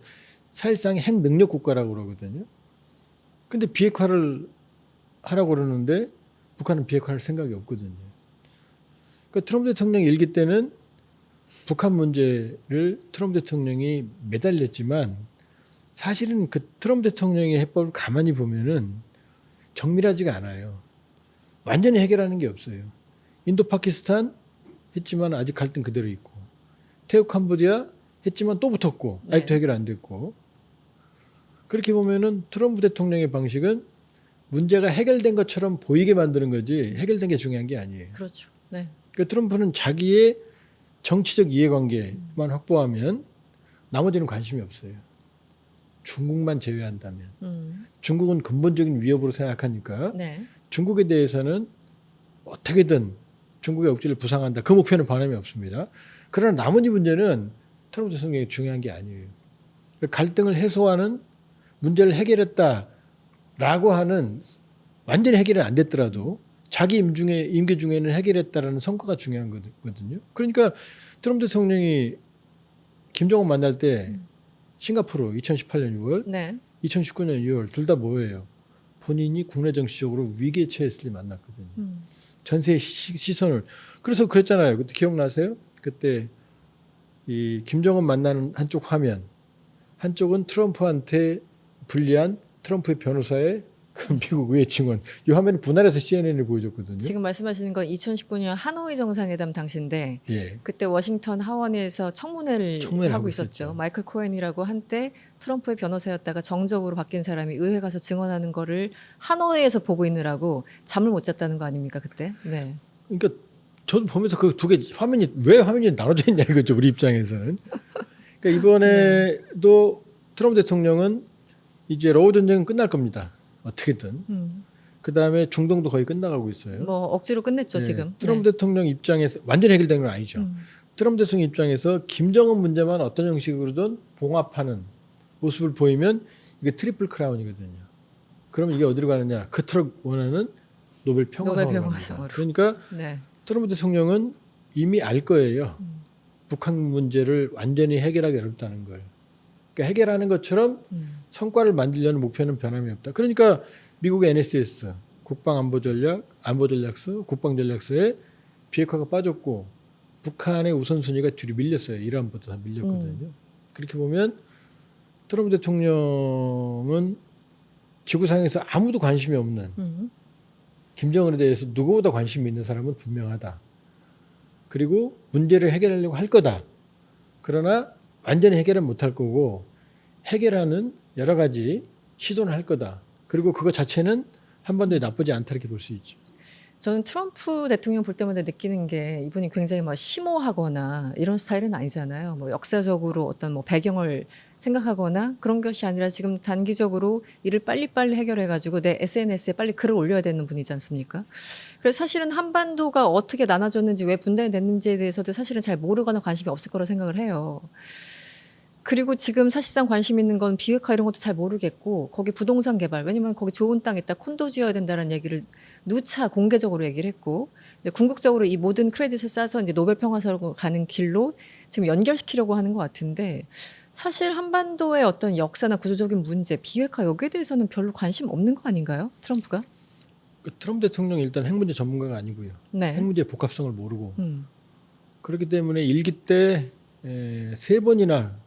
사실상의 핵 능력 국가라고 그러거든요. 근데 비핵화를 하라고 그러는데 북한은 비핵화할 생각이 없거든요. 그러니까 트럼프 대통령 일기 때는 북한 문제를 트럼프 대통령이 매달렸지만 사실은 그 트럼프 대통령의 해법을 가만히 보면은 정밀하지가 않아요. 완전히 해결하는 게 없어요. 인도 파키스탄 했지만 아직 갈등 그대로 있고, 태국 캄보디아 했지만 또 붙었고 아직도 해결 안 됐고. 그렇게 보면은 트럼프 대통령의 방식은 문제가 해결된 것처럼 보이게 만드는 거지 해결된 게 중요한 게 아니에요. 그렇죠. 네. 그러니까 트럼프는 자기의 정치적 이해관계만 확보하면 나머지는 관심이 없어요. 중국만 제외한다면. 중국은 근본적인 위협으로 생각하니까 네. 중국에 대해서는 어떻게든 중국의 억지를 부상한다. 그 목표는 변함이 없습니다. 그러나 나머지 문제는 트럼프 대통령이 중요한 게 아니에요. 갈등을 해소하는 문제를 해결했다라고 하는 완전히 해결은 안 됐더라도 자기 임기 중에는 해결했다라는 성과가 중요한 거거든요. 그러니까 트럼프 대통령이 김정은 만날 때 싱가포르 2018년 6월, 네. 2019년 6월 둘 다 뭐예요? 본인이 국내 정치적으로 위기에 처했을 때 만났거든요. 전세의 시선을. 그래서 그랬잖아요. 그때 기억나세요? 그때 이 김정은 만나는 한쪽 화면, 한쪽은 트럼프한테 불리한 트럼프의 변호사의 그 미국 의회 증언. 이 화면을 분할해서 CNN이 보여줬거든요. 지금 말씀하시는 건 2019년 하노이 정상회담 당시인데 예. 그때 워싱턴 하원에서 청문회를 하고 하고 있었죠. 있었죠. 마이클 코엔이라고 한때 트럼프의 변호사였다가 정적으로 바뀐 사람이 의회 가서 증언하는 거를 하노이에서 보고 있느라고 잠을 못 잤다는 거 아닙니까 그때? 네. 그러니까 저도 보면서 그 두 개 화면이 왜 화면이 나눠져 있냐 이거죠. 우리 입장에서는. 그러니까 이번에도 트럼프 대통령은 이제 러우 전쟁은 끝날 겁니다. 어떻게든. 그 다음에 중동도 거의 끝나가고 있어요. 뭐 억지로 끝냈죠 네. 지금. 트럼프 대통령 입장에서 완전히 해결된 건 아니죠. 트럼프 대통령 입장에서 김정은 문제만 어떤 형식으로든 봉합하는 모습을 보이면 이게 트리플 크라운이거든요. 그러면 이게 어디로 가느냐? 그토록 원하는 노벨 평화상으로 갑니다. 그러니까 네. 트럼프 대통령은 이미 알 거예요. 북한 문제를 완전히 해결하기 어렵다는 걸. 그러니까 해결하는 것처럼 성과를 만들려는 목표는 변함이 없다. 그러니까 미국의 NSS 안보전략수, 국방전략서에 비핵화가 빠졌고 북한의 우선순위가 뒤로 밀렸어요. 이란부터 다 밀렸거든요. 그렇게 보면 트럼프 대통령은 지구상에서 아무도 관심이 없는 김정은에 대해서 누구보다 관심이 있는 사람은 분명하다. 그리고 문제를 해결하려고 할 거다. 그러나 완전히 해결은 못할 거고 해결하는 여러 가지 시도는 할 거다. 그리고 그거 자체는 한반도에 나쁘지 않다 이렇게 볼 수 있죠. 저는 트럼프 대통령 볼 때마다 느끼는 게 이분이 굉장히 막 심오하거나 이런 스타일은 아니잖아요. 뭐 역사적으로 어떤 뭐 배경을 생각하거나 그런 것이 아니라 지금 단기적으로 일을 빨리빨리 해결해가지고 내 SNS에 빨리 글을 올려야 되는 분이지 않습니까? 그래서 사실은 한반도가 어떻게 나눠졌는지 왜 분단이 됐는지에 대해서도 사실은 잘 모르거나 관심이 없을 거라고 생각을 해요. 그리고 지금 사실상 관심 있는 건 비핵화 이런 것도 잘 모르겠고 거기 부동산 개발 왜냐면 거기 좋은 땅 있다 콘도 지어야 된다는 얘기를 누차 공개적으로 얘기를 했고 이제 궁극적으로 이 모든 크레딧을 싸서 이제 노벨 평화상으로 가는 길로 지금 연결시키려고 하는 것 같은데 사실 한반도의 어떤 역사나 구조적인 문제 비핵화 여기에 대해서는 별로 관심 없는 거 아닌가요? 트럼프가? 트럼프 대통령이 일단 핵 문제 전문가가 아니고요. 네. 핵 문제의 복합성을 모르고 그렇기 때문에 일기 때 3번이나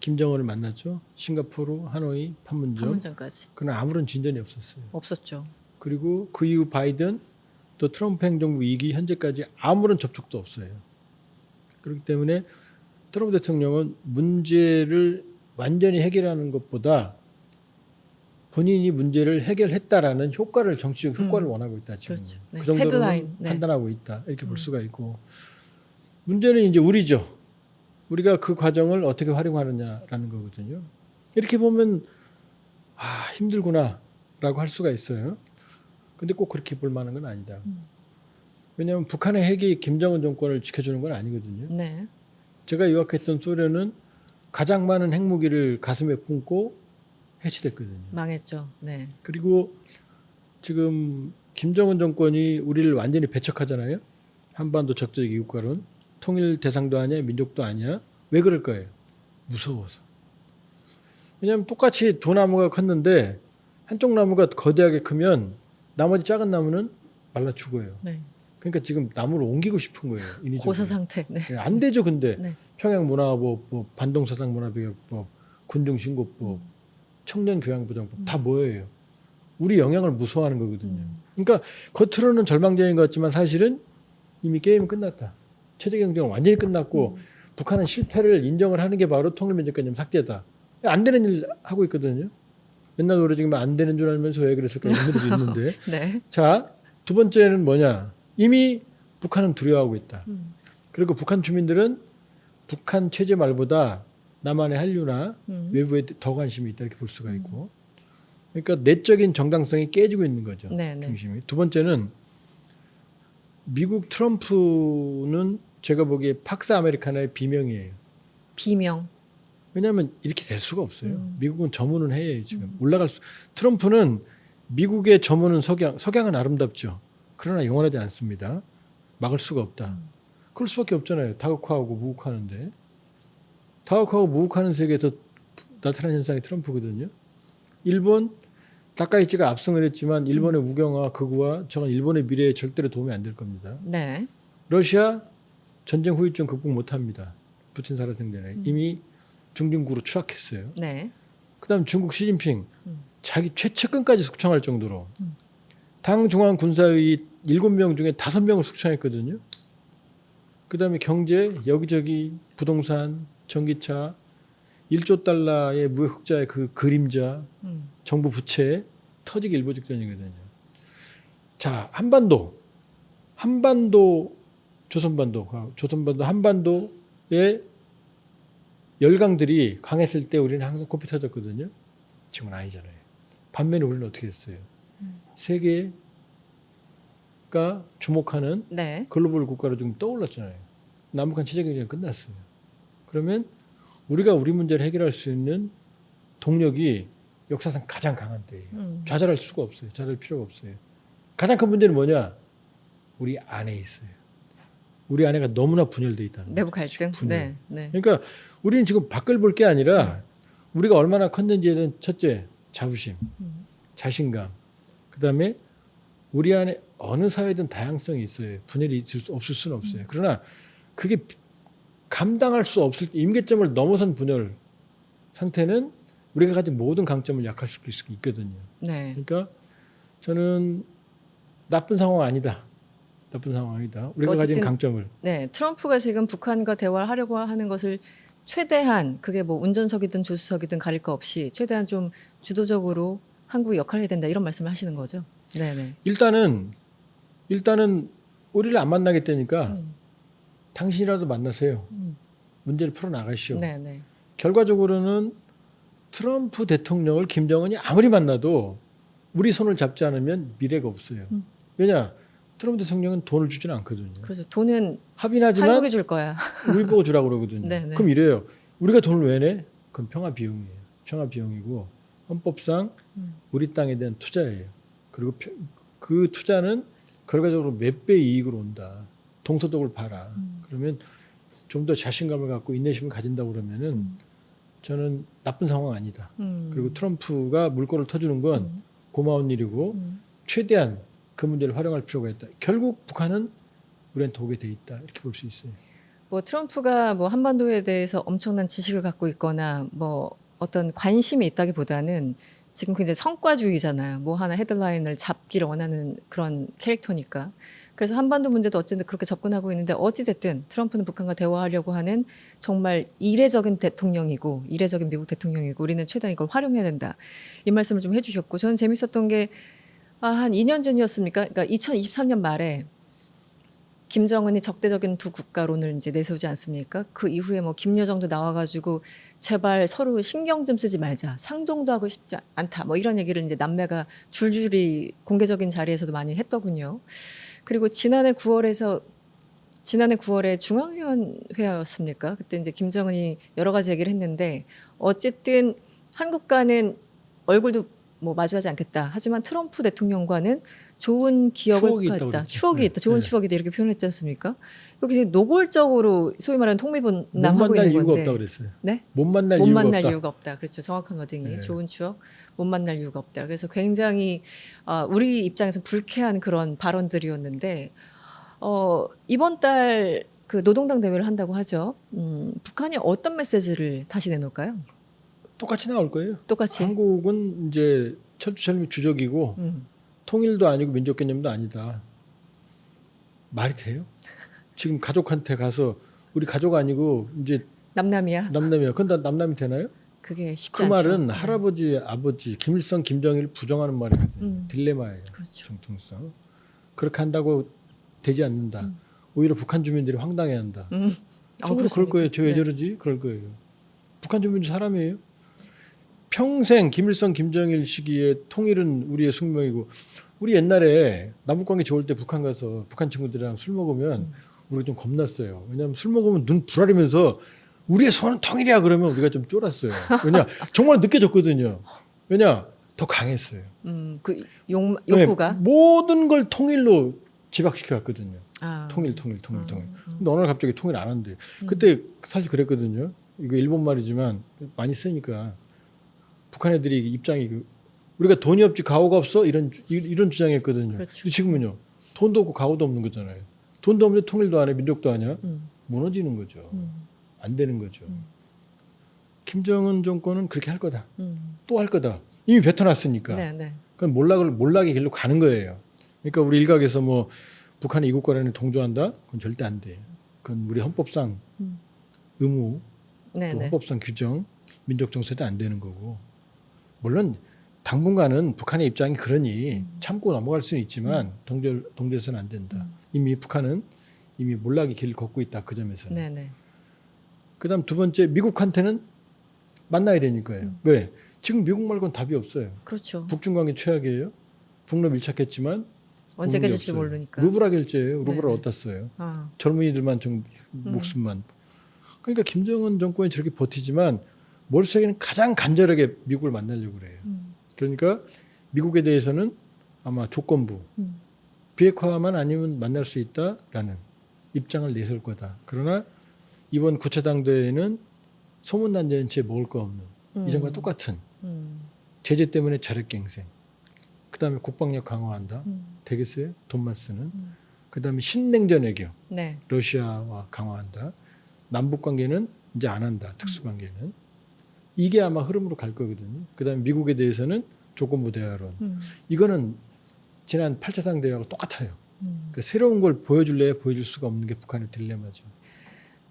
김정은을 만났죠. 싱가포르, 하노이, 판문점. 판문점까지. 그러나 아무런 진전이 없었어요. 없었죠. 그리고 그 이후 바이든 또 트럼프 행정부 2기 현재까지 아무런 접촉도 없어요. 그렇기 때문에 트럼프 대통령은 문제를 완전히 해결하는 것보다 본인이 문제를 해결했다라는 효과를 정치적 효과를 원하고 있다 지금. 그렇죠. 네. 그 정도로 헤드라인. 네. 판단하고 있다 이렇게 볼 수가 있고 문제는 이제 우리죠. 우리가 그 과정을 어떻게 활용하느냐라는 거거든요. 이렇게 보면 힘들구나라고 할 수가 있어요. 근데 꼭 그렇게 볼 만한 건 아니다. 왜냐하면 북한의 핵이 김정은 정권을 지켜주는 건 아니거든요. 네. 제가 유학했던 소련은 가장 많은 핵무기를 가슴에 품고 해치됐거든요. 망했죠. 네. 그리고 지금 김정은 정권이 우리를 완전히 배척하잖아요. 한반도 적대적 이웃과론. 통일 대상도 아니야, 민족도 아니야. 왜 그럴 거예요? 무서워서. 왜냐하면 똑같이 두 나무가 컸는데 한쪽 나무가 거대하게 크면 나머지 작은 나무는 말라 죽어요. 네. 그러니까 지금 나무를 옮기고 싶은 거예요. 인위적으로. 고사 상태. 네. 안 되죠, 근데. 네. 평양문화보호법, 반동사상문화비교법, 군중신고법, 청년교양보장법 다 뭐예요? 우리 영향을 무서워하는 거거든요. 그러니까 겉으로는 절망적인 것 같지만 사실은 이미 게임은 끝났다. 체제 경쟁은 완전히 끝났고 북한은 실패를 인정을 하는 게 바로 통일민족개념 삭제다. 안 되는 일 하고 있거든요. 옛날 노래 지금 안 되는 줄 알면서 왜 그랬을까 이런 노래도 있는데. 네. 자, 두 번째는 뭐냐? 이미 북한은 두려워하고 있다. 그리고 북한 주민들은 북한 체제 말보다 남한의 한류나 외부에 더 관심이 있다 이렇게 볼 수가 있고. 그러니까 내적인 정당성이 깨지고 있는 거죠. 네, 네. 중심이. 두 번째는 미국 트럼프는 제가 보기에 팍스 아메리카나의 비명이에요. 비명. 왜냐하면 이렇게 될 수가 없어요. 미국은 저문은 해요 지금. 트럼프는 미국의 저문은 석양은 아름답죠. 그러나 영원하지 않습니다. 막을 수가 없다. 그럴 수밖에 없잖아요. 다극화하고 무극화하는데. 다극화하고 무극화하는 세계에서 나타난 현상이 트럼프거든요. 일본 다카이치가 압승을 했지만 일본의 우경화, 극우화 저건 일본의 미래에 절대로 도움이 안 될 겁니다. 네. 러시아 전쟁 후유증 극복 못합니다. 푸틴 살아생전에 이미 중진국으로 추락했어요. 네. 그다음 중국 시진핑 자기 최측근까지 숙청할 정도로 당 중앙 군사위 7명 중에 5명을 숙청했거든요. 그다음에 경제 여기저기 부동산, 전기차 1조 달러의 무역 흑자의 그 그림자 정부 부채 터지기 일보 직전이거든요. 자, 한반도 조선반도 한반도의 열강들이 강했을 때 우리는 항상 코피 터졌거든요. 지금은 아니잖아요. 반면에 우리는 어떻게 했어요? 세계가 주목하는 네. 글로벌 국가로 지금 떠올랐잖아요. 남북한 체제 경쟁이 끝났어요. 그러면 우리가 우리 문제를 해결할 수 있는 동력이 역사상 가장 강한 때예요. 좌절할 수가 없어요. 좌절할 필요가 없어요. 가장 큰 문제는 뭐냐? 우리 안에 있어요. 우리 안에가 너무나 분열돼 있다는 내부 거죠. 갈등. 분열. 네. 네. 그러니까 우리는 지금 밖을 볼 게 아니라 우리가 얼마나 컸는지에 대한 첫째 자부심, 자신감. 그다음에 우리 안에 어느 사회든 다양성이 있어요. 분열이 없을 수는 없어요. 그러나 그게 감당할 수 없을 임계점을 넘어선 분열 상태는 우리가 가진 모든 강점을 약화시킬 수 있거든요. 네. 그러니까 저는 나쁜 상황 아니다. 나쁜 상황이다. 우리가 가진 어쨌든 강점을. 네. 트럼프가 지금 북한과 대화를 하려고 하는 것을 최대한 그게 뭐 운전석이든 조수석이든 가릴 거 없이 최대한 좀 주도적으로 한국이 역할을 해야 된다 이런 말씀을 하시는 거죠. 네, 네. 일단은 우리를 안 만나겠다니까 당신이라도 만나세요. 문제를 풀어 나가시오. 네, 네. 결과적으로는 트럼프 대통령을 김정은이 아무리 만나도 우리 손을 잡지 않으면 미래가 없어요. 왜냐? 트럼프 대통령은 돈을 주지는 않거든요. 그렇죠. 돈은 합의하지만 한국이 줄 거야. 우리 보고 주라고 그러거든요. 네, 네. 그럼 이래요. 우리가 돈을 왜 내? 그건 평화 비용이에요. 평화 비용이고 헌법상 우리 땅에 대한 투자예요. 그리고 그 투자는 결과적으로 몇 배 이익으로 온다. 동서독을 봐라. 그러면 좀 더 자신감을 갖고 인내심을 가진다고 그러면은 저는 나쁜 상황 아니다. 그리고 트럼프가 물꼬를 터주는 건 고마운 일이고 최대한 그 문제를 활용할 필요가 있다. 결국 북한은 우리한테 독이 돼 있다. 이렇게 볼 수 있어요. 뭐 트럼프가 뭐 한반도에 대해서 엄청난 지식을 갖고 있거나 뭐 어떤 관심이 있다기보다는 지금 굉장히 성과주의잖아요. 뭐 하나 헤드라인을 잡기를 원하는 그런 캐릭터니까. 그래서 한반도 문제도 어쨌든 그렇게 접근하고 있는데 어찌됐든 트럼프는 북한과 대화하려고 하는 정말 이례적인 대통령이고 이례적인 미국 대통령이고 우리는 최대한 이걸 활용해야 된다. 이 말씀을 좀 해주셨고 저는 재밌었던 게 한 2년 전이었습니까? 그러니까 2023년 말에 김정은이 적대적인 두 국가론을 이제 내세우지 않습니까? 그 이후에 뭐 김여정도 나와가지고 제발 서로 신경 좀 쓰지 말자, 상종도 하고 싶지 않다, 뭐 이런 얘기를 이제 남매가 줄줄이 공개적인 자리에서도 많이 했더군요. 그리고 지난해 9월에 중앙위원회였습니까? 그때 이제 김정은이 여러 가지 얘기를 했는데 어쨌든 한국과는 얼굴도 뭐 마주하지 않겠다. 하지만 트럼프 대통령과는 좋은 추억이 기억을 있다고 했다. 그랬죠. 추억이 네. 있다. 좋은 네. 추억이다. 이렇게 표현했지 않습니까? 여기 노골적으로 소위 말하는 못 통미분남하고 만날 있는 이유가 건데. 없다 그랬어요. 네? 못 만날 못 이유가 만날 없다. 이유가 없다. 그렇죠. 정확한 워딩이 네. 좋은 추억. 못 만날 이유가 없다. 그래서 굉장히 우리 입장에서 불쾌한 그런 발언들이었는데 이번 달 그 노동당 대회를 한다고 하죠. 북한이 어떤 메시지를 다시 내놓을까요? 똑같이 나올 거예요. 똑같이. 한국은 이제 철두철미 주적이고 통일도 아니고 민족 개념도 아니다. 말이 돼요? 지금 가족한테 가서 우리 가족 아니고 이제 남남이야. 남남이야. 그건 남남이 되나요? 그게 쉽지 그 않죠. 말은 네. 할아버지, 아버지, 김일성, 김정일 부정하는 말이거든요. 딜레마예요. 그렇죠. 정통성. 그렇게 한다고 되지 않는다. 오히려 북한 주민들이 황당해한다. 속으로 그럴 거예요. 저 왜 네. 저러지? 그럴 거예요. 북한 주민들 사람이에요. 평생 김일성, 김정일 시기에 통일은 우리의 숙명이고 우리 옛날에 남북관계 좋을 때 북한 가서 북한 친구들이랑 술 먹으면 우리가 좀 겁났어요. 왜냐하면 술 먹으면 눈 부라리면서 우리의 소원은 통일이야 그러면 우리가 좀 쫄았어요. 왜냐 정말 느껴졌거든요. 왜냐 더 강했어요. 그 욕구가 네, 모든 걸 통일로 집약시켜 왔거든요. 아. 통일. 근데 오늘 갑자기 통일 안 한대. 그때 사실 그랬거든요. 이거 일본 말이지만 많이 쓰니까 북한 애들이 입장이 우리가 돈이 없지 가오가 없어 이런 주장이었거든요. 그렇죠. 근데 지금은요. 돈도 없고 가오도 없는 거잖아요. 돈도 없는데 통일도 안 해, 민족도 하냐? 무너지는 거죠. 안 되는 거죠. 김정은 정권은 그렇게 할 거다. 또 할 거다. 이미 뱉어놨으니까. 네. 그건 몰락의 길로 가는 거예요. 그러니까 우리 일각에서 뭐 북한이 이국과라는 동조한다? 그건 절대 안 돼. 그건 우리 헌법상 의무, 또 헌법상 규정, 민족 정서도 안 되는 거고. 물론 당분간은 북한의 입장이 그러니 참고 넘어갈 수는 있지만 동조해서는 안 된다. 이미 북한은 이미 몰락의 길을 걷고 있다. 그 점에서는. 네네. 그다음 두 번째 미국한테는 만나야 되니까요. 왜? 지금 미국 말고는 답이 없어요. 그렇죠. 북중 관계 최악이에요. 북러 밀착했지만 언제 도움이 깨질지 없어요. 모르니까. 루브라 결제예요. 루브라 네네. 어디다 써요? 아. 젊은이들만 목숨만. 그러니까 김정은 정권이 저렇게 버티지만 머릿속에는 가장 간절하게 미국을 만나려고 그래요. 그러니까 미국에 대해서는 아마 조건부 비핵화만 아니면 만날 수 있다라는 입장을 내세울 거다. 그러나 이번 9차 당대회는 소문난잔치에 먹을 거 없는 이전과 똑같은 제재 때문에 자력갱생. 그다음에 국방력 강화한다. 되겠어요? 돈만 쓰는. 그다음에 신냉전 외교. 네. 러시아와 강화한다. 남북 관계는 이제 안 한다. 특수 관계는. 이게 아마 흐름으로 갈 거거든요. 그다음에 미국에 대해서는 조건부 대화론. 이거는 지난 8차 당대회하고 똑같아요. 그러니까 새로운 걸 보여줄래야 보여줄 수가 없는 게 북한의 딜레마죠.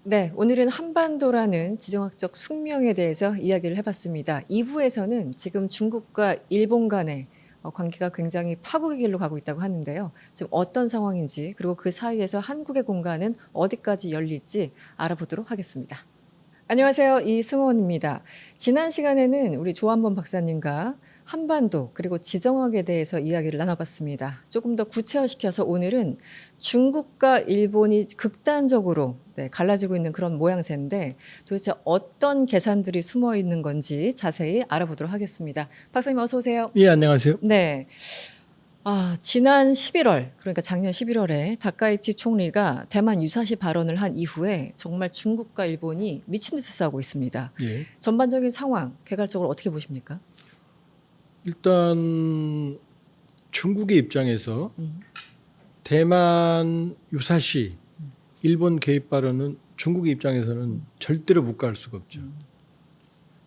네, 오늘은 한반도라는 지정학적 숙명에 대해서 이야기를 해봤습니다. 2부에서는 지금 중국과 일본 간의 관계가 굉장히 파국의 길로 가고 있다고 하는데요. 지금 어떤 상황인지 그리고 그 사이에서 한국의 공간은 어디까지 열릴지 알아보도록 하겠습니다. 안녕하세요. 이승원입니다. 지난 시간에는 우리 조한범 박사님과 한반도 그리고 지정학에 대해서 이야기를 나눠봤습니다. 조금 더 구체화시켜서 오늘은 중국과 일본이 극단적으로 갈라지고 있는 그런 모양새인데 도대체 어떤 계산들이 숨어 있는 건지 자세히 알아보도록 하겠습니다. 박사님 어서 오세요. 예, 안녕하세요. 네. 지난 11월, 그러니까 작년 11월에 다카이치 총리가 대만 유사시 발언을 한 이후에 정말 중국과 일본이 미친 듯이 싸우고 있습니다. 예. 전반적인 상황, 개괄적으로 어떻게 보십니까? 일단 중국의 입장에서 대만 유사시 일본 개입 발언은 중국의 입장에서는 절대로 묵과할 수가 없죠.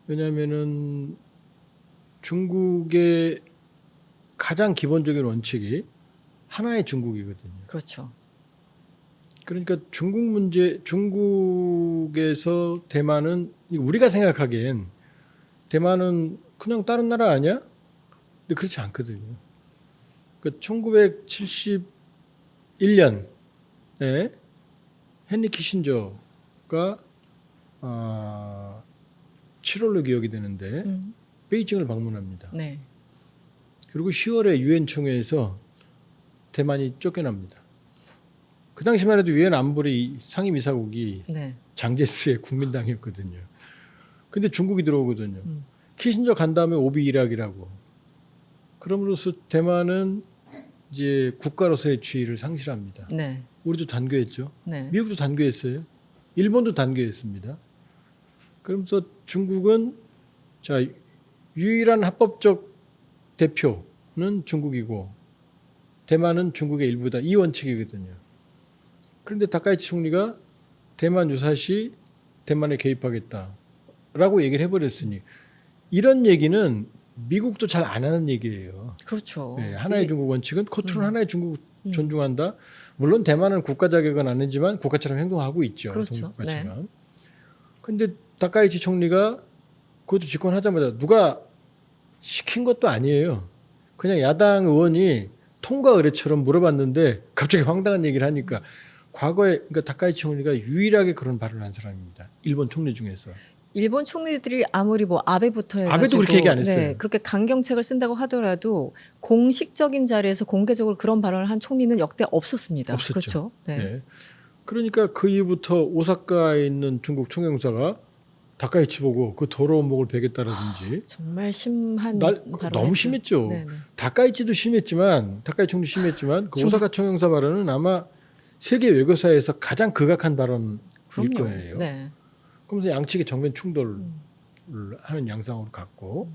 왜냐하면은 중국의 가장 기본적인 원칙이 하나의 중국이거든요. 그렇죠. 그러니까 중국에서 대만은 우리가 생각하기엔 대만은 그냥 다른 나라 아니야? 근데 그렇지 않거든요. 그러니까 1971년에 헨리 키신저가 7월로 기억이 되는데 베이징을 방문합니다. 네. 그리고 10월에 유엔 총회에서 대만이 쫓겨납니다. 그 당시만 해도 유엔 안보리 상임이사국이 네. 장제스의 국민당이었거든요. 근데 중국이 들어오거든요. 키신저 간 다음에 오비 이락이라고. 그럼으로써 대만은 이제 국가로서의 지위를 상실합니다. 네. 우리도 단교했죠. 네. 미국도 단교했어요. 일본도 단교했습니다. 그러면서 중국은 자 유일한 합법적 대표는 중국이고 대만은 중국의 일부다. 이 원칙이거든요. 그런데 다카이치 총리가 대만 유사시 대만에 개입하겠다라고 얘기를 해버렸으니 이런 얘기는 미국도 잘 안 하는 얘기예요. 그렇죠. 네, 하나의 중국 원칙은 코트는 하나의 중국 존중한다. 물론 대만은 국가 자격은 아니지만 국가처럼 행동하고 있죠. 그렇죠. 독립국가처럼. 그런데 다카이치 총리가 그것도 집권하자마자 누가 시킨 것도 아니에요. 그냥 야당 의원이 통과 의뢰처럼 물어봤는데 갑자기 황당한 얘기를 하니까 과거에 그러니까 다카이치 총리가 유일하게 그런 발언을 한 사람입니다. 일본 총리 중에서. 일본 총리들이 아무리 뭐 아베부터 해가지고 아베도 그렇게 얘기 안 했어요. 네, 그렇게 강경책을 쓴다고 하더라도 공식적인 자리에서 공개적으로 그런 발언을 한 총리는 역대 없었습니다. 없었죠. 그렇죠. 네. 네. 그러니까 그 이후부터 오사카에 있는 중국 총영사가 다카이치 보고 그 더러운 목을 베겠다라든지 정말 심한 너무 발언했죠. 심했죠. 네네. 다카이치 총리도 심했지만 그 중국- 오사카 총영사 발언은 아마 세계 외교사에서 가장 극악한 발언일 그럼요. 거예요. 네. 그러면서 양측의 정면 충돌을 하는 양상으로 갔고,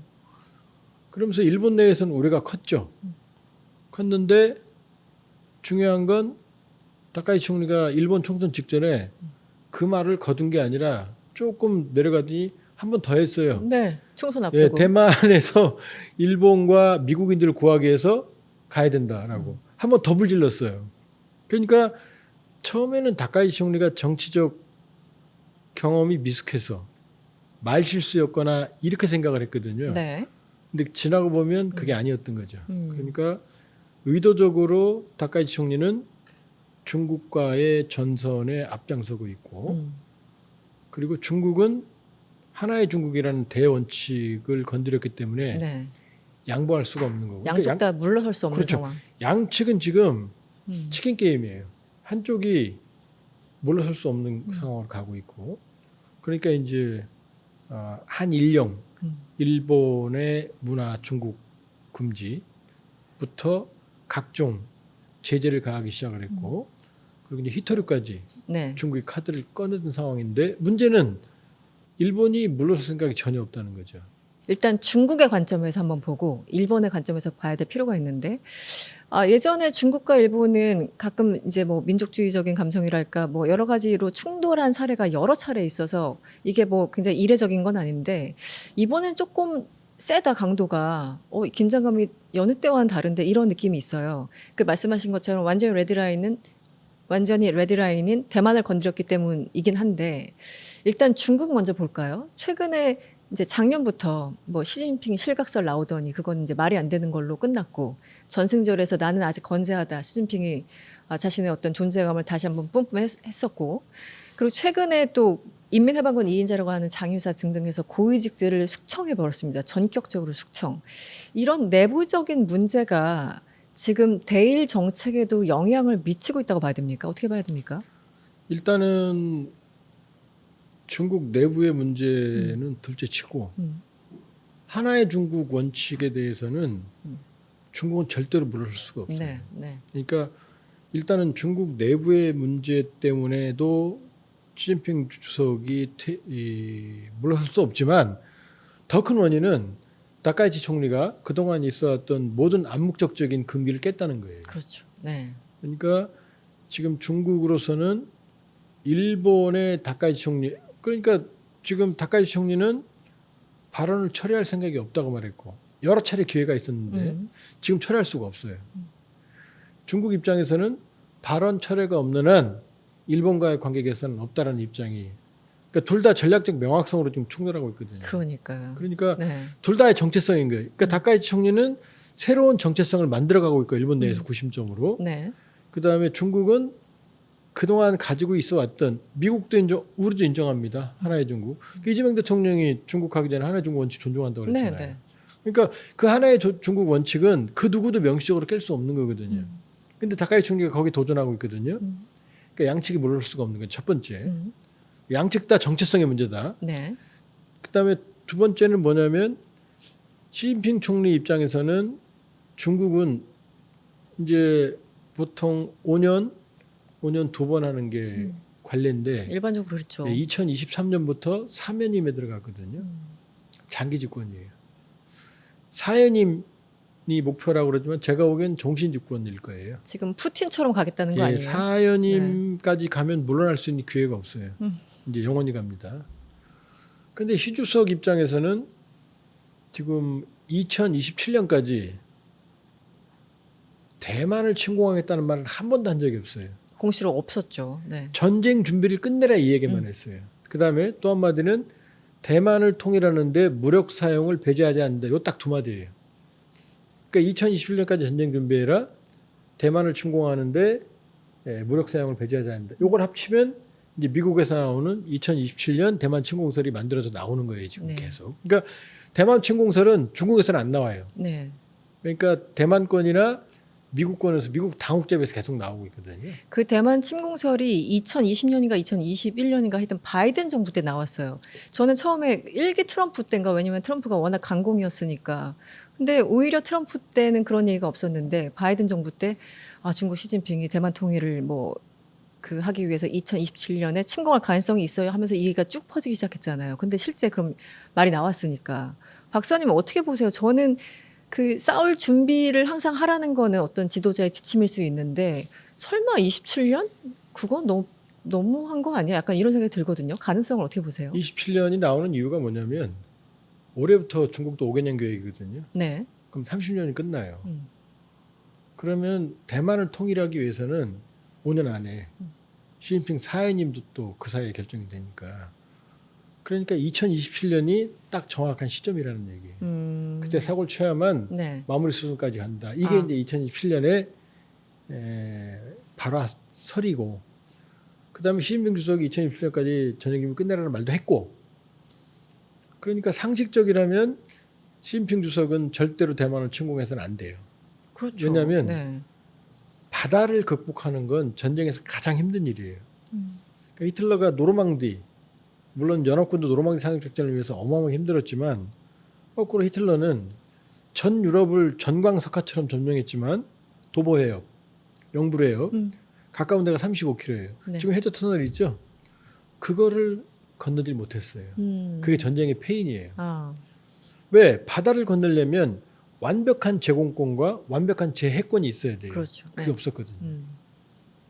그러면서 일본 내에서는 우려가 컸죠. 컸는데 중요한 건 다카이치 총리가 일본 총선 직전에 그 말을 거둔 게 아니라 조금 내려가더니 한 번 더 했어요. 네. 총선 예, 앞두고. 대만에서 일본과 미국인들을 구하기 위해서 가야 된다라고 한 번 더 불질렀어요. 그러니까 처음에는 다카이치 총리가 정치적 경험이 미숙해서 말실수였거나 이렇게 생각을 했거든요. 네. 근데 지나고 보면 그게 아니었던 거죠. 음. 그러니까 의도적으로 다카이치 총리는 중국과의 전선에 앞장서고 있고, 음. 그리고 중국은 하나의 중국이라는 대원칙을 건드렸기 때문에 네. 양보할 수가 없는 거고. 양쪽 그러니까 다 물러설 수 없는 그렇죠. 상황. 양측은 지금 음. 치킨 게임이에요. 한쪽이 물러설 수 없는 상황으로 가고 있고, 그러니까 이제 한일령 일본의 문화 중국 금지부터 각종 제재를 가하기 시작을 했고, 그리고 이제 히토류까지 네. 중국이 카드를 꺼내든 상황인데, 문제는 일본이 물러설 생각이 전혀 없다는 거죠. 일단 중국의 관점에서 한번 보고 일본의 관점에서 봐야 될 필요가 있는데, 예전에 중국과 일본은 가끔 이제 뭐 민족주의적인 감정이랄까 뭐 여러 가지로 충돌한 사례가 여러 차례 있어서 이게 뭐 굉장히 이례적인 건 아닌데, 이번엔 조금 세다, 강도가. 긴장감이 여느 때와는 다른데 이런 느낌이 있어요. 그 말씀하신 것처럼 완전히 레드라인인 대만을 건드렸기 때문이긴 한데, 일단 중국 먼저 볼까요? 최근에 이제 작년부터 뭐 시진핑 실각설 나오더니 그건 이제 말이 안 되는 걸로 끝났고, 전승절에서 나는 아직 건재하다, 시진핑이 자신의 어떤 존재감을 다시 한번 뿜뿜했었고, 그리고 최근에 또 인민해방군 2인자라고 하는 장유사 등등 해서 고위직들을 숙청해 버렸습니다. 전격적으로 숙청. 이런 내부적인 문제가 지금 대일 정책에도 영향을 미치고 있다고 봐야 됩니까? 어떻게 봐야 됩니까? 일단은 중국 내부의 문제는 둘째치고, 음. 하나의 중국 원칙에 대해서는 중국은 절대로 물러설 수가 없어요. 네, 네. 그러니까 일단은 중국 내부의 문제 때문에도 시진핑 주석이 물러설 수 없지만, 더 큰 원인은 다카이치 총리가 그동안 있어왔던 모든 암묵적인 금기를 깼다는 거예요. 그렇죠. 네. 그러니까 지금 중국으로서는 일본의 다카이치 총리, 그러니까 지금 다카이치 총리는 발언을 처리할 생각이 없다고 말했고, 여러 차례 기회가 있었는데 지금 처리할 수가 없어요. 중국 입장에서는 발언 철회가 없는 한 일본과의 관계 개선은 없다라는 입장이, 그러니까 둘 다 전략적 명확성으로 지금 충돌하고 있거든요. 그러니까요. 그러니까 네. 둘 다의 정체성인 거예요. 그러니까 다카이치 총리는 새로운 정체성을 만들어가고 있고, 일본 내에서 구심점으로. 네. 그 다음에 중국은 그동안 가지고 있어 왔던, 미국도 우리도 인정합니다. 하나의 중국. 이재명 대통령이 중국 가기 전에 하나의 중국 원칙 존중한다고 네, 그랬잖아요. 네. 그러니까 그 하나의 중국 원칙은 그 누구도 명시적으로 깰 수 없는 거거든요. 근데 다카이치 총리가 거기 도전하고 있거든요. 그러니까 양측이 물러설 수가 없는 거예요. 첫 번째. 양측 다 정체성의 문제다. 네. 그다음에 두 번째는 뭐냐면, 시진핑 총리 입장에서는 중국은 이제 보통 5년 두 번 하는 게 관례인데, 일반적으로 그렇죠. 2023년부터 4년임에 들어갔거든요. 장기 집권이에요. 4년임이 목표라고 그러지만 제가 보기엔 종신 집권일 거예요. 지금 푸틴처럼 가겠다는 거 아니에요? 4년임까지 가면 물러날 수 있는 기회가 없어요. 이제 영원히 갑니다. 근데 시 주석 입장에서는 지금 2027년까지 대만을 침공하겠다는 말은 한 번도 한 적이 없어요. 공시로 없었죠. 네. 전쟁 준비를 끝내라 이 얘기만 했어요. 그다음에 또 한마디는 대만을 통일하는데 무력 사용을 배제하지 않는다. 요 딱 두 마디예요. 그러니까 2027년까지 전쟁 준비해라. 대만을 침공하는데 무력 사용을 배제하지 않는다. 요걸 합치면 이제 미국에서 나오는 2027년 대만 침공설이 만들어져 나오는 거예요, 지금 네. 계속. 그러니까 대만 침공설은 중국에서는 안 나와요. 네. 그러니까 대만권이나 미국권에서 미국 당국잡에서 계속 나오고 있거든요. 그 대만 침공설이 2020년인가 2021년인가 하여튼 바이든 정부 때 나왔어요. 저는 처음에 일기 트럼프 때인가 왜냐면 트럼프가 워낙 강공이었으니까. 근데 오히려 트럼프 때는 그런 얘기가 없었는데 바이든 정부 때 중국 시진핑이 대만 통일을 뭐 그 하기 위해서 2027년에 침공할 가능성이 있어요 하면서 이 얘기가 쭉 퍼지기 시작했잖아요. 근데 실제 그럼 말이 나왔으니까. 박사님 어떻게 보세요? 저는 그 싸울 준비를 항상 하라는 거는 어떤 지도자의 지침일 수 있는데 설마 27년? 그건 너무한 거 아니야? 약간 이런 생각이 들거든요. 가능성을 어떻게 보세요? 27년이 나오는 이유가 뭐냐면 올해부터 중국도 5개년 계획이거든요. 네. 그럼 30년이 끝나요. 그러면 대만을 통일하기 위해서는 5년 안에 시진핑 사회님도 또 그 사이에 결정이 되니까. 그러니까 2027년이 딱 정확한 시점이라는 얘기예요. 그때 사고를 쳐야만 네. 마무리 수준까지 간다. 이게 이제 2027년에 바로 설이고, 그다음에 시진핑 주석이 2027년까지 전쟁 끝내라는 말도 했고, 그러니까 상식적이라면 시진핑 주석은 절대로 대만을 침공해서는 안 돼요. 그렇죠. 왜냐하면 네. 바다를 극복하는 건 전쟁에서 가장 힘든 일이에요. 그러니까 히틀러가 노르망디, 물론 연합군도 노르망디 상륙작전을 위해서 어마어마하게 힘들었지만 거꾸로 히틀러는 전 유럽을 전광석화처럼 점령했지만 도보해협, 영불해협 가까운 데가 35km예요. 네. 지금 해저 터널 있죠? 그거를 건너질 못했어요. 그게 전쟁의 패인이에요. 왜? 바다를 건너려면 완벽한 제공권과 완벽한 제해권이 있어야 돼요. 그렇죠. 그게 네. 없었거든요.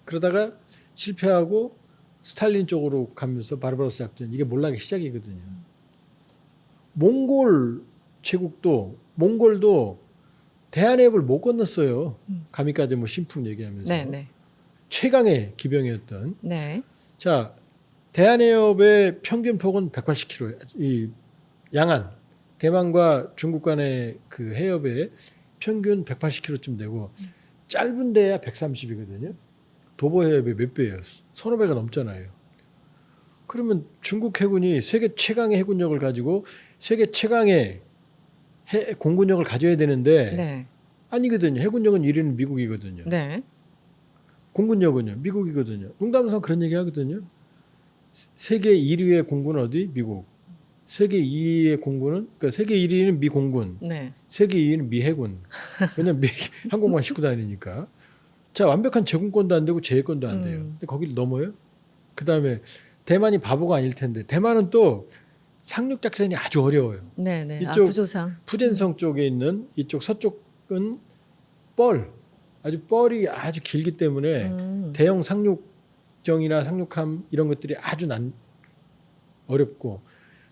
그러다가 실패하고 스탈린 쪽으로 가면서 바르바로스 작전, 이게 몰락의 시작이거든요. 몽골 제국도 몽골도 대한해협을 못 건넜어요. 가미까지 뭐 신품 얘기하면서. 네, 네. 최강의 기병이었던. 네. 자, 대한해협의 평균 폭은 180km. 이 양안, 대만과 중국 간의 그 해협의 평균 180km쯤 되고 짧은 데야 130이거든요. 도보해협의 몇 배예요? 서너 배가 넘잖아요. 그러면 중국 해군이 세계 최강의 해군력을 가지고 세계 최강의 공군력을 가져야 되는데 네. 아니거든요. 해군력은 1위는 미국이거든요. 네. 공군력은요, 미국이거든요. 농담삼아 그런 얘기 하거든요. 세계 1위의 공군은 어디? 미국. 세계 2위의 공군은, 그러니까 세계 1위는 미 공군, 네. 세계 2위는 미 해군. 왜냐면 미 항공만 싣고 다니니까. 자, 완벽한 제공권도 안 되고 제해권도 안 돼요. 근데 거기를 넘어요. 그 다음에 대만이 바보가 아닐 텐데, 대만은 또 상륙 작전이 아주 어려워요. 네, 네. 이쪽 부조상. 푸젠성 쪽에 있는 이쪽 서쪽은 뻘이 아주 길기 때문에 대형 상륙정이나 상륙함 이런 것들이 아주 어렵고,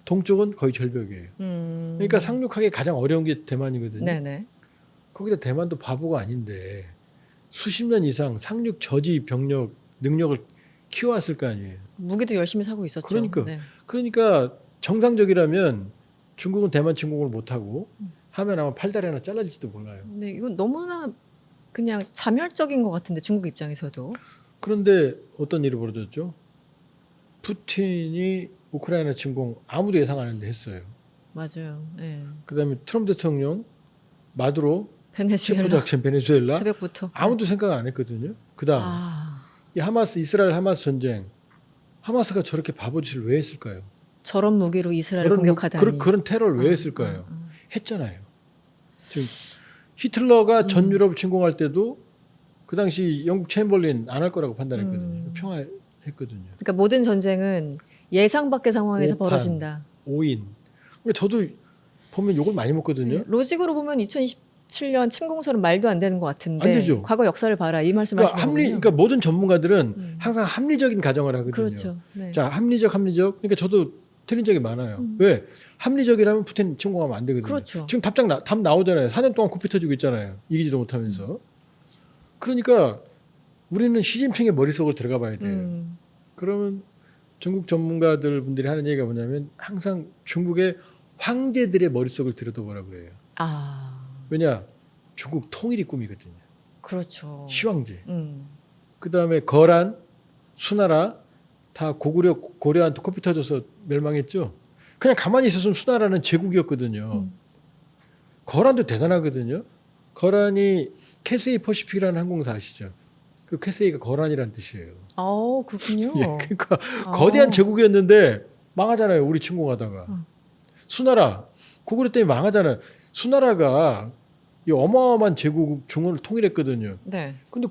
동쪽은 거의 절벽이에요. 그러니까 상륙하기 가장 어려운 게 대만이거든요. 네, 네. 거기다 대만도 바보가 아닌데 수십 년 이상 상륙 저지 병력 능력을 키워왔을 거 아니에요. 무기도 열심히 사고 있었죠. 그러니까. 네. 그러니까 정상적이라면 중국은 대만 침공을 못하고 하면 아마 팔다리 하나 잘라질지도 몰라요. 네, 이건 너무나 그냥 자멸적인 것 같은데 중국 입장에서도. 그런데 어떤 일이 벌어졌죠? 푸틴이 우크라이나 침공 아무도 예상 안 했는데 했어요. 맞아요. 네. 그다음에 트럼프 대통령 마두로 체포 베네수엘라 작전 베네수엘라 새벽부터. 아무도 생각 안 했거든요. 그다음 이 이스라엘 하마스 전쟁, 하마스가 저렇게 바보짓을 왜 했을까요? 저런 무기로 이스라엘을 공격하다니. 그런 테러를 왜 했을까요? 했잖아요. 지금 히틀러가 전 유럽을 침공할 때도 그 당시 영국 챔벌린 안 할 거라고 판단했거든요. 평화했거든요. 그러니까 모든 전쟁은 예상 밖의 상황에서 오판, 벌어진다. 5인. 저도 보면 욕을 많이 먹거든요. 네, 로직으로 보면 2027년 침공설은 말도 안 되는 것 같은데. 안 되죠. 과거 역사를 봐라 이 말씀하시는 거군요. 그러니까 모든 전문가들은 항상 합리적인 가정을 하거든요. 그렇죠. 네. 자, 합리적. 그러니까 저도 틀린 적이 많아요. 왜? 합리적이라면 푸틴 침공하면 안 되거든요. 그렇죠. 지금 답 나오잖아요. 4년 동안 코피 터지고 있잖아요. 이기지도 못하면서. 그러니까 우리는 시진핑의 머릿속을 들어가 봐야 돼요. 그러면 중국 전문가들 분들이 하는 얘기가 뭐냐면 항상 중국의 황제들의 머릿속을 들여다보라 그래요. 왜냐? 중국 통일이 꿈이거든요. 그렇죠. 시황제. 그다음에 거란, 수나라 다 고려한테 코피 터져서 멸망했죠. 그냥 가만히 있었으면 수나라는 제국이었거든요. 거란도 대단하거든요. 거란이 캐세이 퍼시픽이라는 항공사 아시죠? 그 캐세이가 거란이라는 뜻이에요. 그렇군요. 예, 그러니까 거대한 제국이었는데 망하잖아요. 우리 침공하다가. 수나라 고구려 때문에 망하잖아요. 수나라가 이 어마어마한 제국 중원을 통일했거든요. 네. 근데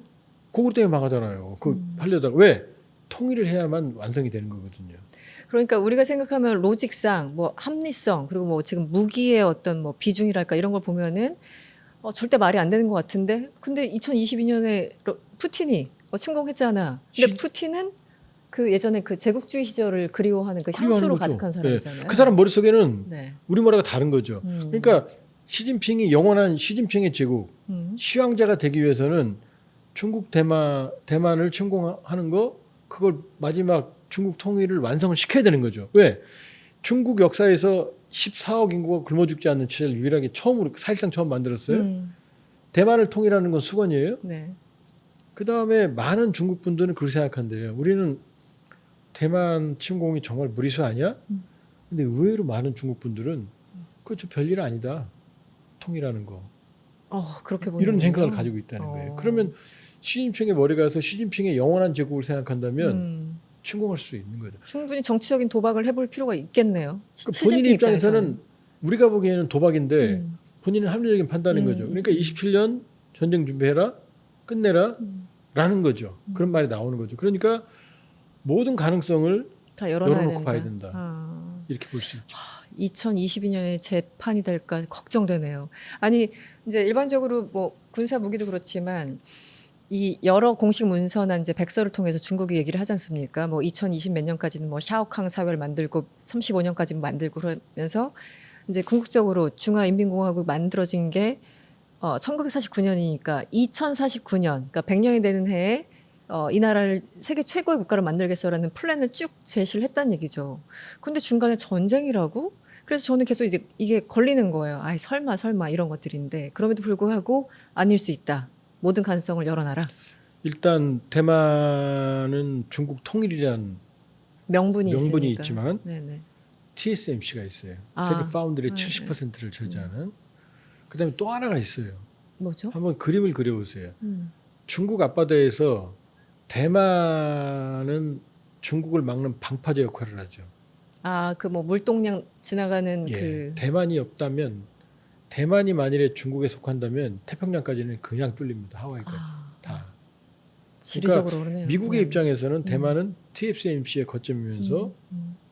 고구려 때문에 망하잖아요. 그 하려다가 왜? 통일을 해야만 완성이 되는 거거든요. 그러니까 우리가 생각하면 로직상, 뭐 합리성, 그리고 뭐 지금 무기의 어떤 뭐 비중이랄까 이런 걸 보면은 절대 말이 안 되는 것 같은데, 근데 2022년에 푸틴이 침공했잖아. 근데 푸틴은 그 예전에 그 제국주의 시절을 그리워하는 그 향수로 가득한 사람이잖아요. 네. 그 사람 머릿속에는 네. 우리나라가 다른 거죠. 그러니까 시진핑이 영원한 시진핑의 제국, 시황제가 되기 위해서는 중국 대만을 침공하는 거, 그걸 마지막 중국 통일을 완성을 시켜야 되는 거죠. 왜? 중국 역사에서 14억 인구가 굶어 죽지 않는 체제를 유일하게 처음으로 사실상 처음 만들었어요. 대만을 통일하는 건 수건이에요. 네. 그 다음에 많은 중국 분들은 그렇게 생각한대요. 우리는 대만 침공이 정말 무리수 아니야? 근데 의외로 많은 중국 분들은 그거 별일 아니다. 통일하는 거. 그렇게 보는 이런 생각을 거군요. 가지고 있다는 거예요. 그러면 시진핑의 머리 가서 시진핑의 영원한 제국을 생각한다면 침공할 수 있는 거죠. 충분히 정치적인 도박을 해볼 필요가 있겠네요. 그러니까 본인 입장에서는 우리가 보기에는 도박인데 본인은 합리적인 판단인 거죠. 그러니까 27년 전쟁 준비해라, 끝내라 라는 거죠. 그런 말이 나오는 거죠. 그러니까 모든 가능성을 다 열어놓고 봐야 된다. 이렇게 볼 수 있죠. 2022년에 재판이 될까 걱정되네요. 아니 이제 일반적으로 뭐 군사 무기도 그렇지만 이 여러 공식 문서나 이제 백서를 통해서 중국이 얘기를 하지 않습니까? 뭐 2020 몇 년까지는 뭐 샤오캉 사회를 만들고 35년까지 만들고 그러면서 이제 궁극적으로 중화인민공화국 만들어진 게 1949년이니까 2049년, 그러니까 100년이 되는 해에 이 나라를 세계 최고의 국가를 만들겠어라는 플랜을 쭉 제시를 했다는 얘기죠. 근데 중간에 전쟁이라고? 그래서 저는 계속 이제 이게 걸리는 거예요. 아이 설마 이런 것들인데 그럼에도 불구하고 아닐 수 있다. 모든 가능성을 열어놔라. 일단 대만은 중국 통일이란 명분이 있으니까. 있지만 네네. TSMC가 있어요. 세계 파운드의 네, 70%를 차지하는. 그다음에 또 하나가 있어요. 뭐죠? 한번 그림을 그려보세요. 중국 앞바다에서 대만은 중국을 막는 방파제 역할을 하죠. 그 뭐 물동량 지나가는 예, 대만이 없다면, 대만이 만일에 중국에 속한다면 태평양까지는 그냥 뚫립니다. 하와이까지 다. 지리적으로 그러네요. 미국의 입장에서는 대만은 TSMC의 거점이면서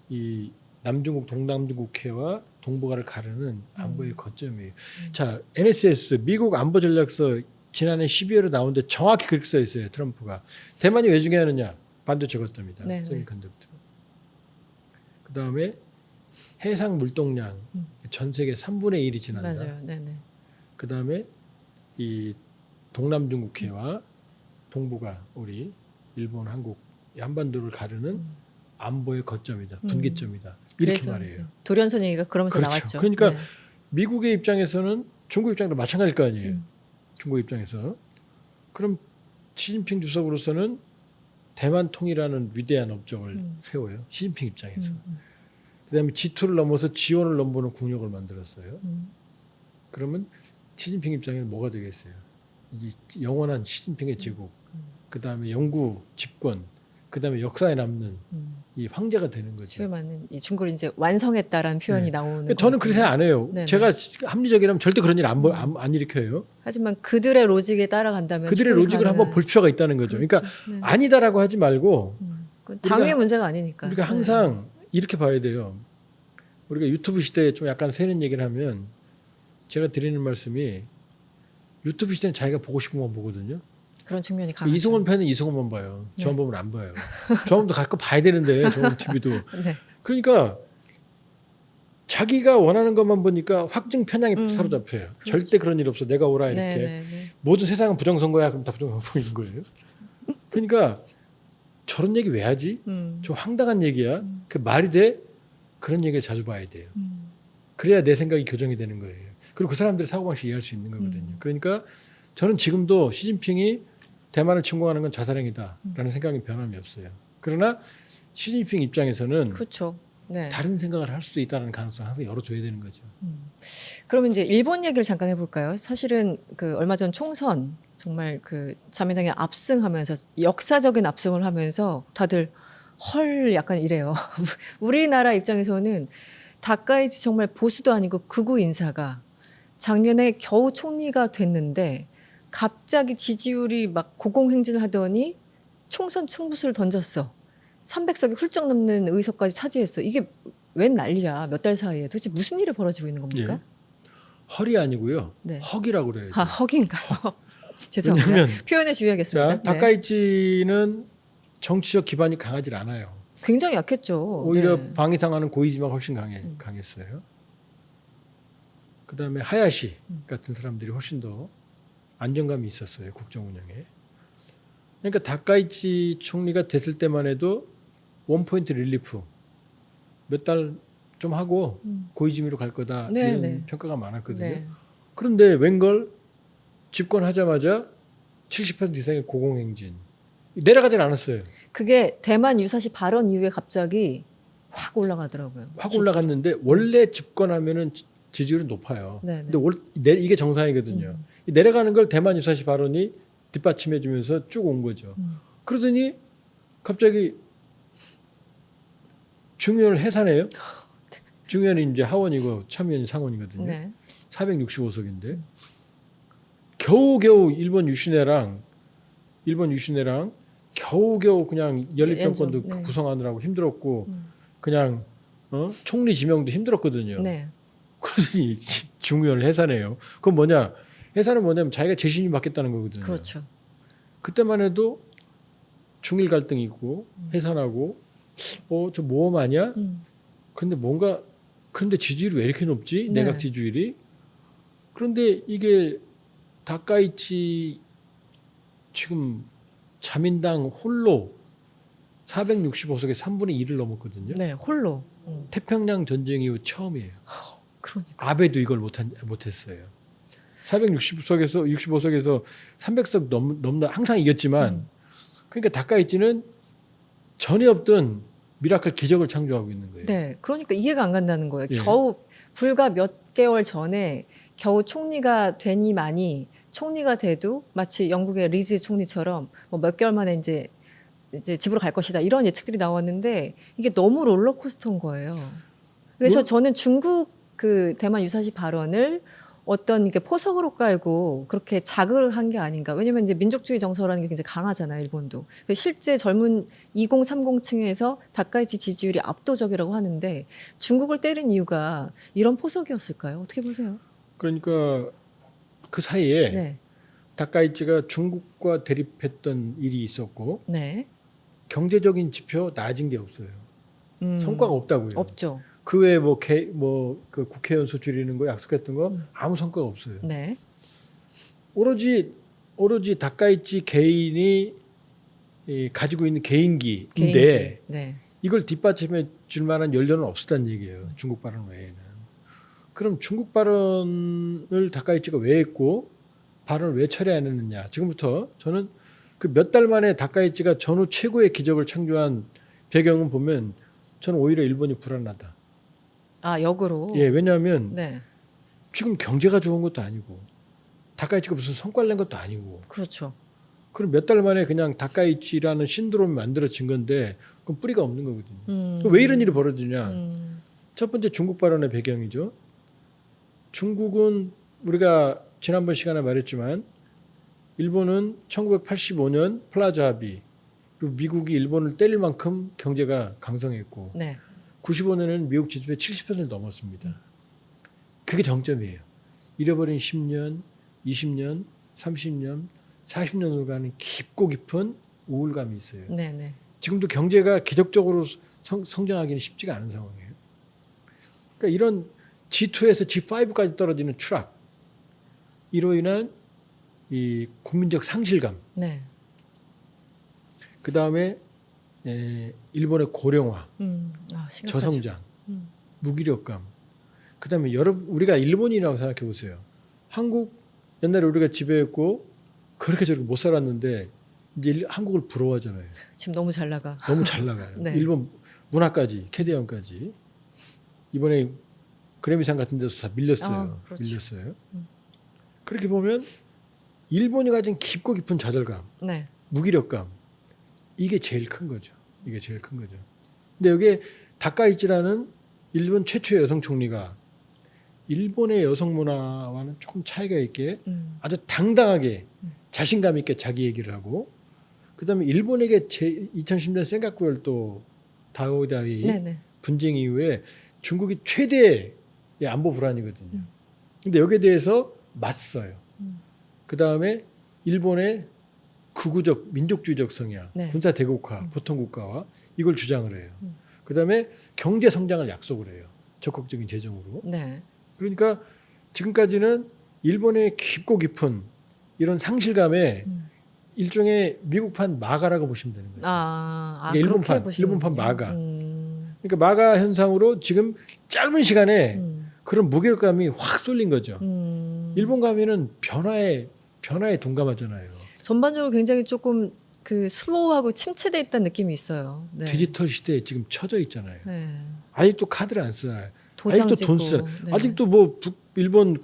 이 남중국 동남중국해와 동북아를 가르는 안보의 거점이에요. 자, NSS 미국 안보 전략서 지난해 12월에 나오는데 정확히 그렇게 써 있어요. 트럼프가. 대만이 왜 중요하느냐? 반도체 거점이다. 세미컨덕터. 그다음에 해상 물동량 전 세계 3분의 1이 지난다. 맞아요. 네네. 그다음에 이 동남중국해와 동북아 우리 일본, 한국 한반도를 가르는 안보의 거점이다. 분기점이다. 이렇게 말해요. 도련선 얘기가 그러면서 그렇죠. 나왔죠. 그러니까 미국의 입장에서는 중국 입장도 마찬가지일 거 아니에요. 중국 입장에서. 그럼 시진핑 주석으로서는 대만 통일하는 위대한 업적을 세워요. 시진핑 입장에서. 그다음에 G2를 넘어서 G1을 넘보는 국력을 만들었어요. 그러면 시진핑 입장에는 뭐가 되겠어요? 이 영원한 시진핑의 제국, 그다음에 영구 집권, 그다음에 역사에 남는 이 황제가 되는 거죠. 수요 많은 이 중국을 이제 완성했다라는 표현이 나오는. 저는 그렇게 생각 안 해요. 네네. 제가 합리적이라면 절대 그런 일 안 일으켜요. 하지만 그들의 로직에 따라간다면 그들의 로직을 한번 볼 필요가 있다는 거죠. 그러니까 아니다라고 하지 말고 당위의 문제가 아니니까. 우리가 항상 이렇게 봐야 돼요. 우리가 유튜브 시대에 좀 약간 새는 얘기를 하면 제가 드리는 말씀이 유튜브 시대는 자기가 보고 싶은 것만 보거든요. 그런 측면이 강하죠. 이승훈 팬은 이승훈만 봐요. 저만 보면 안 봐요. 저만도 가끔 봐야 되는데 저만 TV도. 네. 그러니까 자기가 원하는 것만 보니까 확증 편향에 사로잡혀요. 그렇죠. 절대 그런 일 없어. 내가 오라 이렇게. 네네네. 모든 세상은 부정선거야. 그럼 다 부정선거 보이는 거예요. 그러니까 저런 얘기 왜 하지? 좀 황당한 얘기야. 그 말이 돼? 그런 얘기를 자주 봐야 돼요. 그래야 내 생각이 교정이 되는 거예요. 그리고 그 사람들의 사고방식 이해할 수 있는 거거든요. 그러니까 저는 지금도 시진핑이 대만을 침공하는 건 자살행위다라는 생각이 변함이 없어요. 그러나 시진핑 입장에서는 그렇죠. 네. 다른 생각을 할 수도 있다는 가능성 항상 열어줘야 되는 거죠. 그러면 이제 일본 얘기를 잠깐 해볼까요? 사실은 그 얼마 전 총선 정말 그 자민당이 압승하면서 역사적인 압승을 하면서 다들 헐 약간 이래요. 우리나라 입장에서는 다카이치 정말 보수도 아니고 극우 인사가 작년에 겨우 총리가 됐는데 갑자기 지지율이 막 고공행진을 하더니 총선 승부수를 던졌어. 300석이 훌쩍 넘는 의석까지 차지했어. 이게 웬 난리야. 몇 달 사이에 도대체 무슨 일이 벌어지고 있는 겁니까? 헐이 아니고요. 네. 헉이라고 그래야죠. 아, 허기인가요? 죄송합니다. 왜냐면 표현에 주의하겠습니다. 자, 네. 다카이치는 정치적 기반이 강하지 않아요. 굉장히 약했죠. 오히려 네. 방위상하는 고이즈마가 훨씬 강했어요. 그다음에 하야시 같은 사람들이 훨씬 더 안정감이 있었어요. 국정 운영에. 그러니까 다카이치 총리가 됐을 때만 해도 원포인트 릴리프 몇 달 좀 하고 고이즈미로 갈 거다 네, 이런 네. 평가가 많았거든요. 네. 그런데 웬걸 집권하자마자 70% 이상의 고공행진 내려가진 않았어요. 그게 대만 유사시 발언 이후에 갑자기 확 올라가더라고요. 확 올라갔는데 원래 집권하면은 지지율이 높아요. 네, 네. 근데 이게 정상이거든요. 이 내려가는 걸 대만 유사시 발언이 뒷받침해주면서 쭉 온 거죠. 그러더니 갑자기 중의원을 해산해요. 중의원이 이제 하원이고 참의원이 상원이거든요. 네. 465석인데 겨우겨우 일본 유신회랑 겨우겨우 그냥 연립정권도 연정, 네. 구성하느라고 힘들었고 그냥 총리 지명도 힘들었거든요. 네. 그러더니 중의원을 해산해요. 그건 뭐냐? 해산은 뭐냐면 자기가 재신임 받겠다는 거거든요. 그렇죠. 그때만 해도 중일 갈등이 있고 해산하고 저 모험 아니야? 그런데 지지율이 왜 이렇게 높지? 네. 내각 지지율이. 그런데 이게 다카이치 지금 자민당 홀로 465석에 3분의 1을 넘었거든요. 네, 홀로. 태평양 전쟁 이후 처음이에요. 그러니까. 아베도 이걸 못했어요. 65석에서 300석 넘나 항상 이겼지만 그러니까 다카이치는 전에 없던 미라클 기적을 창조하고 있는 거예요. 네, 그러니까 이해가 안 간다는 거예요. 예. 겨우 불과 몇 개월 전에 겨우 총리가 되니만이 총리가 돼도 마치 영국의 리즈 총리처럼 뭐 몇 개월 만에 이제 집으로 갈 것이다 이런 예측들이 나왔는데 이게 너무 롤러코스터인 거예요. 그래서 저는 중국 그 대만 유사시 발언을 어떤 이렇게 포석으로 깔고 그렇게 자극을 한 게 아닌가. 왜냐면 이제 민족주의 정서라는 게 굉장히 강하잖아요, 일본도. 실제 젊은 2030층에서 다카이치 지지율이 압도적이라고 하는데 중국을 때린 이유가 이런 포석이었을까요? 어떻게 보세요? 그러니까 그 사이에 네. 다카이치가 중국과 대립했던 일이 있었고 네. 경제적인 지표 낮은 게 없어요. 성과가 없다고요. 없죠. 그 외에 그 국회의원 수 줄이는 거 약속했던 거 아무 성과가 없어요. 네. 오로지 다카이치 개인이 가지고 있는 개인기인데 네. 이걸 뒷받침해 줄 만한 연료는 없었다는 얘기예요. 중국 발언 외에는. 그럼 중국 발언을 다카이치가 왜 했고 발언을 왜 철회 안 했느냐. 지금부터 저는 그 몇 달 만에 다카이치가 전후 최고의 기적을 창조한 배경은 보면 저는 오히려 일본이 불안하다. 아, 역으로. 예, 왜냐하면 네. 지금 경제가 좋은 것도 아니고 다카이치가 무슨 성과를 낸 것도 아니고 그렇죠. 그럼 몇 달 만에 그냥 다카이치라는 신드롬이 만들어진 건데 그건 뿌리가 없는 거거든요. 왜 이런 일이 벌어지냐. 첫 번째 중국 발언의 배경이죠. 중국은 우리가 지난번 시간에 말했지만 일본은 1985년 플라자 합의 그리고 미국이 일본을 때릴 만큼 경제가 강성했고 네. 95년에는 미국 지지율이 70%를 넘었습니다. 그게 정점이에요. 잃어버린 10년, 20년, 30년, 40년으로 가는 깊고 깊은 우울감이 있어요. 네, 네. 지금도 경제가 기적적으로 성장하기는 쉽지가 않은 상황이에요. 그러니까 이런 G2에서 G5까지 떨어지는 추락, 이로 인한 이 국민적 상실감, 네. 그 다음에 일본의 고령화, 심각하죠. 저성장, 무기력감, 그 다음에 우리가 일본이라고 생각해 보세요. 한국 옛날에 우리가 지배했고 그렇게 저렇게 못 살았는데 이제 한국을 부러워하잖아요. 지금 너무 잘 나가. 너무 잘 나가요. 네. 일본 문화까지 캐대언까지 이번에 그래미상 같은 데서 다 밀렸어요. 그렇죠. 밀렸어요. 그렇게 보면 일본이 가진 깊고 깊은 좌절감, 네. 무기력감 이게 제일 큰 거죠. 이게 제일 큰 거죠. 근데 여기에 다카이치라는 일본 최초의 여성 총리가 일본의 여성 문화와는 조금 차이가 있게 아주 당당하게 자신감 있게 자기 얘기를 하고 그다음에 일본에게 2010년 센카쿠 또 다오다이 네네. 분쟁 이후에 중국이 최대의 안보 불안이거든요. 근데 여기에 대해서 맞서요. 그다음에 일본의 극우적 민족주의적 성향, 네. 군사 대국화, 보통 국가와 이걸 주장을 해요. 그다음에 경제 성장을 약속을 해요. 적극적인 재정으로. 네. 그러니까 지금까지는 일본의 깊고 깊은 이런 상실감에 일종의 미국판 마가라고 보시면 되는 거죠. 그렇게 일본판, 보시는군요. 일본판 마가. 그러니까 마가 현상으로 지금 짧은 시간에 그런 무기력감이 확 쏠린 거죠. 일본 가면은 변화에 둔감하잖아요. 전반적으로 굉장히 조금 그 슬로우하고 침체돼 있다는 느낌이 있어요. 네. 디지털 시대에 지금 처져 있잖아요. 네. 아직도 카드를 안 쓰나요? 도장 아직도 찍고. 돈 쓰. 네. 아직도 뭐 일본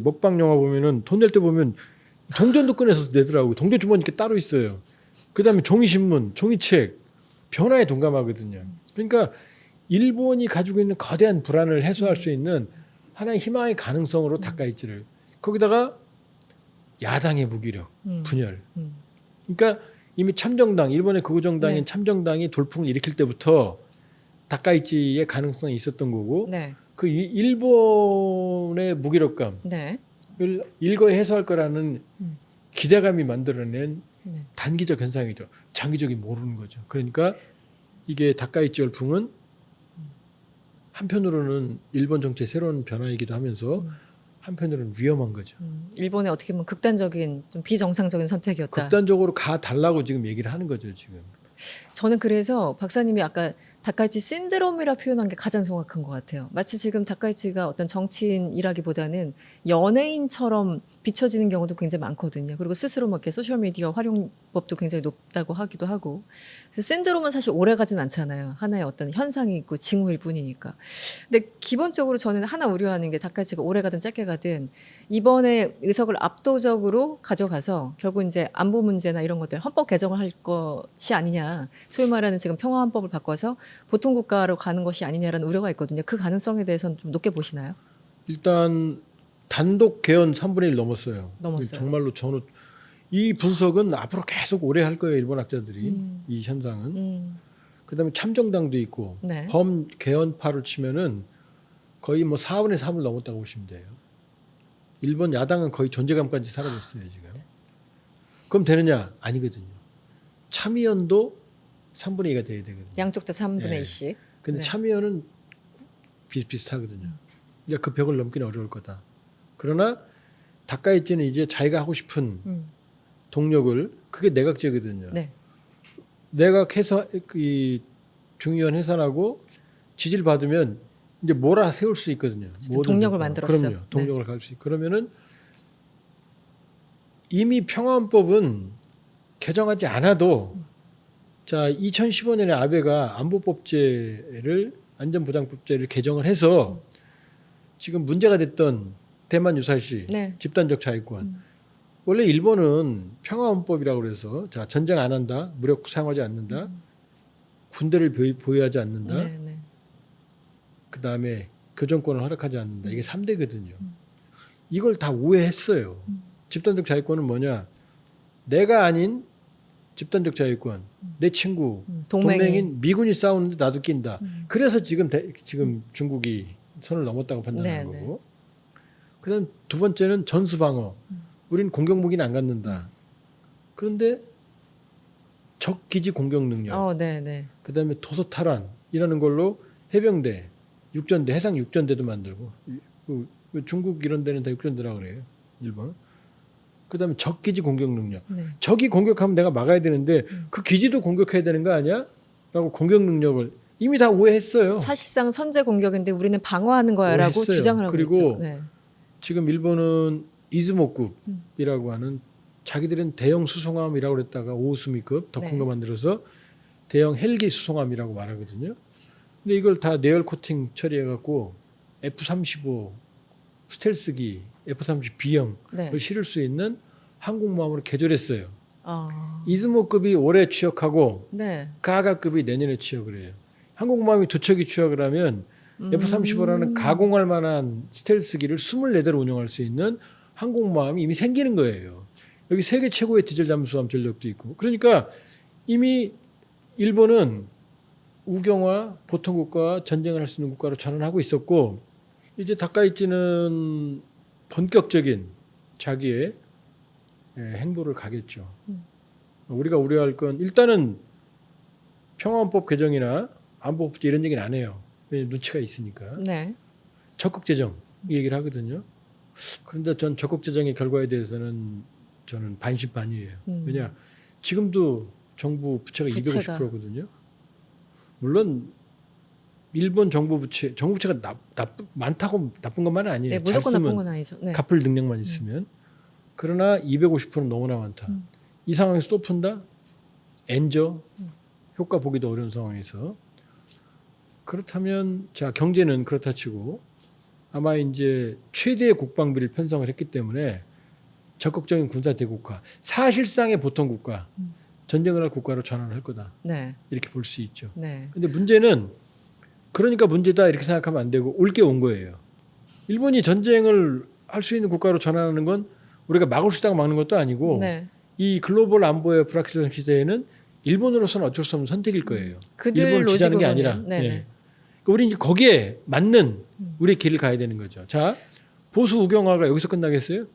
먹방 영화 보면은 돈 낼 때 보면 동전도 꺼내서 내더라고요. 동전 주머니 이렇게 따로 있어요. 그다음에 종이 신문, 종이책 변화에 둔감하거든요. 그러니까 일본이 가지고 있는 거대한 불안을 해소할 수 있는 하나의 희망의 가능성으로 다카이치를 거기다가 야당의 무기력, 분열. 그러니까 이미 참정당, 일본의 극우정당인 네. 참정당이 돌풍을 일으킬 때부터 다카이치의 가능성이 있었던 거고 네. 그 일본의 무기력감을 네. 일거에 해소할 거라는 기대감이 만들어낸 네. 단기적 현상이죠. 장기적인 모르는 거죠. 그러니까 이게 다카이치 열풍은 한편으로는 일본 정치의 새로운 변화이기도 하면서 한편으로는 위험한 거죠. 일본의 어떻게 보면 극단적인 좀 비정상적인 선택이었다. 극단적으로 가 달라고 지금 얘기를 하는 거죠. 지금. 저는 그래서 박사님이 아까 다카이치 신드롬이라 표현한 게 가장 정확한 것 같아요. 마치 지금 다카이치가 어떤 정치인이라기보다는 연예인처럼 비춰지는 경우도 굉장히 많거든요. 그리고 스스로 뭐 이렇게 소셜미디어 활용법도 굉장히 높다고 하기도 하고. 그래서 신드롬은 사실 오래 가진 않잖아요. 하나의 어떤 현상이 있고 징후일 뿐이니까. 근데 기본적으로 저는 하나 우려하는 게 다카이치가 오래 가든 짧게 가든 이번에 의석을 압도적으로 가져가서 결국 이제 안보 문제나 이런 것들 헌법 개정을 할 것이 아니냐. 소위 말하는 지금 평화헌법을 바꿔서 보통 국가로 가는 것이 아니냐라는 우려가 있거든요. 그 가능성에 대해서는 좀 높게 보시나요? 일단 단독 개헌 3분의 1 넘었어요. 넘었어요. 정말로 저는 이 분석은 앞으로 계속 오래 할 거예요. 일본 학자들이 이 현상은. 그다음에 참정당도 있고 네. 범 개헌파를 치면은 거의 뭐 4분의 3을 넘었다고 보시면 돼요. 일본 야당은 거의 존재감까지 사라졌어요 지금. 그럼 되느냐? 아니거든요. 참의원도 3분의 2가 돼야 되거든요. 양쪽 다 3분의 예. 2씩. 근데 네. 참의원은 비슷비슷하거든요. 그러니까 그 벽을 넘기는 어려울 거다. 그러나 다카이치는 이제 자기가 하고 싶은 동력을 그게 내각제거든요. 네. 내각 해서 이 중의원 해산하고 지지를 받으면 이제 몰아 세울 수 있거든요. 모든 동력을 국가가. 만들었어. 그럼요. 동력을 갈 수 있고 그러면은 이미 평화헌법은 개정하지 않아도 자 2015년에 아베가 안전보장법제를 개정을 해서 지금 문제가 됐던 대만 유사시 네. 집단적 자위권 원래 일본은 평화헌법이라고 그래서 자 전쟁 안 한다 무력 사용하지 않는다 군대를 보유하지 않는다 네, 네. 그 다음에 교정권을 허락하지 않는다 이게 3대거든요. 이걸 다 오해했어요. 집단적 자위권은 뭐냐 내가 아닌 집단적 자위권 내 친구 동맹인 미군이 싸우는데 나도 낀다. 그래서 지금 중국이 선을 넘었다고 판단하는 네, 거고. 그다음 두 번째는 전수방어. 우리는 공격 무기는 안 갖는다. 그런데 적 기지 공격 능력. 네, 네. 그다음에 도서 탈환이라는 걸로 해병대, 육전대, 해상 육전대도 만들고 중국 이런 데는 다 육전대라고 그래요. 일본. 그다음에 적 기지 공격 능력. 네. 적이 공격하면 내가 막아야 되는데 그 기지도 공격해야 되는 거 아니야? 라고 공격 능력을 이미 다 오해했어요. 사실상 선제 공격인데 우리는 방어하는 거야라고 오해했어요. 주장을 하고 그리고 있죠. 네. 지금 일본은 이즈모급이라고 하는 자기들은 대형 수송함이라고 그랬다가 오우스미급 더 큰 네. 거 만들어서 대형 헬기 수송함이라고 말하거든요. 근데 이걸 다 내열 코팅 처리해갖고 F-35 스텔스기, F-30B형을 네. 실을 수 있는 항공모함으로 개조했어요. 아. 이즈모급이 올해 취역하고 네. 가가급이 내년에 취역을 해요. 항공모함이 두 척이 취역을 하면 F-35라는 가공할 만한 스텔스기를 24대를 운영할 수 있는 항공모함이 이미 생기는 거예요. 여기 세계 최고의 디젤 잠수함 전력도 있고. 그러니까 이미 일본은 우경화, 보통국가와 전쟁을 할 수 있는 국가로 전환하고 있었고, 이제 다카이치는 본격적인 자기의 행보를 가겠죠. 우리가 우려할 건 일단은 평화헌법 개정이나 안보법 이런 얘기는 안 해요. 왜냐면 눈치가 있으니까. 네. 적극 재정 이 얘기를 하거든요. 그런데 전 적극 재정의 결과에 대해서는 저는 반신반의예요. 왜냐 지금도 정부 부채가 부채가. 250%거든요. 물론 일본 정부 부채가 많다고 나쁜 것만은 아니에요. 네, 잘 무조건 나쁜 쓰면 건 아니죠. 네. 갚을 능력만 있으면. 그러나 250%는 너무나 많다. 이 상황에서 또 푼다? 엔저 효과 보기도 어려운 상황에서. 그렇다면 자 경제는 그렇다 치고 아마 이제 최대의 국방비를 편성을 했기 때문에 적극적인 군사 대국화, 사실상의 보통 국가, 전쟁을 할 국가로 전환을 할 거다. 네. 이렇게 볼 수 있죠. 네. 근데 문제는 그러니까 문제다 이렇게 생각하면 안 되고 올 게 온 거예요. 일본이 전쟁을 할 수 있는 국가로 전환하는 건 우리가 막을 수 있다고 막는 것도 아니고 네. 이 글로벌 안보의 불확실성 시대에는 일본으로서는 어쩔 수 없는 선택일 거예요. 그들 일본을 지지하는 게 로직으로는. 아니라. 네네. 예. 그러니까 우리 이제 거기에 맞는 우리의 길을 가야 되는 거죠. 자, 보수 우경화가 여기서 끝나겠어요?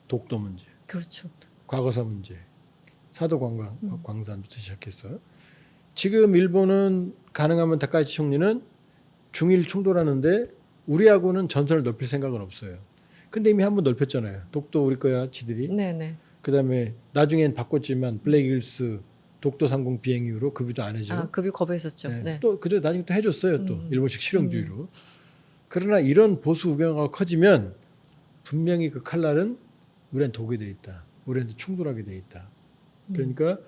독도 문제, 그렇죠. 과거사 문제, 사도 광산부터 시작해서 지금 일본은 가능하면 다카이치 총리는 중일 충돌하는데 우리하고는 전선을 넓힐 생각은 없어요. 근데 이미 한번 넓혔잖아요. 독도 우리 거야, 지들이. 네네. 그다음에 나중엔 바꿨지만 블랙힐스 독도 상공 비행 이후로 급유도 안 해줘. 아, 급이 거부했었죠. 네. 네. 또 그저 나중에 또 해줬어요. 또 일본식 실용주의로. 그러나 이런 보수 우경화가 커지면 분명히 그 칼날은 우리한테 독이 돼 있다. 우리한테 충돌하게 돼 있다. 그러니까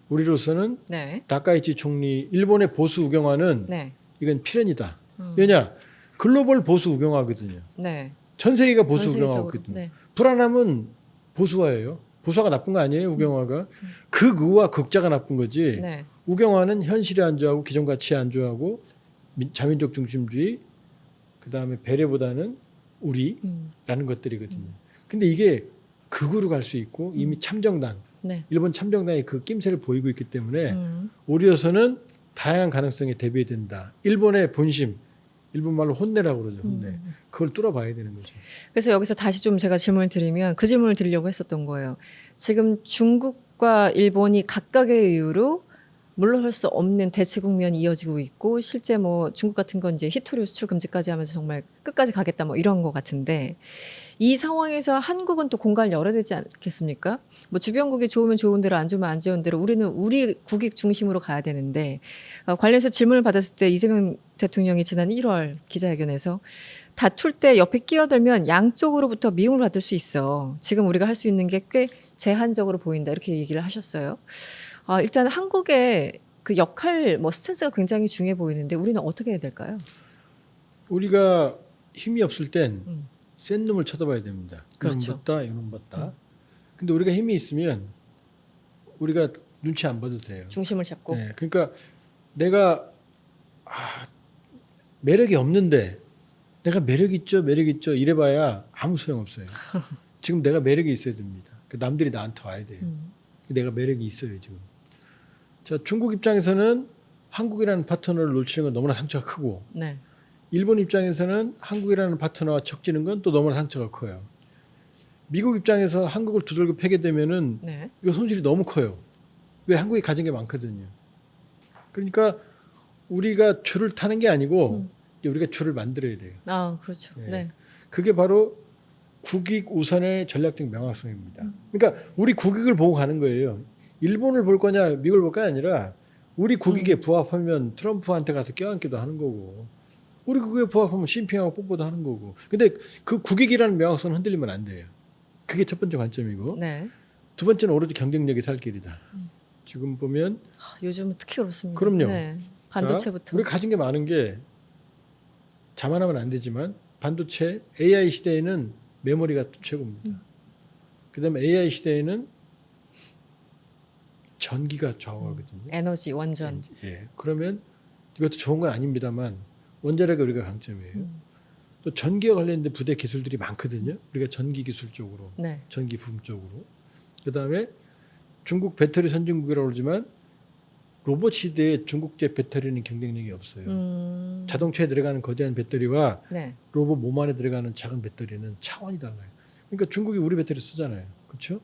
우리로서는 네. 다카이치 총리 일본의 보수 우경화는 네. 이건 필연이다. 왜냐 글로벌 보수 우경화거든요. 네. 전 세계가 보수 전 세계적으로. 우경화거든요. 네. 불안함은 보수화예요. 보수화가 나쁜 거 아니에요, 우경화가. 극우와 극자가 나쁜 거지. 네. 우경화는 현실에 안주하고 기존 가치에 안주하고 자민족 중심주의, 그다음에 배려보다는 우리라는 것들이거든요. 근데 이게 극우로 갈 수 있고 이미 참정당, 네. 일본 참정당이 그 낌새를 보이고 있기 때문에 우리로서는 다양한 가능성에 대비해야 된다. 일본의 본심, 일본 말로 혼내라고 그러죠. 혼내. 그걸 뚫어봐야 되는 거죠. 그래서 여기서 다시 좀 제가 질문을 드리면 그 질문을 드리려고 했었던 거예요. 지금 중국과 일본이 각각의 이유로 물러설 수 없는 대치 국면이 이어지고 있고 실제 뭐 중국 같은 건 이제 히토류 수출 금지까지 하면서 정말 끝까지 가겠다 뭐 이런 것 같은데 이 상황에서 한국은 또 공간을 열어야 되지 않겠습니까? 뭐 주변국이 좋으면 좋은 대로 안 좋으면 안 좋은 대로 우리는 우리 국익 중심으로 가야 되는데 관련해서 질문을 받았을 때 이재명 대통령이 지난 1월 기자회견에서 다툴 때 옆에 끼어들면 양쪽으로부터 미움을 받을 수 있어. 지금 우리가 할 수 있는 게 꽤 제한적으로 보인다. 이렇게 얘기를 하셨어요. 일단 한국의 그 역할, 뭐 스탠스가 굉장히 중요해 보이는데 우리는 어떻게 해야 될까요? 우리가 힘이 없을 땐 센 놈을 쳐다봐야 됩니다. 그렇죠. 이놈 봤다, 이놈 봤다. 근데 우리가 힘이 있으면 우리가 눈치 안 봐도 돼요. 중심을 잡고. 네, 그러니까 내가 매력이 없는데 내가 매력 있죠, 매력 있죠 이래봐야 아무 소용 없어요. 지금 내가 매력이 있어야 됩니다. 남들이 나한테 와야 돼요. 내가 매력이 있어요 지금. 자, 중국 입장에서는 한국이라는 파트너를 놓치는 건 너무나 상처가 크고, 네. 일본 입장에서는 한국이라는 파트너와 척지는 건 또 너무나 상처가 커요. 미국 입장에서 한국을 두들겨 패게 되면은 네. 이거 손실이 너무 커요. 왜 한국이 가진 게 많거든요. 그러니까 우리가 줄을 타는 게 아니고 우리가 줄을 만들어야 돼요. 아, 그렇죠. 네. 네. 그게 바로 국익 우선의 전략적 명확성입니다. 그러니까 우리 국익을 보고 가는 거예요. 일본을 볼 거냐 미국을 볼 거냐 아니라 우리 국익에 부합하면 트럼프한테 가서 껴안기도 하는 거고 우리 국익에 부합하면 심핑하고 뽀뽀도 하는 거고. 근데 그 국익이라는 명확성은 흔들리면 안 돼요. 그게 첫 번째 관점이고 네. 두 번째는 오로지 경쟁력이 살 길이다. 지금 보면 요즘은 특히 그렇습니다. 그럼요. 네. 자, 반도체부터. 우리 가진 게 많은 게 자만하면 안 되지만 반도체 AI 시대에는 메모리가 최고입니다. 그다음에 AI 시대에는 전기가 좌우하거든요. 에너지 원전. 예. 그러면 이것도 좋은 건 아닙니다만 원자력이 우리가 강점이에요. 또 전기와 관련된 부대 기술들이 많거든요. 우리가 전기 기술 쪽으로, 네. 전기 부품 쪽으로. 그다음에 중국 배터리 선진국이라고 그러지만 로봇 시대에 중국제 배터리는 경쟁력이 없어요. 자동차에 들어가는 거대한 배터리와 네. 로봇 몸 안에 들어가는 작은 배터리는 차원이 달라요. 그러니까 중국이 우리 배터리 쓰잖아요. 그렇죠?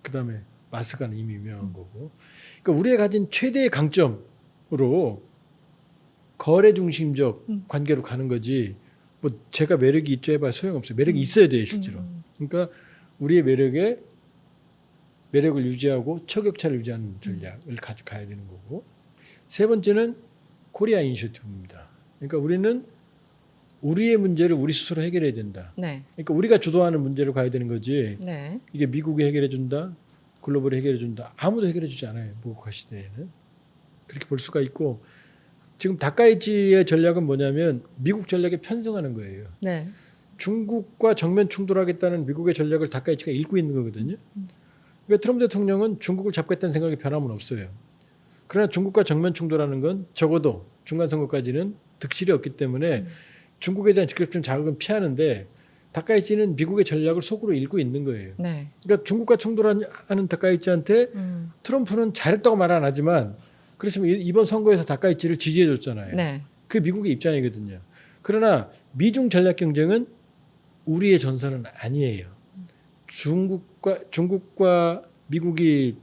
그다음에 마스가는 이미 유명한 거고. 그러니까 우리가 가진 최대의 강점으로 거래 중심적 관계로 가는 거지. 뭐 제가 매력이 있죠 해봐야 소용없어요. 매력이 있어야 돼요, 실제로. 그러니까 우리의 매력을 유지하고 초격차를 유지하는 전략을 가져가야 되는 거고. 세 번째는 코리아 이니셔티브입니다. 그러니까 우리는 우리의 문제를 우리 스스로 해결해야 된다. 네. 그러니까 우리가 주도하는 문제로 가야 되는 거지. 네. 이게 미국이 해결해 준다, 글로벌이 해결해 준다. 아무도 해결해 주지 않아요. 무국화 시대에는. 그렇게 볼 수가 있고 지금 다카이치의 전략은 뭐냐면 미국 전략에 편승하는 거예요. 네. 중국과 정면 충돌하겠다는 미국의 전략을 다카이치가 읽고 있는 거거든요. 그러니까 트럼프 대통령은 중국을 잡겠다는 생각이 변함은 없어요. 그러나 중국과 정면 충돌하는 건 적어도 중간 선거까지는 득실이 없기 때문에 중국에 대한 직접적인 자극은 피하는데 다카이치는 미국의 전략을 속으로 읽고 있는 거예요. 네. 그러니까 중국과 충돌하는 다카이치한테 트럼프는 잘했다고 말 안 하지만 그렇지만 이번 선거에서 다카이치를 지지해 줬잖아요. 네. 그 미국의 입장이거든요. 그러나 미중 전략 경쟁은 우리의 전선은 아니에요. 중국과 미국이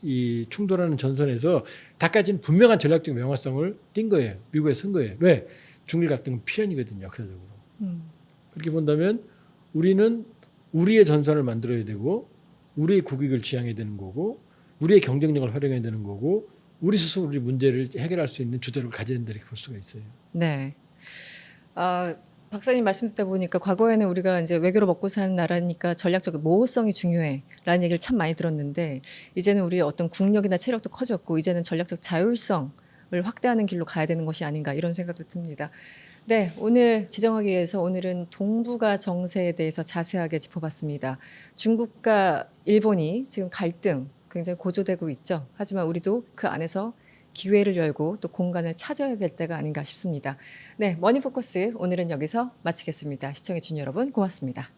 이 충돌하는 전선에서 다까지는 분명한 전략적 명확성을 띈 거예요. 미국에 쓴 거예요. 왜? 중일 갈등은 필연이거든요. 역사적으로. 그렇게 본다면 우리는 우리의 전선을 만들어야 되고 우리의 국익을 지향해야 되는 거고 우리의 경쟁력을 활용해야 되는 거고 우리 스스로 우리 문제를 해결할 수 있는 주도를 가져야 된다 이렇게 볼 수가 있어요. 네. 박사님 말씀 듣다 보니까 과거에는 우리가 이제 외교로 먹고 사는 나라니까 전략적 모호성이 중요해라는 얘기를 참 많이 들었는데 이제는 우리의 어떤 국력이나 체력도 커졌고 이제는 전략적 자율성을 확대하는 길로 가야 되는 것이 아닌가 이런 생각도 듭니다. 네, 오늘 지정하기 위해서 오늘은 동북아 정세에 대해서 자세하게 짚어봤습니다. 중국과 일본이 지금 갈등 굉장히 고조되고 있죠. 하지만 우리도 그 안에서 기회를 열고 또 공간을 찾아야 될 때가 아닌가 싶습니다. 네, 머니포커스 오늘은 여기서 마치겠습니다. 시청해주신 여러분 고맙습니다.